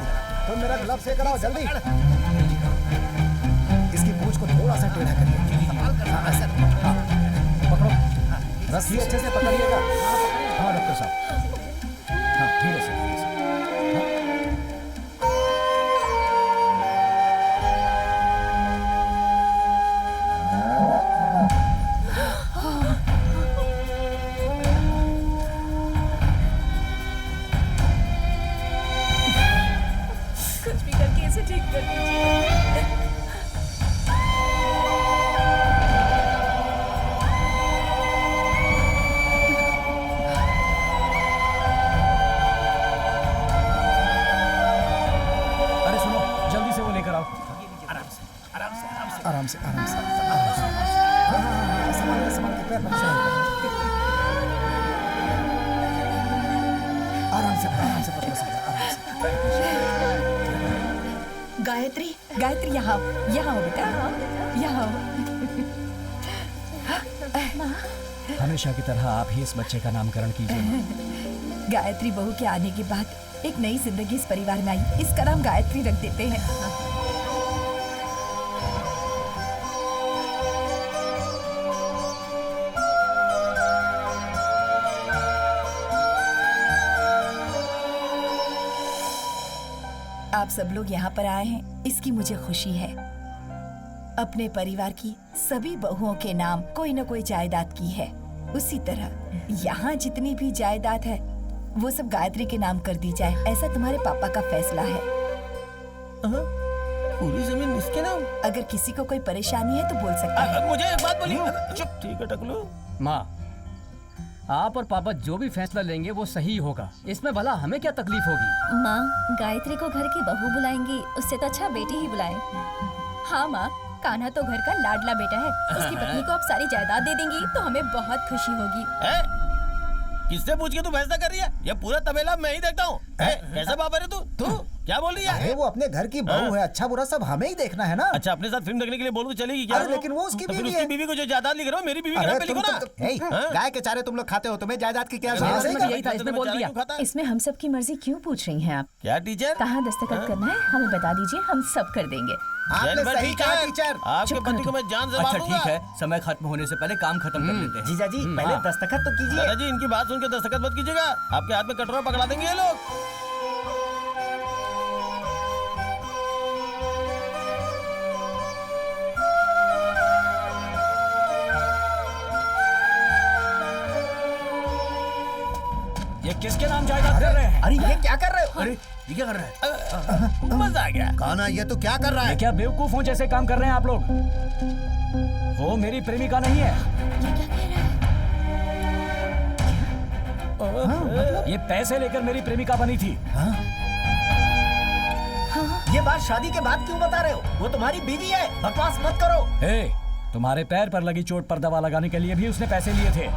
तुम मेरा ग्लव से कराओ जल्दी। इसकी पूंछ को थोड़ा सा टेढ़ा करिए। हाँ, पकड़ो, रस्सी अच्छे से पकड़िएगा। हाँ डॉक्टर साहब, हाँ धीरे से धीरे से। कुछ भी करके इसे ठीक कर दीजिए। अरे सुनो, जल्दी से वो लेकर आओ। आराम से आराम से आराम से। संभाल के पैर मत फिसल। आराम से पकड़ सकते, आराम से। गायत्री, गायत्री यहाँ हो बेटा, यहाँ हो। हमेशा की तरह आप ही इस बच्चे का नामकरण कीजिए। गायत्री बहू के आने के बाद एक नई जिंदगी इस परिवार में आई, इसका नाम गायत्री रख देते हैं। आप सब लोग यहाँ पर आए हैं, इसकी मुझे खुशी है। अपने परिवार की सभी बहुओं के नाम कोई न कोई जायदाद की है। उसी तरह यहाँ जितनी भी जायदाद है वो सब गायत्री के नाम कर दी जाए, ऐसा तुम्हारे पापा का फैसला है। पूरी जमीन इसके नाम? अगर किसी को कोई परेशानी है तो बोल सकता है। मुझे एक बात बोलिए। चुप, ठीक है टकलू। माँ, आप और पापा जो भी फैसला लेंगे वो सही होगा, इसमें भला हमें क्या तकलीफ होगी। माँ, गायत्री को घर की बहू बुलाएंगी, उससे तो अच्छा बेटी ही बुलाए। हाँ माँ, कान्हा तो घर का लाडला बेटा है, उसकी पत्नी को आप सारी जायदाद दे देंगी तो हमें बहुत खुशी होगी। किससे पूछ के तू फैसला कर रही है? ये पूरा तबेला मैं ही देखता हूँ। कैसा बाबर है तू क्या बोल रही है? अरे वो अपने घर की बहू है, अच्छा बुरा सब हमें ही देखना है ना। अच्छा, अपने साथ फिल्म देखने के लिए बोल तो चलेगी क्या? अरे लेकिन वो उसकी बीवी है। उसकी बीवी को जो जायदाद लिख रहे हो, मेरी बीवी के नाम पे लिखो ना। गाय के चारे तुम लोग खाते हो, तुम्हें जायदाद की क्या यही था, इसने बोल दिया। इसमें हम सब की मर्जी क्यों पूछ रही हैं आप? क्या टीचर? कहाँ दस्तखत करना है हमें बता दीजिए, हम सब कर देंगे। आपने सही कहा टीचर। आपके पति को मैं जान से अच्छा मारूंगा। ठीक है, समय खत्म होने से पहले काम खत्म कर लेते हैं। जीजा जी पहले दस्तखत तो कीजिए। दादाजी, इनकी बात सुन के दस्तखत मत कीजिएगा, आपके हाथ में कटोरा पकड़ा देंगे ये लोग। ये किसके नाम जायदाद कर रहे हैं? अरे ये क्या कर रहे हो? अरे ये क्या कर रहा है? मजा आ गया। कान्हा ये तो क्या कर रहा है? क्या बेवकूफों जैसे काम कर रहे हैं आप लोग? वो मेरी प्रेमिका नहीं है। ये पैसे लेकर मेरी प्रेमिका बनी थी। ये बात शादी के बाद क्यों बता रहे हो? वो तुम्हारी बीवी है, बकवास मत करो। ए, तुम्हारे पैर पर लगी चोट पर दवा लगाने के लिए भी उसने पैसे लिए थे।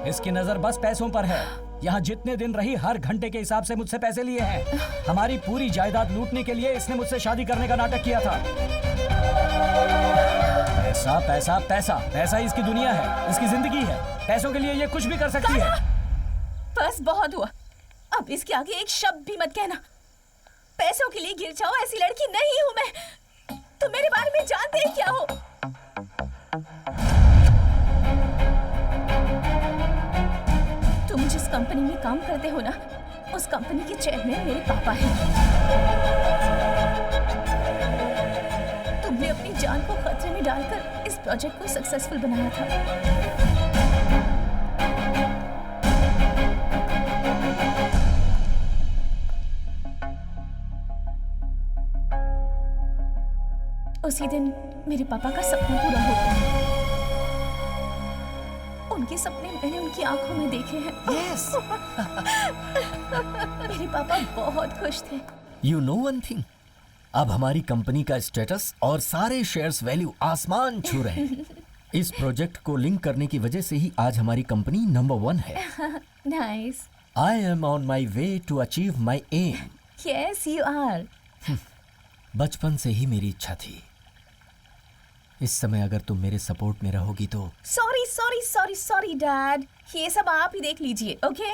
इसकी नजर बस पैसों पर है। यहाँ जितने दिन रही हर घंटे के हिसाब से मुझसे पैसे लिए हैं। हमारी पूरी जायदाद लूटने के लिए इसने मुझसे शादी करने का नाटक किया था। पैसा पैसा पैसा पैसा ही इसकी दुनिया है, इसकी जिंदगी है। पैसों के लिए ये कुछ भी कर सकती है। बस बहुत हुआ, अब इसके आगे एक शब्द भी मत कहना। पैसों के लिए गिर जाओ ऐसी लड़की नहीं हूँ मैं। तुम मेरे बारे में जानते ही क्या हो? तुम जिस कंपनी में काम करते हो ना, उस कंपनी के चेयरमैन मेरे पापा हैं। तुमने अपनी जान को खतरे में डालकर इस प्रोजेक्ट को सक्सेसफुल बनाया था। उसी दिन मेरे पापा का सपना पूरा होता है। उनके सपने मैंने उनकी आंखों में देखे हैं। Yes. मेरे पापा बहुत खुश थे। You know one thing? अब हमारी कंपनी का स्टेटस और सारे शेयर्स वैल्यू आसमान छू रहे हैं। इस प्रोजेक्ट को लिंक करने की वजह से ही आज हमारी कंपनी नंबर 1 है। Nice. I am on my way to achieve my aim. Yes, you are. बचपन से ही मेरी इच्छा थी। इस समय अगर तुम मेरे सपोर्ट में रहोगी तो। Sorry sorry sorry sorry dad, ये सब आप ही देख लीजिए, ओके?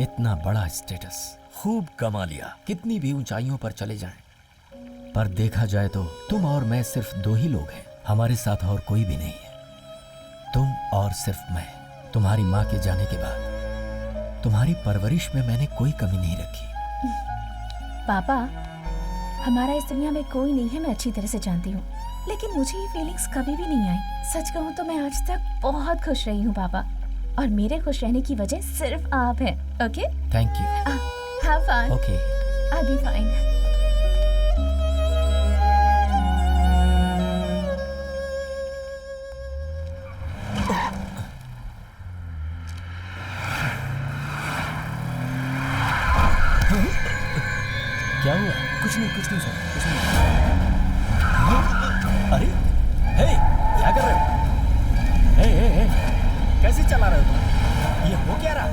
इतना बड़ा स्टेटस खूब कमा लिया, कितनी भी ऊंचाइयों पर चले जाएं, पर देखा जाए तो तुम और मैं सिर्फ 2 ही लोग हैं। हमारे साथ और कोई भी नहीं है। तुम और सिर्फ मैं। तुम्हारी माँ के जाने के बाद तुम्हारी परवरिश में मैंने कोई कमी नहीं रखी। पापा, हमारा इस दुनिया में कोई नहीं है, मैं अच्छी तरह से जानती हूँ, लेकिन मुझे ये फीलिंग्स कभी भी नहीं आई। सच कहूँ तो मैं आज तक बहुत खुश रही हूँ पापा, और मेरे खुश रहने की वजह सिर्फ आप हैं, okay? Thank you. Have fun. Okay. I'll be fine. क्या हुआ? कुछ नहीं सर, कुछ नहीं। अरे हे, क्या कर रहे हो? हे, कैसे चला रहे हो तुम? ये हो क्या रहा?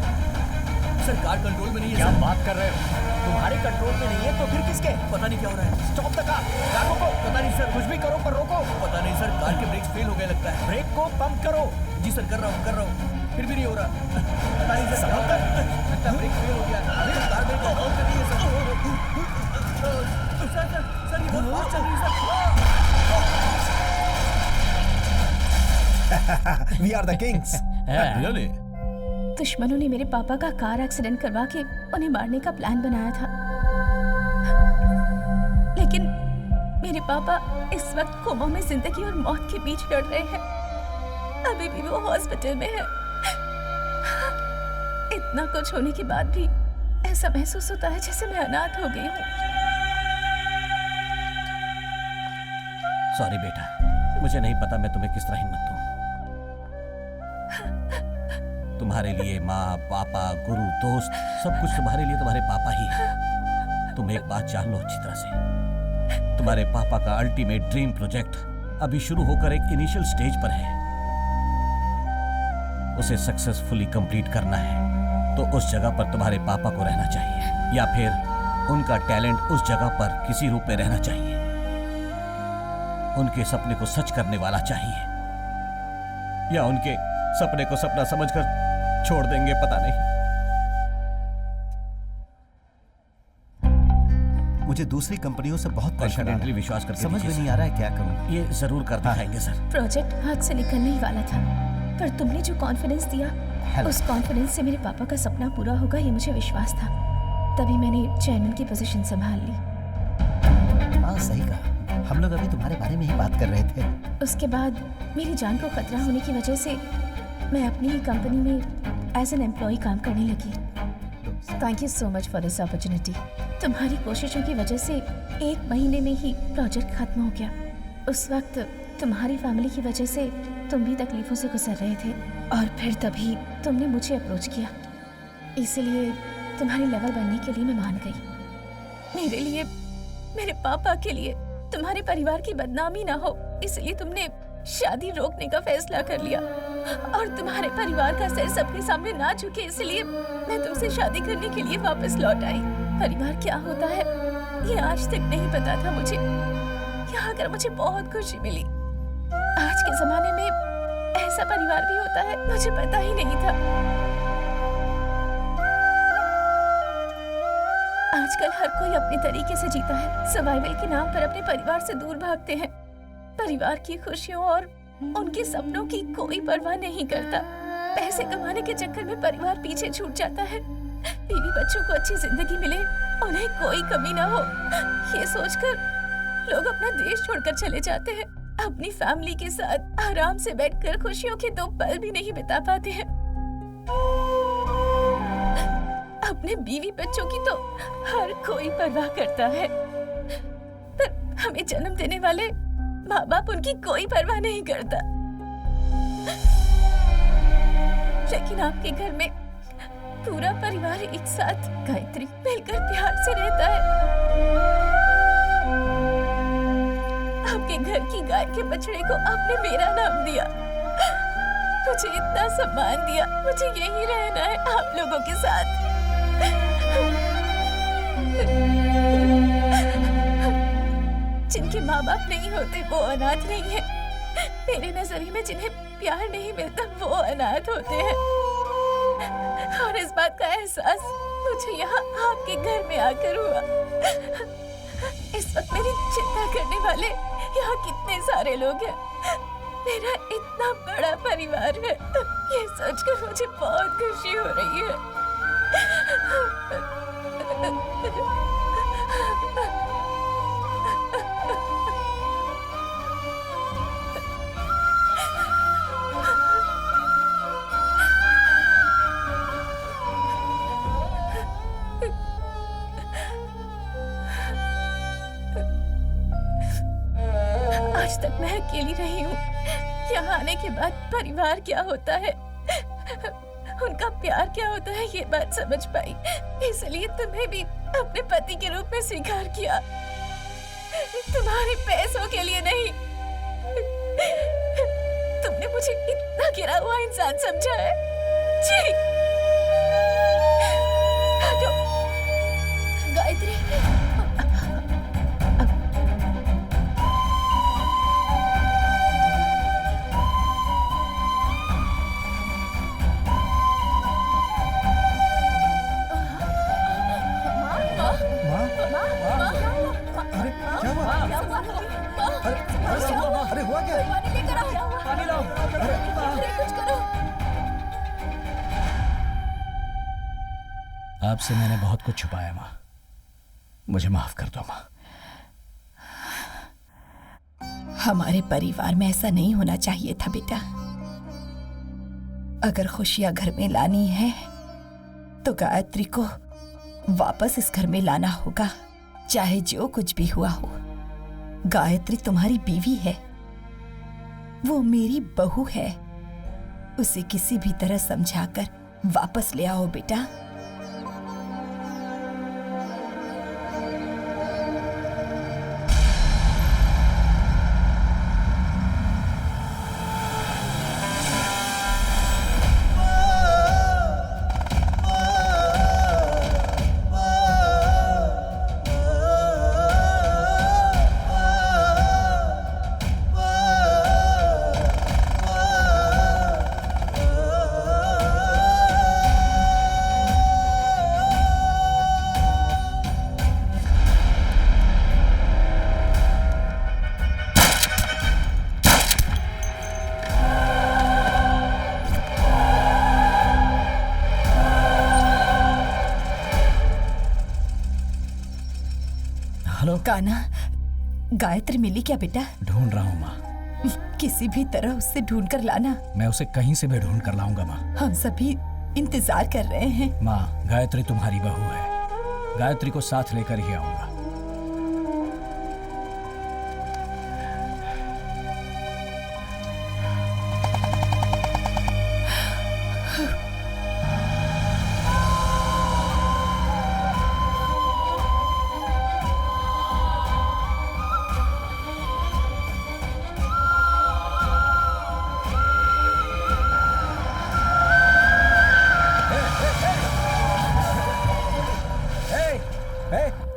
सर कार कंट्रोल में नहीं है। क्या सर। बात कर रहे हो? तुम्हारे कंट्रोल में नहीं है तो फिर किसके? पता नहीं क्या हो रहा है। स्टॉप द कार, कार रोको। पता नहीं सर, कुछ भी करो पर रोको। पता नहीं सर, कार के ब्रेक्स फेल हो गए लगता है। ब्रेक को पंप करो। जी सर, कर रहा हूँ, फिर भी नहीं हो रहा। पता नहीं सर, लगता है ब्रेक फेल हो गया। अरे कार ब्रेक को ऑन कर रही है सर। सर ये बहुत फास्ट चल रही है sir. We are the kings. Really? दुश्मनों ने मेरे पापा का कार एक्सीडेंट करवा के उन्हें मारने का प्लान बनाया था, लेकिन मेरे पापा इस वक्त कोमा में जिंदगी और मौत के बीच लड़ रहे हैं। अभी भी वो हॉस्पिटल में है। इतना कुछ होने के बाद भी ऐसा महसूस होता है जैसे मैं अनाथ हो गई हूँ। सॉरी बेटा, मुझे नहीं पता मैं तुम्हें किस तरह हिम्मत दूं। तुम्हारे लिए माँ, पापा, गुरु, दोस्त, सब कुछ तुम्हारे लिए तुम्हारे पापा ही है। तुम एक बात जान लो अच्छी तरह से, तुम्हारे पापा का अल्टीमेट ड्रीम प्रोजेक्ट अभी शुरू होकर एक इनिशियल स्टेज पर है। उसे सक्सेसफुली कंप्लीट करना है तो उस जगह पर तुम्हारे पापा को रहना चाहिए, या फिर उनका टैलेंट उस जगह पर किसी रूप में रहना चाहिए। उनके सपने को सच करने वाला चाहिए, या उनके सपने को सपना समझकर छोड़ देंगे, पता नहीं। मुझे दूसरी कंपनियों से बहुत प्रेशर आ रहा कॉन्फिडेंटली है। विश्वास करके समझ में देखिए नहीं आ रहा है क्या करूं। ये जरूर कर दिखाएंगे सर। प्रोजेक्ट हाथ से निकलने ही वाला था, पर तुमने जो कॉन्फिडेंस दिया, उस कॉन्फिडेंस से मेरे पापा का सपना पूरा होगा ये मुझे विश्वास था। तभी मैंने चेयरमैन की पोजीशन संभाल ली। हाँ सही कहा, हम लोग अभी तुम्हारे बारे में ही बात कर रहे थे। उसके बाद मेरी जान को खतरा होने की वजह से मैं अपनी ही कंपनी में एज एन एम्प्लॉय काम करने लगी। Thank you so much for this opportunity. तुम्हारी कोशिशों की वजह से 1 महीने में ही प्रोजेक्ट खत्म हो गया। उस वक्त तुम्हारी फैमिली की वजह से तुम भी तकलीफों से गुजर रहे थे, और फिर तभी तुमने मुझे अप्रोच किया। इसलिए तुम्हारी लेवल बनने के लिए मैं मान गई। मेरे लिए, मेरे पापा के लिए, तुम्हारे परिवार की बदनामी ना हो, इसलिए तुमने शादी रोकने का फैसला कर लिया, और तुम्हारे परिवार का सिर सबके सामने ना झुके, इसलिए मैं तुमसे शादी करने के लिए वापस लौट आई। परिवार क्या होता है ये आज तक नहीं पता था मुझे। यहाँ आकर मुझे बहुत खुशी मिली। आज के जमाने में ऐसा परिवार भी होता है, मुझे पता ही नहीं था। आजकल हर कोई अपने तरीके से जीता है। सर्वाइवल के नाम पर अपने परिवार से दूर भागते हैं। परिवार की खुशियों और उनके सपनों की कोई परवाह नहीं करता। पैसे कमाने के चक्कर में परिवार पीछे छूट जाता है। बीवी बच्चों को अच्छी जिंदगी मिले, उन्हें कोई कमी ना हो, ये सोचकर लोग अपना देश छोड़कर चले जाते हैं। अपनी फैमिली के साथ आराम से बैठकर खुशियों के 2 पल भी नहीं बिता पाते हैं। अपने बीवी बच्चों की तो हर कोई परवाह करता है, पर हमें जन्म देने वाले माँ बाप उनकी कोई परवाह नहीं करता। लेकिन आपके घर में पूरा परिवार एक साथ गायत्री मिलकर प्यार से रहता है। आपके घर की गाय के बछड़े को आपने मेरा नाम दिया, मुझे इतना सम्मान दिया। मुझे यही रहना है आप लोगों के साथ। जिनके माँ बाप नहीं होते वो अनाथ नहीं है। मेरे नजरिए में जिन्हें प्यार नहीं मिलता वो अनाथ होते हैं, और इस बात का एहसास मुझे यहाँ आपके घर में आकर हुआ। इस वक्त मेरी चिंता करने वाले यहाँ कितने सारे लोग हैं। मेरा इतना बड़ा परिवार है, ये सोचकर मुझे बहुत खुशी हो रही है। आज तक मैं अकेली रही हूँ। यहाँ आने के बाद परिवार क्या होता है, उनका प्यार क्या होता है ये बात समझ पाई, इसलिए तुम्हें भी अपने पति के रूप में स्वीकार किया, तुम्हारे पैसों के लिए नहीं। तुमने मुझे इतना गिरा हुआ इंसान समझा है। जी हटो। गायत्री, अरे हुआ क्या? पानी लेकर आओ, पानी लाओ। अरे कुछ करो। आपसे मैंने बहुत कुछ छुपाया माँ, मुझे माफ कर दो माँ। हमारे परिवार में ऐसा नहीं होना चाहिए था बेटा। अगर खुशियां घर में लानी है तो गायत्री को वापस इस घर में लाना होगा, चाहे जो कुछ भी हुआ हो। गायत्री तुम्हारी बीवी है, वो मेरी बहू है, उसे किसी भी तरह समझाकर वापस ले आओ बेटा। कान्हा, गायत्री मिली क्या बेटा? ढूंढ रहा हूँ माँ। किसी भी तरह उससे ढूंढ कर लाना। मैं उसे कहीं से भी ढूंढ कर लाऊंगा माँ। हम सभी इंतजार कर रहे हैं। माँ, गायत्री तुम्हारी बहू है, गायत्री को साथ लेकर ही आऊंगा।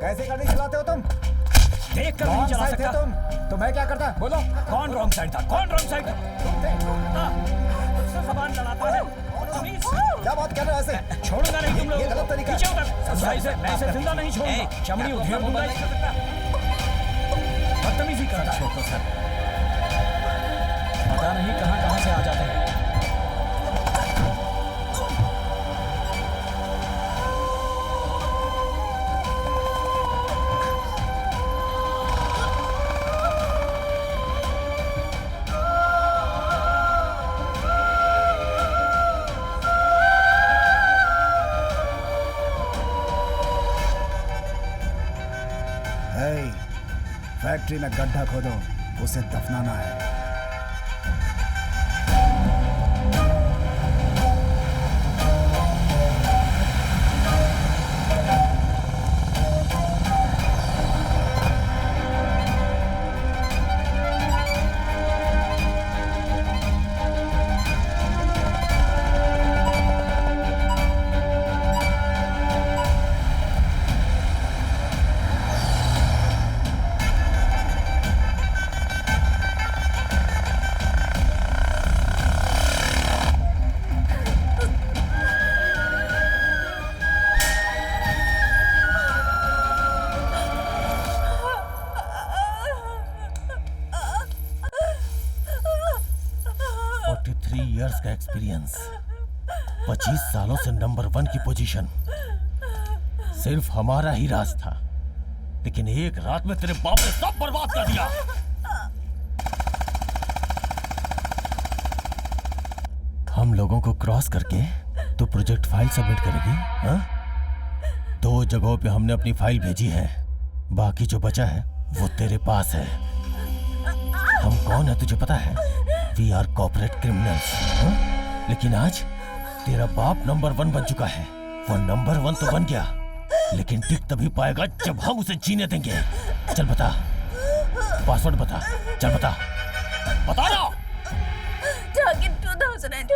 कैसे गाड़ी चलाते हो तुम? देख कर नहीं चला सकता तुम तो मैं क्या करता? बोलो कौन रॉन्ग साइड था? कौन रॉन्ग साइड था? जबान लड़ाता है। क्या बात कर रहे हो ऐसे? छोड़ूंगा नहीं तुम लोग। ये गलत तरीका है। मैं इसे जिंदा नहीं छोड़ूंगा। चमड़ी उधेड़ दूंगा। बदतमीजी करता है। छोड़ो सर। पता नहीं कहां से आ जाते हैं। फैक्ट्री में गड्ढा खोदो, उसे दफनाना है। का एक्सपीरियंस, 25 सालों से नंबर 1 की पोजीशन, सिर्फ हमारा ही राज था, लेकिन एक रात में तेरे बाप ने सब बर्बाद कर दिया। हम लोगों को क्रॉस करके तो प्रोजेक्ट फाइल सबमिट करेगी? हाँ? 2 जगहों पे हमने अपनी फाइल भेजी है, बाकी जो बचा है वो तेरे पास है। हम कौन है तुझे पता है? We are corporate criminals. लेकिन आज तेरा बाप नंबर 1 बन चुका है। वो नंबर 1 तो बन गया, लेकिन टिक तभी पाएगा जब हम उसे जीने देंगे। चल बता, पासवर्ड बता, चल बता, बता ना। Target 2020।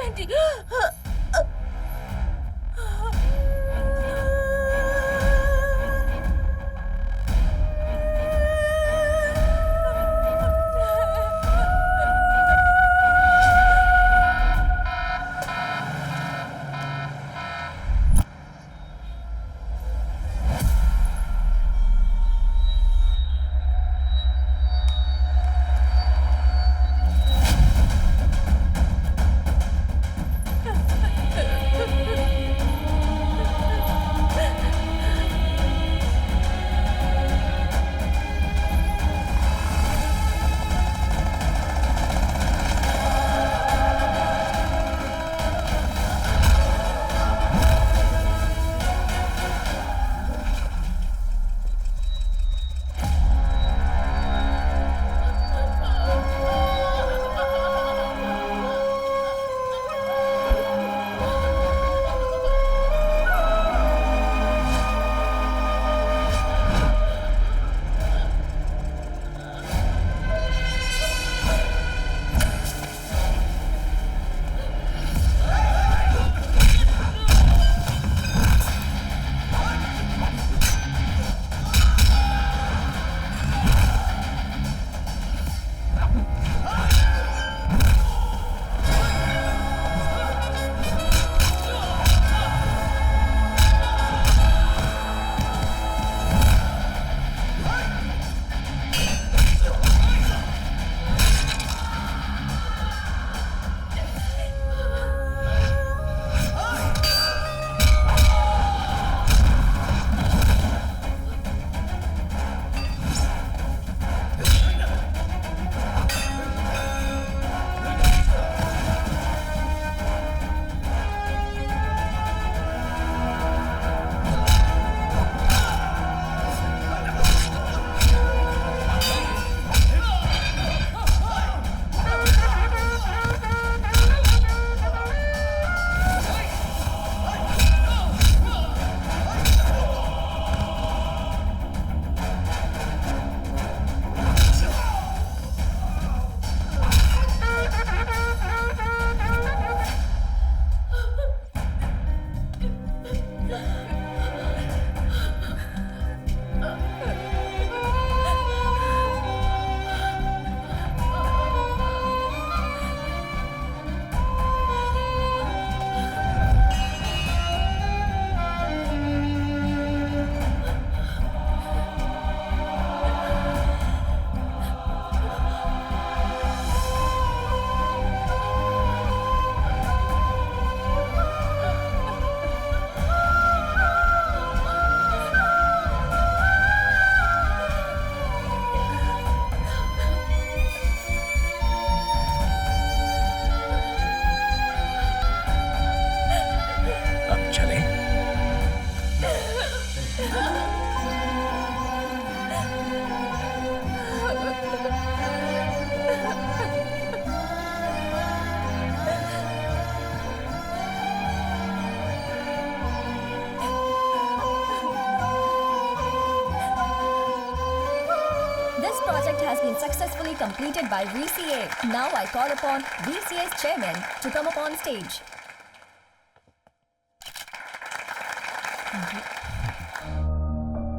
Successfully completed by VCA. Now I call upon VCA's chairman to come up on stage.